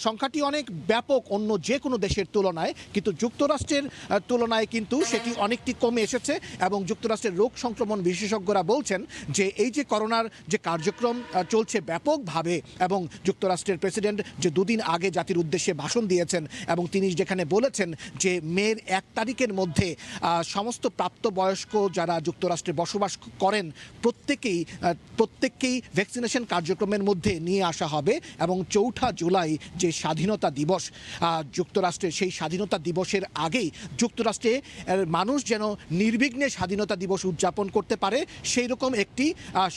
সংখ্যাটি অনেক ব্যাপক অন্য যে কোনো দেশের তুলনায়, কিন্তু যুক্তরাষ্ট্রের তুলনায় কিন্তু সেটি অনেকটি কমে এসেছে এবং যুক্তরাষ্ট্রের রোগ সংক্রমণ বিশেষজ্ঞরা বলছেন যে এই যে করোনার যে কার্যক্রম চলছে ব্যাপকভাবে, এবং যুক্তরাষ্ট্রের প্রেসিডেন্ট যে 2 দিন আগে জাতির উদ্দেশ্যে ভাষণ দিয়েছেন এবং তিনি যেখানে বলেছেন যে মের 1 তারিখের মধ্যে সমস্ত প্রাপ্তবয়স্ক যারা যুক্তরাষ্ট্রে বসবাস করেন প্রত্যেককেই ভ্যাকসিনেশন কার্যক্রমের মধ্যে নিয়ে আসা হবে এবং 4 জুলাই যে স্বাধীনতা দিবস যুক্তরাষ্ট্রে, সেই স্বাধীনতা দিবসের আগেই যুক্তরাষ্ট্রে মানুষ যেন নির্বিঘ্নে স্বাধীনতা দিবস উদযাপন করতে পারে সেই রকম একটি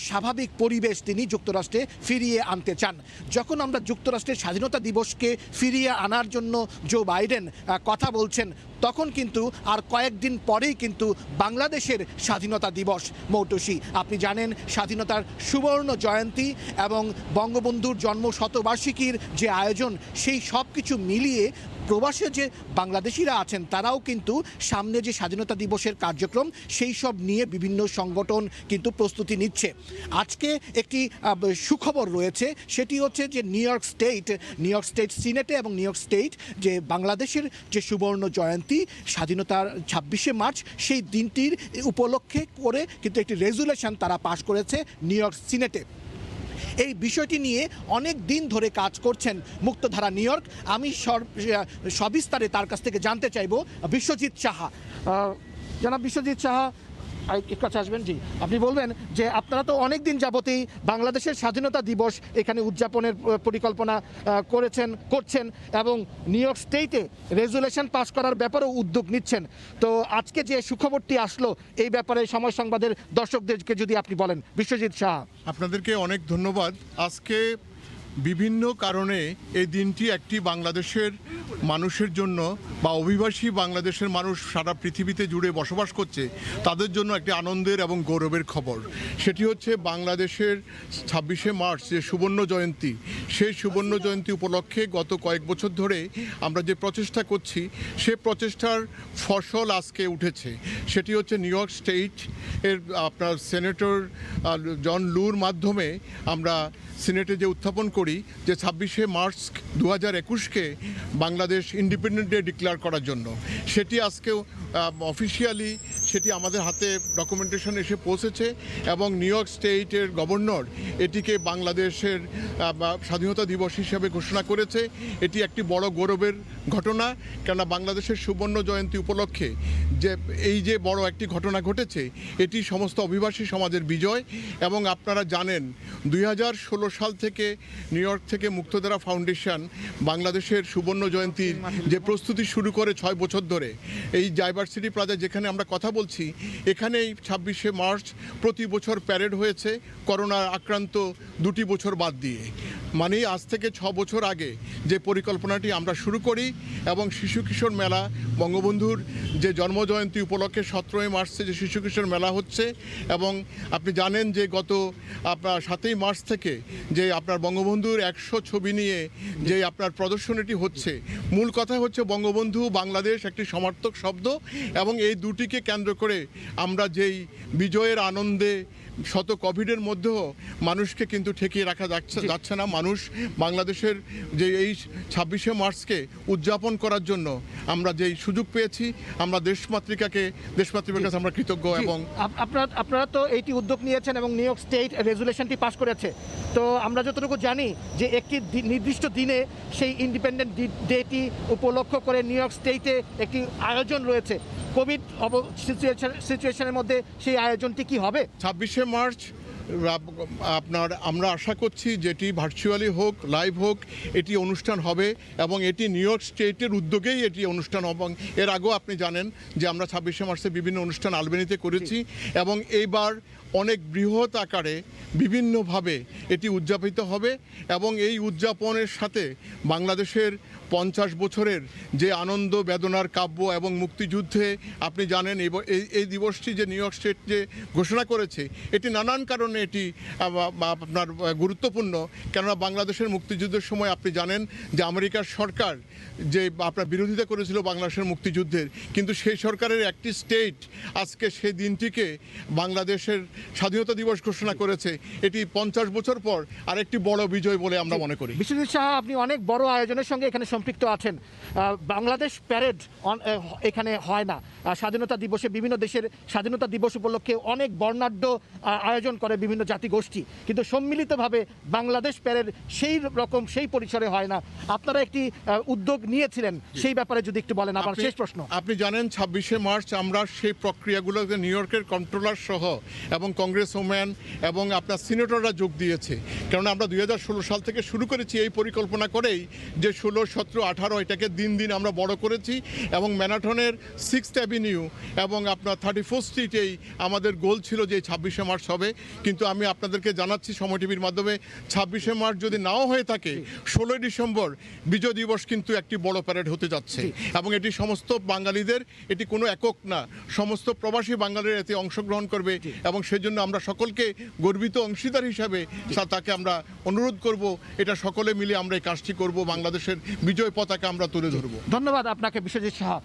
স্বাভাবিক পরিবেশ তিনি যুক্তরাষ্ট্রে ফিরিয়ে আনতে চান। যখন আমরা যুক্তরাষ্ট্রের স্বাধীনতা দিবসকে ফিরিয়ে আনার জন্য জো বাইডেন কথা বলছেন, তখন কিন্তু আর কয়েকদিন পরেই কিন্তু বাংলাদেশের স্বাধীনতা দিবস। মৌটুসী, আপনি জানেন স্বাধীনতার সুবর্ণ জয়ন্তী এবং বঙ্গবন্ধুর জন্ম শতবার্ষিকীর যে আয়োজন, সেই সব কিছু মিলিয়ে প্রবাসে যে বাংলাদেশিরা আছেন তারাও কিন্তু সামনে যে স্বাধীনতা দিবসের কার্যক্রম সেই সব নিয়ে বিভিন্ন সংগঠন কিন্তু প্রস্তুতি নিচ্ছে। আজকে একটি সুখবর রয়েছে, সেটি হচ্ছে যে নিউ ইয়র্ক স্টেট সিনেটে এবং নিউ ইয়র্ক স্টেট যে বাংলাদেশের যে সুবর্ণ জয়ন্তী স্বাধীনতার 26শে মার্চ, সেই দিনটির উপলক্ষে করে কিন্তু একটি রেজুলেশন তারা পাশ করেছে নিউ ইয়র্ক সিনেটে। এই বিষয়টি নিয়ে অনেক দিন ধরে কাজ করছেন মুক্তধারা নিউ ইয়র্ক। আমি সবিস্তারে তার কাছ থেকে জানতে চাইব বিশ্বজিৎ সাহা। জনাব বিশ্বজিৎ সাহা, কাছে আসবেন। জি, আপনি বলবেন যে আপনারা তো অনেক দিন যাবতেই বাংলাদেশের স্বাধীনতা দিবস এখানে উদযাপনের পরিকল্পনা করছেন এবং নিউ ইয়র্ক স্টেটে রেজুলেশন পাস করার ব্যাপারেও উদ্যোগ নিচ্ছেন। তো আজকে যে সুখবরটি আসলো এই ব্যাপারে সময় সংবাদের দর্শকদেরকে যদি আপনি বলেন। বিশ্বজিৎ সাহা, আপনাদেরকে অনেক ধন্যবাদ। আজকে বিভিন্ন কারণে এই দিনটি একটি বাংলাদেশের মানুষের জন্য বা অভিবাসী বাংলাদেশের মানুষ সারা পৃথিবীতে জুড়ে বসবাস করছে তাদের জন্য একটি আনন্দের এবং গৌরবের খবর। সেটি হচ্ছে বাংলাদেশের 26শে মার্চ যে সুবর্ণ জয়ন্তী, সেই সুবর্ণ জয়ন্তী উপলক্ষে গত কয়েক বছর ধরে আমরা যে প্রচেষ্টা করছি সে প্রচেষ্টার ফসল আজকে উঠেছে। সেটি হচ্ছে নিউ ইয়র্ক স্টেট এর আপনার সেনেটর জন লুর মাধ্যমে আমরা সিনেটে যে উত্থাপন করি যে 26শে মার্চ 2021কে বাংলাদেশ ইন্ডিপেন্ডেন্ট ডে ডিক্লেয়ার করার জন্য, সেটি আজকেও অফিসিয়ালি সেটি আমাদের হাতে ডকুমেন্টেশন এসে পৌঁছেছে এবং নিউ ইয়র্ক স্টেটের গভর্নর এটিকে বাংলাদেশের স্বাধীনতা দিবস হিসাবে ঘোষণা করেছে। এটি একটি বড় গৌরবের ঘটনা, কেননা বাংলাদেশের সুবর্ণ জয়ন্তী উপলক্ষে যে এই যে বড় একটি ঘটনা ঘটেছে এটি সমস্ত অভিবাসী সমাজের বিজয়। এবং আপনারা জানেন 2016 সাল থেকে নিউ ইয়র্ক থেকে মুক্তধারা ফাউন্ডেশন বাংলাদেশের সুবর্ণ জয়ন্তীর যে প্রস্তুতি শুরু করে 6 বছর ধরে, এই ডাইভার্সিটি প্লাজা যেখানে আমরা কথা বলছি এখানেই 26শে মার্চ প্রতি বছর প্যারেড হয়েছে করোনার আক্রান্ত 2টি বছর বাদ দিয়ে। মানে আজ থেকে 6 বছর আগে যে পরিকল্পনাটি আমরা শুরু করি এবং শিশু কিশোর মেলা বঙ্গবন্ধুর যে জন্মজয়ন্তী উপলক্ষে 17ই মার্চে যে শিশু কিশোর মেলা হচ্ছে, এবং আপনি জানেন যে গত আপনার 7ই মার্চ থেকে যে আপনার বঙ্গবন্ধুর 100 ছবি নিয়ে যে আপনার প্রদর্শনীটি হচ্ছে, মূল কথা হচ্ছে বঙ্গবন্ধু বাংলাদেশ একটি সমার্থক শব্দ এবং এই দুটিকে কেন্দ্র করে আমরা যেই বিজয়ের আনন্দে শত কোভিডের মধ্যেও মানুষকে কিন্তু ঠেকিয়ে রাখা যাচ্ছে না। মানুষ বাংলাদেশের যে এই 26শে মার্চকে উদযাপন করার জন্য আমরা যেই সুযোগ পেয়েছি, আমরা দেশমাতৃকার কাছে আমরা কৃতজ্ঞ। এবং আপনারা তো এইটি উদ্যোগ নিয়েছেন এবং নিউ ইয়র্ক স্টেট রেজুলেশনটি পাস করেছে। তো আমরা যতটুকু জানি যে একটি নির্দিষ্ট দিনে সেই ইন্ডিপেন্ডেন্ট ডেটি উপলক্ষ করে নিউ ইয়র্ক স্টেটে একটি আয়োজন রয়েছে। কোভিড সিচুয়েশনের মধ্যে সেই আয়োজনটি কি হবে? 26শে মার্চ আমরা আশা করছি যেটি ভার্চুয়ালি হোক, লাইভ হোক, এটি অনুষ্ঠান হবে এবং এটি নিউ ইয়র্ক স্টেটের উদ্যোগেই এটি অনুষ্ঠান হবে। এর আগেও আপনি জানেন যে আমরা 26শে মার্চে বিভিন্ন অনুষ্ঠান আলবেনিতে করেছি এবং এইবার অনেক বৃহৎ আকারে বিভিন্নভাবে এটি উদযাপিত হবে এবং এই উদযাপনের সাথে বাংলাদেশের 50 বছরের যে আনন্দ বেদনার কাব্য এবং মুক্তিযুদ্ধে আপনি জানেন এই দিবসটি যে নিউ ইয়র্ক স্টেট যে ঘোষণা করেছে, এটি নানান কারণে এটি আপনার গুরুত্বপূর্ণ। কেননা বাংলাদেশের মুক্তিযুদ্ধের সময় আপনি জানেন যে আমেরিকার সরকার যে আপনার বিরোধিতা করেছিল বাংলাদেশের মুক্তিযুদ্ধের, কিন্তু সেই সরকারের একটি স্টেট আজকে সেই দিনটিকে বাংলাদেশের স্বাধীনতা দিবস ঘোষণা করেছে। এটি 50 বছর পর আরেকটি বড় বিজয় বলে আমরা মনে করি। বিশ্বজিৎ সাহা, আপনি অনেক বড় আয়োজনের সঙ্গে এখানে সম্পৃক্ত আছেন। বাংলাদেশ প্যারেড এখানে হয় না। স্বাধীনতা দিবসে বিভিন্ন দেশের স্বাধীনতা দিবস উপলক্ষে অনেক বর্ণাঢ্য আয়োজন করে বিভিন্ন জাতিগোষ্ঠী, কিন্তু সম্মিলিতভাবে বাংলাদেশ প্যারেড সেই পরিসরে হয় না। আপনারা একটি উদ্যোগ নিয়েছিলেন, সেই ব্যাপারে যদি একটু বলেন। আমার শেষ প্রশ্ন, আপনি জানেন 26শে মার্চ আমরা সেই প্রক্রিয়াগুলোতে নিউ ইয়র্কের কন্ট্রোলার সহ এবং কংগ্রেস ওম্যান এবং আপনার সিনেটররা যোগ দিয়েছে। কেননা আমরা 2016 সাল থেকে শুরু করেছি এই পরিকল্পনা করেই যে 16, 17, 18 এটাকে দিন দিন আমরা বড় করেছি এবং ম্যানহাটনের 6th অ্যাভিনিউ এবং আপনার 34th স্ট্রিটেই আমাদের গোল ছিল যে 26শে মার্চ হবে। কিন্তু আমি আপনাদেরকে জানাচ্ছি সময় টিভির মাধ্যমে, 26শে মার্চ যদি নাও হয়ে থাকে, 16 ডিসেম্বর বিজয় দিবস কিন্তু একটি বড় প্যারেড হতে যাচ্ছে এবং এটি সমস্ত বাঙালিদের, এটি কোনো একক না, সমস্ত প্রবাসী বাঙালিরা এতে অংশগ্রহণ করবে এবং সেজন্য আমরা সকলকে গর্বিত অংশীদার হিসাবে তাকে আমরা অনুরোধ করব, এটা সকলে মিলে আমরা এই কাজটি করব, বাংলাদেশের বিজয় পতাকা আমরা তুলে ধরব। ধন্যবাদ আপনাকে বিশ্বজিৎ সাহা।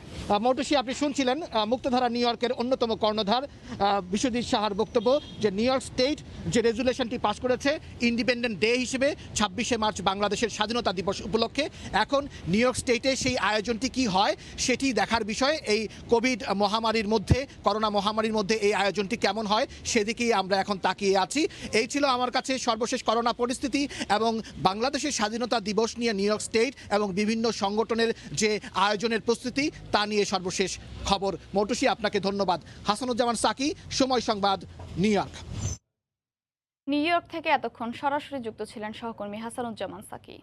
মৌটুসী, আপনি শুনছিলেন মুক্তধারা নিউ ইয়র্কের অন্যতম কর্ণধার বিশ্বজিৎ সাহার বক্তব্য যে নিউ ইয়র্ক স্টেট যে রেজুলেশনটি পাস করেছে ইন্ডিপেন্ডেন্ট ডে হিসেবে 26শে মার্চ বাংলাদেশের স্বাধীনতা দিবস উপলক্ষে, এখন নিউ ইয়র্ক স্টেটে সেই আয়োজনটি কি হয় সেটি দেখার বিষয়। এই কোভিড মহামারীর মধ্যে, করোনা মহামারীর মধ্যে এই আয়োজনটি কেমন হয় সেদিকেই আমরা এখন তাকিয়ে আছি। এই ছিল আমার কাছে সর্বশেষ করোনা পরিস্থিতি এবং বাংলাদেশের স্বাধীনতা দিবস নিয়ে নিউ ইয়র্ক স্টেট এবং বিভিন্ন সংগঠনের যে আয়োজনের প্রস্তুতি তা নিয়ে সর্বশেষ খবর। মৌটুসী, আপনাকে ধন্যবাদ। হাসানুজ্জামান সাকি, সময় সংবাদ, নিউ ইয়র্ক। নিউ ইয়র্ক থেকে এতক্ষণ সরাসরি যুক্ত ছিলেন সহকর্মী হাসানুজ্জামান সাকি।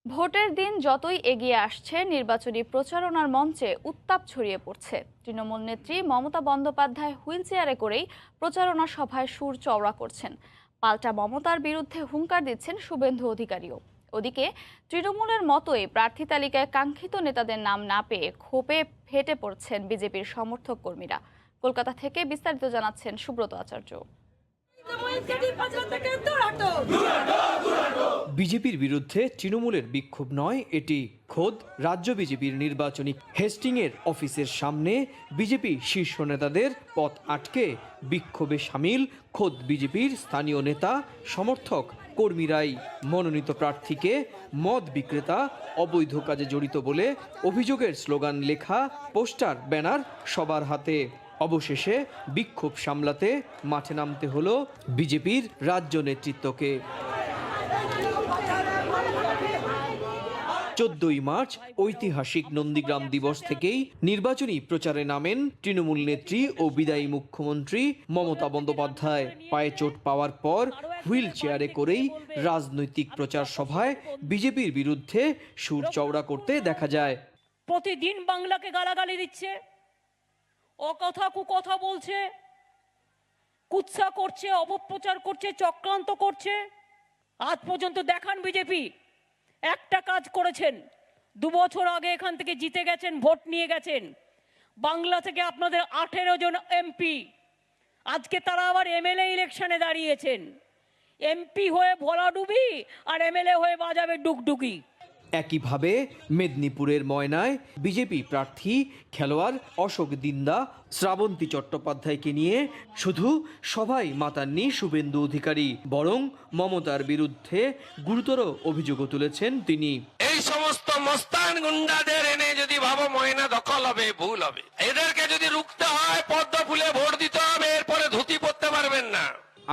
ভোটের দিন যতই এগিয়ে আসছে, নির্বাচনী প্রচারণার মঞ্চে উত্তাপ ছড়িয়ে পড়ছে। তৃণমূল নেত্রী মমতা বন্দ্যোপাধ্যায় হুইল চেয়ারে করেই প্রচারণা সভায় সুর চওড়া করছেন। পাল্টা মমতার বিরুদ্ধে হুঙ্কার দিচ্ছেন শুভেন্দু অধিকারীও। ওদিকে তৃণমূলের মতোই প্রার্থী তালিকায় কাঙ্ক্ষিত নেতাদের নাম না পেয়ে ক্ষোভে ফেটে পড়ছেন বিজেপির সমর্থক কর্মীরা। কলকাতা থেকে বিস্তারিত জানাচ্ছেন সুব্রত আচার্য। বিজেপির বিরুদ্ধে তৃণমূলের বিক্ষোভ নয়, এটি খোদ রাজ্য বিজেপির নির্বাচনী হেস্টিংয়ের অফিসের সামনে বিজেপি শীর্ষ নেতাদের পথ আটকে বিক্ষোভে সামিল খোদ বিজেপির স্থানীয় নেতা সমর্থক কর্মীরাই। মনোনীত প্রার্থীকে মদ বিক্রেতা, অবৈধ কাজে জড়িত বলে অভিযোগের স্লোগান লেখা পোস্টার, ব্যানার সবার হাতে। অবশেষে বিক্ষোভ সামলাতে মাঠে নামতে হলো বিজেপির রাজ্য নেতৃত্বকে। 14ই মার্চ ঐতিহাসিক নন্দীগ্রাম দিবস থেকেই নির্বাচনী প্রচারে নামেন তৃণমূল নেত্রী ও বিদায়ী মুখ্যমন্ত্রী মমতা বন্দ্যোপাধ্যায়। পায়ে চোট পাওয়ার পর হুইল চেয়ারে করেই রাজনৈতিক প্রচার সভায় বিজেপির বিরুদ্ধে সুর চওড়া করতে দেখা যায়। প্রতিদিন বাংলাকে গালাগালি দিচ্ছে, অকথা কুকথা বলছে, কুৎসা করছে, অপপ্রচার করছে, চক্রান্ত করছে। আজ পর্যন্ত দেখান বিজেপি একটা কাজ করেছেন। 2 বছর আগে এখান থেকে জিতে গেছেন, ভোট নিয়ে গেছেন। বাংলা থেকে আপনাদের 18 জন এমপি, আজকে তারা আবার এমএলএ ইলেকশনে দাঁড়িয়েছেন। এমপি হয়ে ভোলাডুবি আর এমএলএ হয়ে বাজাবে ডুগডুগি। একইভাবে মেদিনীপুরের ময়নায় বিজেপি প্রার্থী খেলোয়াড় অশোক দিন্দা শ্রাবন্তী চট্টোপাধ্যায়কে নিয়ে শুধু সভায় মাতাননি শুভেন্দু অধিকারী, বরং মমতার বিরুদ্ধে গুরুতর অভিযোগও তুলেছেন তিনি। এই সমস্ত মস্তান গুন্ডাদের এনে যদি ভাবো ময়না দখল হবে, ভুল হবে। এদেরকে যদি রুখতে হয় পদ্ম ফুলে ভোট দিতে হবে, এরপরে ধুতি পরতে পারবেন না।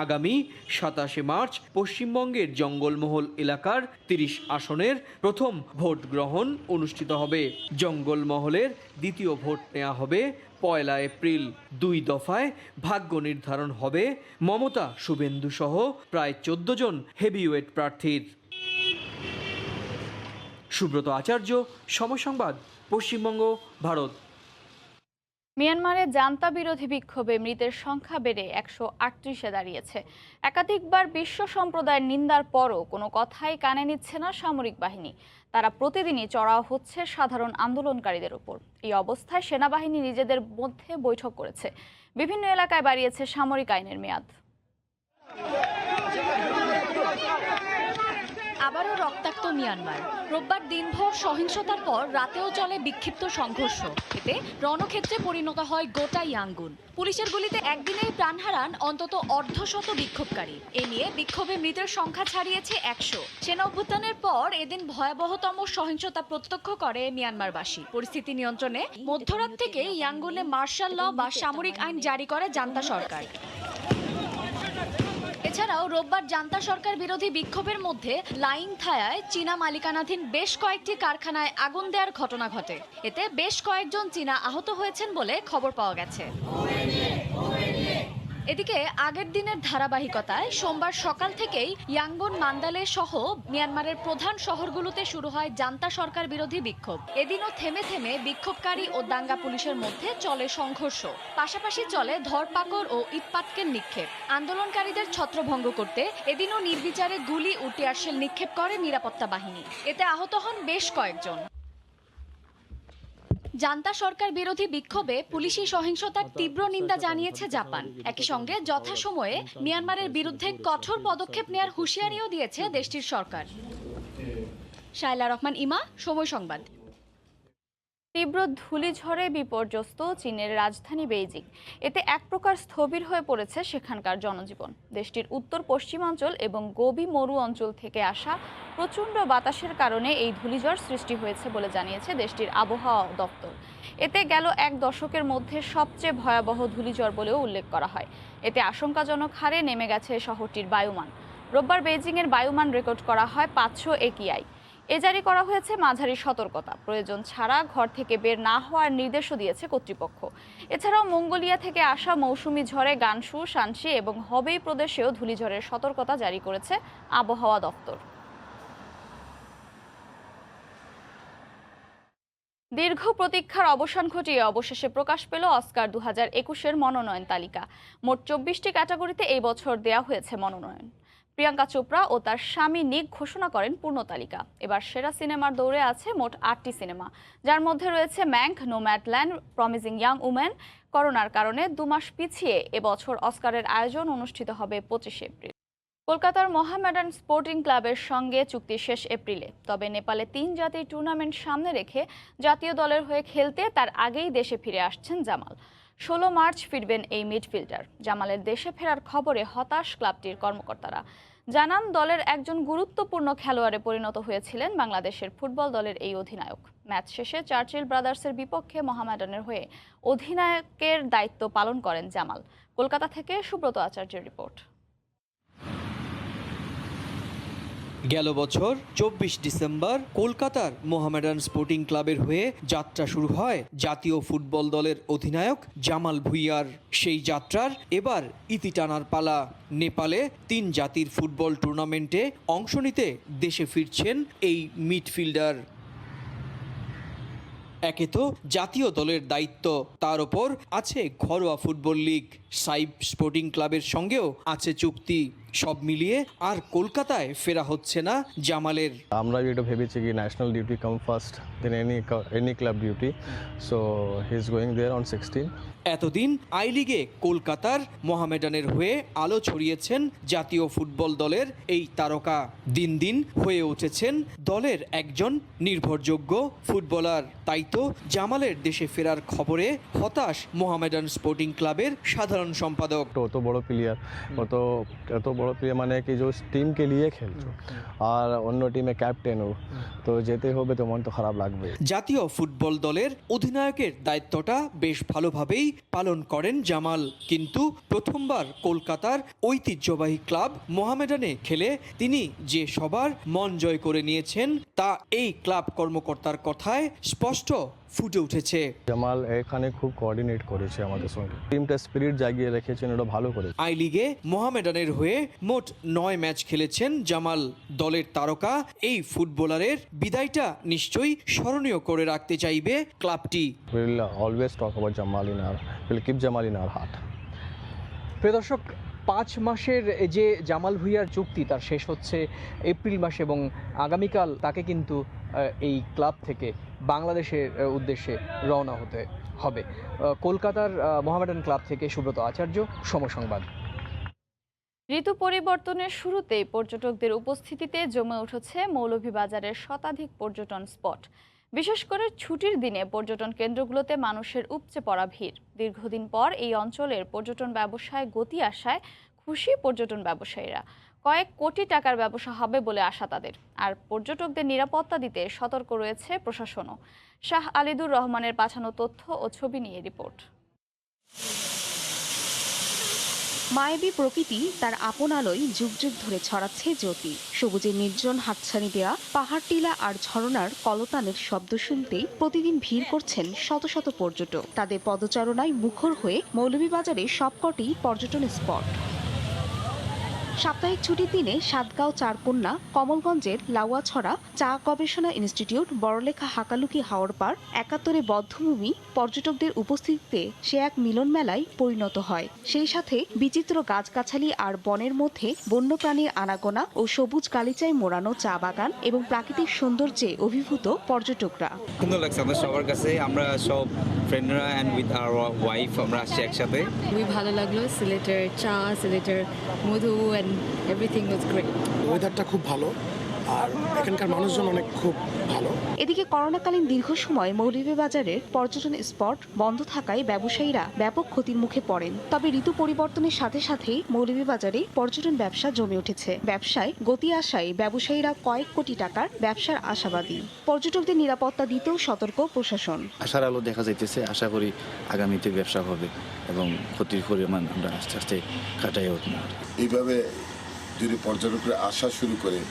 আগামী 27 মার্চ পশ্চিমবঙ্গের জঙ্গলমহল এলাকার 30 আসনের প্রথম ভোট গ্রহণ অনুষ্ঠিত হবে। জঙ্গলমহলের দ্বিতীয় ভোট নেওয়া হবে 1 এপ্রিল। 2 দফায় ভাগ্য নির্ধারণ হবে মমতা, শুভেন্দু সহ প্রায় 14 জন হেভিওয়েট প্রার্থীর। সুব্রত আচার্য, সময় সংবাদ, পশ্চিমবঙ্গ, ভারত। মিয়ানমারে জান্তা বিরোধী বিক্ষোভে মৃতের সংখ্যা বেড়ে 138-এ দাঁড়িয়েছে। একাধিকবার বিশ্ব সম্প্রদায়ের নিন্দার পরও কোনো কথাই কানে নিচ্ছে না সামরিক বাহিনী। তারা প্রতিদিনই চড়াও হচ্ছে সাধারণ আন্দোলনকারীদের উপর। এই অবস্থায় সেনাবাহিনী নিজেদের মধ্যে বৈঠক করেছে, বিভিন্ন এলাকায় বাড়িয়েছে সামরিক আইনের মেয়াদ। আবারও রক্তাক্ত মিয়ানমার। রোববার দিনভর সহিংসতার পর রাতেও চলে বিক্ষিপ্ত সংঘর্ষ। এতে রণক্ষেত্রে পরিণত হয় গোটা ইয়াঙ্গুন। পুলিশের গুলিতে একদিনেই প্রাণ হারান অন্তত অর্ধশত বিক্ষোভকারী। এ নিয়ে বিক্ষোভে মৃতের সংখ্যা ছাড়িয়েছে 100। সেনা অভ্যুত্থানের পর এদিন ভয়াবহতম সহিংসতা প্রত্যক্ষ করে মিয়ানমারবাসী। পরিস্থিতি নিয়ন্ত্রণে মধ্যরাত থেকে ইয়াঙ্গুনে মার্শাল ল বা সামরিক আইন জারি করে জান্তা সরকার। এছাড়াও রোববার জান্তা সরকার বিরোধী বিক্ষোভের মধ্যে লাইং থায়ায় চীনা মালিকানাধীন বেশ কয়েকটি কারখানায় আগুন দেওয়ার ঘটনা ঘটে। এতে বেশ কয়েকজন চীনা আহত হয়েছেন বলে খবর পাওয়া গেছে। এদিকে আগের দিনের ধারাবাহিকতায় সোমবার সকাল থেকেই ইয়াঙ্গুন, মান্দালে সহ মিয়ানমারের প্রধান শহরগুলোতে শুরু হয় জান্তা সরকার বিরোধী বিক্ষোভ। এদিনও থেমে থেমে বিক্ষোভকারী ও দাঙ্গা পুলিশের মধ্যে চলে সংঘর্ষ, পাশাপাশি চলে ধরপাকড় ও ইটপাটকেল নিক্ষেপ। আন্দোলনকারীদের ছত্রভঙ্গ করতে এদিনও নির্বিচারে গুলি ও টিয়ারশেল নিক্ষেপ করে নিরাপত্তা বাহিনী। এতে আহত হন বেশ কয়েকজন। জান্তা সরকার বিরোধী বিক্ষোভে পুলিশি সহিংসতার তীব্র নিন্দা জানিয়েছে জাপান। একই সঙ্গে যথাসময়ে মিয়ানমারের বিরুদ্ধে কঠোর পদক্ষেপ নেওয়ার হুঁশিয়ারিও দিয়েছে দেশটির সরকার। শায়লা রহমান, ইমা, সময় সংবাদ। তীব্র ধূলিঝড়ে বিপর্যস্ত চীনের রাজধানী বেইজিং। এতে এক প্রকার স্থবির হয়ে পড়েছে সেখানকার জনজীবন। দেশটির উত্তর পশ্চিমাঞ্চল এবং গোবি মরু অঞ্চল থেকে আসা প্রচণ্ড বাতাসের কারণে এই ধূলিঝড় সৃষ্টি হয়েছে বলে জানিয়েছে দেশটির আবহাওয়া দপ্তর। এতে গেল 1 দশকের মধ্যে সবচেয়ে ভয়াবহ ধূলিঝড় বলেও উল্লেখ করা হয়। এতে আশঙ্কাজনক হারে নেমে গেছে শহরটির বায়ুমান। রোববার বেইজিংয়ের বায়ুমান রেকর্ড করা হয় 500 AQI। জারি করা হয়েছে মাঝারি সতর্কতা। প্রয়োজন ছাড়া ঘর থেকে বের না হওয়ার নির্দেশও দিয়েছে কর্তৃপক্ষ। এছাড়াও মঙ্গোলিয়া থেকে আসা মৌসুমি ঝড়ে গানসু, শানসি এবং হবেই প্রদেশেও ধূলিঝড়ের সতর্কতা জারি করেছে আবহাওয়া দপ্তর। দীর্ঘ প্রতীক্ষার অবসান ঘটিয়ে অবশেষে প্রকাশ পেল অস্কার 2021-এর মনোনয়ন তালিকা। মোট 24টি ক্যাটাগরিতে এই বছর দেয়া হয়েছে মনোনয়ন। প্রিয়াঙ্কা চোপড়া ও তার স্বামী নিক ঘোষণা করেন পূর্ণ তালিকা। এবার সেরা সিনেমার দৌড়ে আছে মোট 8টি সিনেমা, যার মধ্যে রয়েছে ম্যাঙ্ক, নোম্যাডল্যান্ড, প্রমিজিং ইয়াং উমেন। করোনার কারণে 2 মাস পিছিয়ে এবছর অস্কারের আয়োজন অনুষ্ঠিত হবে 25 এপ্রিল। কলকাতার মোহামেডান স্পোর্টিং ক্লাবের সঙ্গে চুক্তি শেষ এপ্রিলে। তবে নেপালে 3 জাতির টুর্নামেন্ট সামনে রেখে জাতীয় দলের হয়ে খেলতে তার আগেই দেশে ফিরে আসছেন জামাল। 16 মার্চ ফিরবেন এই মিডফিল্ডার। জামালের দেশে ফেরার খবরে হতাশ ক্লাবটির কর্মকর্তারা। জানান, দলের একজন গুরুত্বপূর্ণ খেলোয়াড়ে পরিণত হয়েছিলেন বাংলাদেশের ফুটবল দলের এই অধিনায়ক। ম্যাচ শেষে চার্চিল ব্রাদার্সের বিপক্ষে মোহামেডানের হয়ে অধিনায়কের দায়িত্ব পালন করেন জামাল। কলকাতা থেকে সুব্রত আচার্যের রিপোর্ট। গেল বছর 24 ডিসেম্বর কলকাতার মোহামেডান স্পোর্টিং ক্লাবের হয়ে যাত্রা শুরু হয় জাতীয় ফুটবল দলের অধিনায়ক জামাল ভুঁইয়ার। সেই যাত্রার এবার ইতি টানার পালা। নেপালে 3 জাতির ফুটবল টুর্নামেন্টে অংশ নিতে দেশে ফিরছেন এই মিডফিল্ডার। একে তো জাতীয় দলের দায়িত্ব, তার ওপর আছে ঘরোয়া ফুটবল লিগ, সাইব স্পোর্টিং ক্লাবের সঙ্গেও আছে চুক্তি। সব মিলিয়ে আর কলকাতায় ফেরা হচ্ছে না জামালের। আমরা যেটা ভেবেছি কি national duty come first then any club duty, so he is going there on 16 এতদিন আই লিগে কলকাতার মোহামেডানের হয়ে আলো ছড়িয়েছেন জাতীয় ফুটবল দলের এই তারকা। দিন দিন হয়ে উঠেছেন দলের একজন নির্ভরযোগ্য ফুটবলার। তাই তো জামালের দেশে ফেরার খবরে হতাশ মোহামেডান স্পোর্টিং ক্লাবের সাধারণ সম্পাদক। এত বড় প্লেয়ার মানে কি যে টিম কে লিয়ে খেলছো আর অন্য টিমে ক্যাপ্টেন ও তো যেতে হবে, তো মন তো খারাপ লাগবে। জাতীয় ফুটবল দলের অধিনায়কের দায়িত্বটা বেশ ভালোভাবেই পালন করেন জামাল, কিন্তু প্রথমবার কলকাতার ঐতিহ্যবাহী ক্লাব মোহামেডানে খেলে তিনি যে সবার মন জয় করে নিয়েছেন তা এই ক্লাব কর্মকর্তার কথায় স্পষ্ট ফুটে উঠেছে। জামাল এখানে খুব কোঅর্ডিনেট করেছে আমাদের সঙ্গে, টিমটা স্পিরিট জাগিয়ে রেখেছেন, ওটা ভালো করে। আই লিগে মোহামেডানের হয়ে মোট 9 ম্যাচ খেলেছেন জামাল। দলের তারকা এই ফুটবলারের বিদায়টা নিশ্চয়ই স্মরণীয় করে রাখতে চাইবে ক্লাবটি। Will always talk about Jamal in our, will keep Jamal in our heart. প্রিয় দর্শক, 5 মাসের যে জামাল ভুঁইয়ার চুক্তি তার শেষ হচ্ছে এপ্রিল মাসে এবং আগামীকাল তাকে কিন্তু এই ক্লাব থেকে বাংলাদেশের উদ্দেশ্যে রওনা হতে হবে। কলকাতার মোহামেডান ক্লাব থেকে সুব্রত আচার্য, সময় সংবাদ। ঋতু পরিবর্তনের শুরুতেই পর্যটকদের উপস্থিতিতে জমে উঠেছে মৌলভীবাজারের শতাধিক পর্যটন স্পট। বিশেষ করে ছুটির দিনে পর্যটন কেন্দ্রগুলোতে মানুষের উপচে পড়া ভিড়। দীর্ঘদিন পর এই অঞ্চলের পর্যটন ব্যবসায় গতি আসায় খুশি পর্যটন ব্যবসায়ীরা। কয়েক কোটি টাকার ব্যবসা হবে বলে আশা তাদের। আর পর্যটকদের নিরাপত্তা দিতে সতর্ক রয়েছে প্রশাসনও। শাহ আলিদুর রহমানের পাঠানো তথ্য ও ছবি নিয়ে রিপোর্ট। মায়াবী প্রকৃতি তার আপন আলোয় যুগ যুগ ধরে ছড়াচ্ছে জ্যোতি। সবুজে নির্জন হাতছানি দেয়া পাহাড় টিলা আর ঝরনার কলতানের শব্দ শুনতেই প্রতিদিন ভিড় করছেন শত শত পর্যটক। তাদের পদচারণায় মুখর হয়ে মৌলভীবাজারে সবকটি পর্যটন স্পট। সাপ্তাহিক ছুটির দিনে সাতগাঁও চারকন্যা, কমলগঞ্জের লাউয়াছড়া চা গবেষণা ইনস্টিটিউট, বড়লেখা হাকালুকি হাওর পার, 71 বধ্যভূমি পর্যটকদের উপস্থিতিতে সে এক মিলন মেলায় পরিণত হয়। সেই সাথে বিচিত্র গাছগাছালি আর বনের মধ্যে বন্যপ্রাণীর আনাগোনা ও সবুজ গালিচায় মোড়ানো চা বাগান এবং প্রাকৃতিক সৌন্দর্যে অভিভূত পর্যটকরা। সুন্দর লাগছে আমাদের সবার কাছে। আমরা সব ফ্রেন্ডরা এন্ড উইথ আওয়ার ওয়াইফ আমরা আসছি একসাথে। খুবই ভালো লাগলো। সিলেটের চা, সিলেটের মধু এন্ড এভরিথিং ওয়াজ গ্রেট। ওয়েদারটা খুব ভালো আর এখানকার মানুষজন অনেক খুব ভালো। এদিকে করোনাকালীন দীর্ঘ সময় মৌলভীবাজারের পর্যটন স্পট বন্ধ থাকায় ব্যবসায়ীরা ব্যাপক ক্ষতির মুখে পড়েন। তবে ঋতু পরিবর্তনের সাথে সাথেই মৌলভীবাজারে পর্যটন ব্যবসা জমে উঠেছে। ব্যবসায় গতি আসায় ব্যবসায়ীরা কয়েক কোটি টাকার ব্যবসার আশাবাদী। পর্যটকদের নিরাপত্তা দিতেও সতর্ক প্রশাসন। আশার আলো দেখা যাইতেছে। আশা করি আগামীতে ব্যবসা হবে এবং ক্ষতির পরিমাণ আমরা আস্তে আস্তে কাটাই উঠব। এইভাবে যদি পর্যটকরা আসা শুরু করে,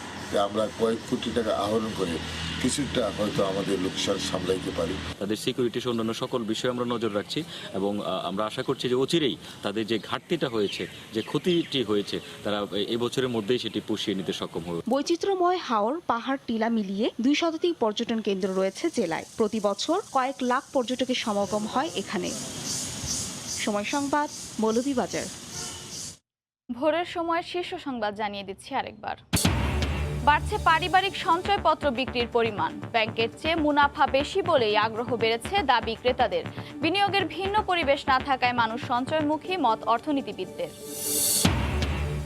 আমরা কয়েক কোটি টাকা আহরণ করে কিছুটা হয়তো আমাদের লোকসান সামলাইতে পারি। তাদের সিকিউরিটি সহ অন্যান্য সকল বিষয়ে আমরা নজর রাখছি এবং আমরা আশা করছি যে অচিরেই তাদের যে ঘাটতিটা হয়েছে, যে ক্ষতিটি হয়েছে, তারা এই বছরের মধ্যেই সেটি পুষিয়ে নিতে সক্ষম হবে। বৈচিত্র্যময় হাওর, পাহাড়, টিলা মিলিয়ে 200টি পর্যটন কেন্দ্র রয়েছে জেলায়। প্রতি বছর কয়েক লাখ পর্যটকের সমাগম হয় এখানে। সময় সংবাদ, মৌলভীবাজার। ভোরের সময় শীর্ষ সংবাদ জানিয়ে দিচ্ছি আরেকবার। বাড়ছে পারিবারিক সঞ্চয়পত্র বিক্রির পরিমাণ। ব্যাংকের চেয়ে মুনাফা বেশি বলেই আগ্রহ বেড়েছে দাবি ক্রেতাদের। বিনিয়োগের ভিন্ন পরিবেশ না থাকায় মানুষ সঞ্চয়মুখী, মত অর্থনীতিবিদদের।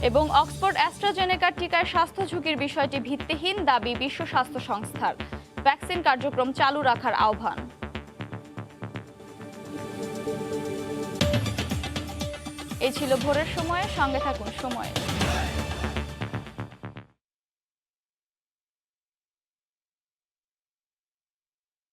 এবং অক্সফোর্ড অ্যাস্ট্রাজেনেকার টিকায় স্বাস্থ্য ঝুঁকির বিষয়টি ভিত্তিহীন, দাবি বিশ্ব স্বাস্থ্য সংস্থার। ভ্যাকসিন কার্যক্রম চালু রাখার আহ্বান। এই ছিল ভোরের সময়। সঙ্গে থাকুন সময়।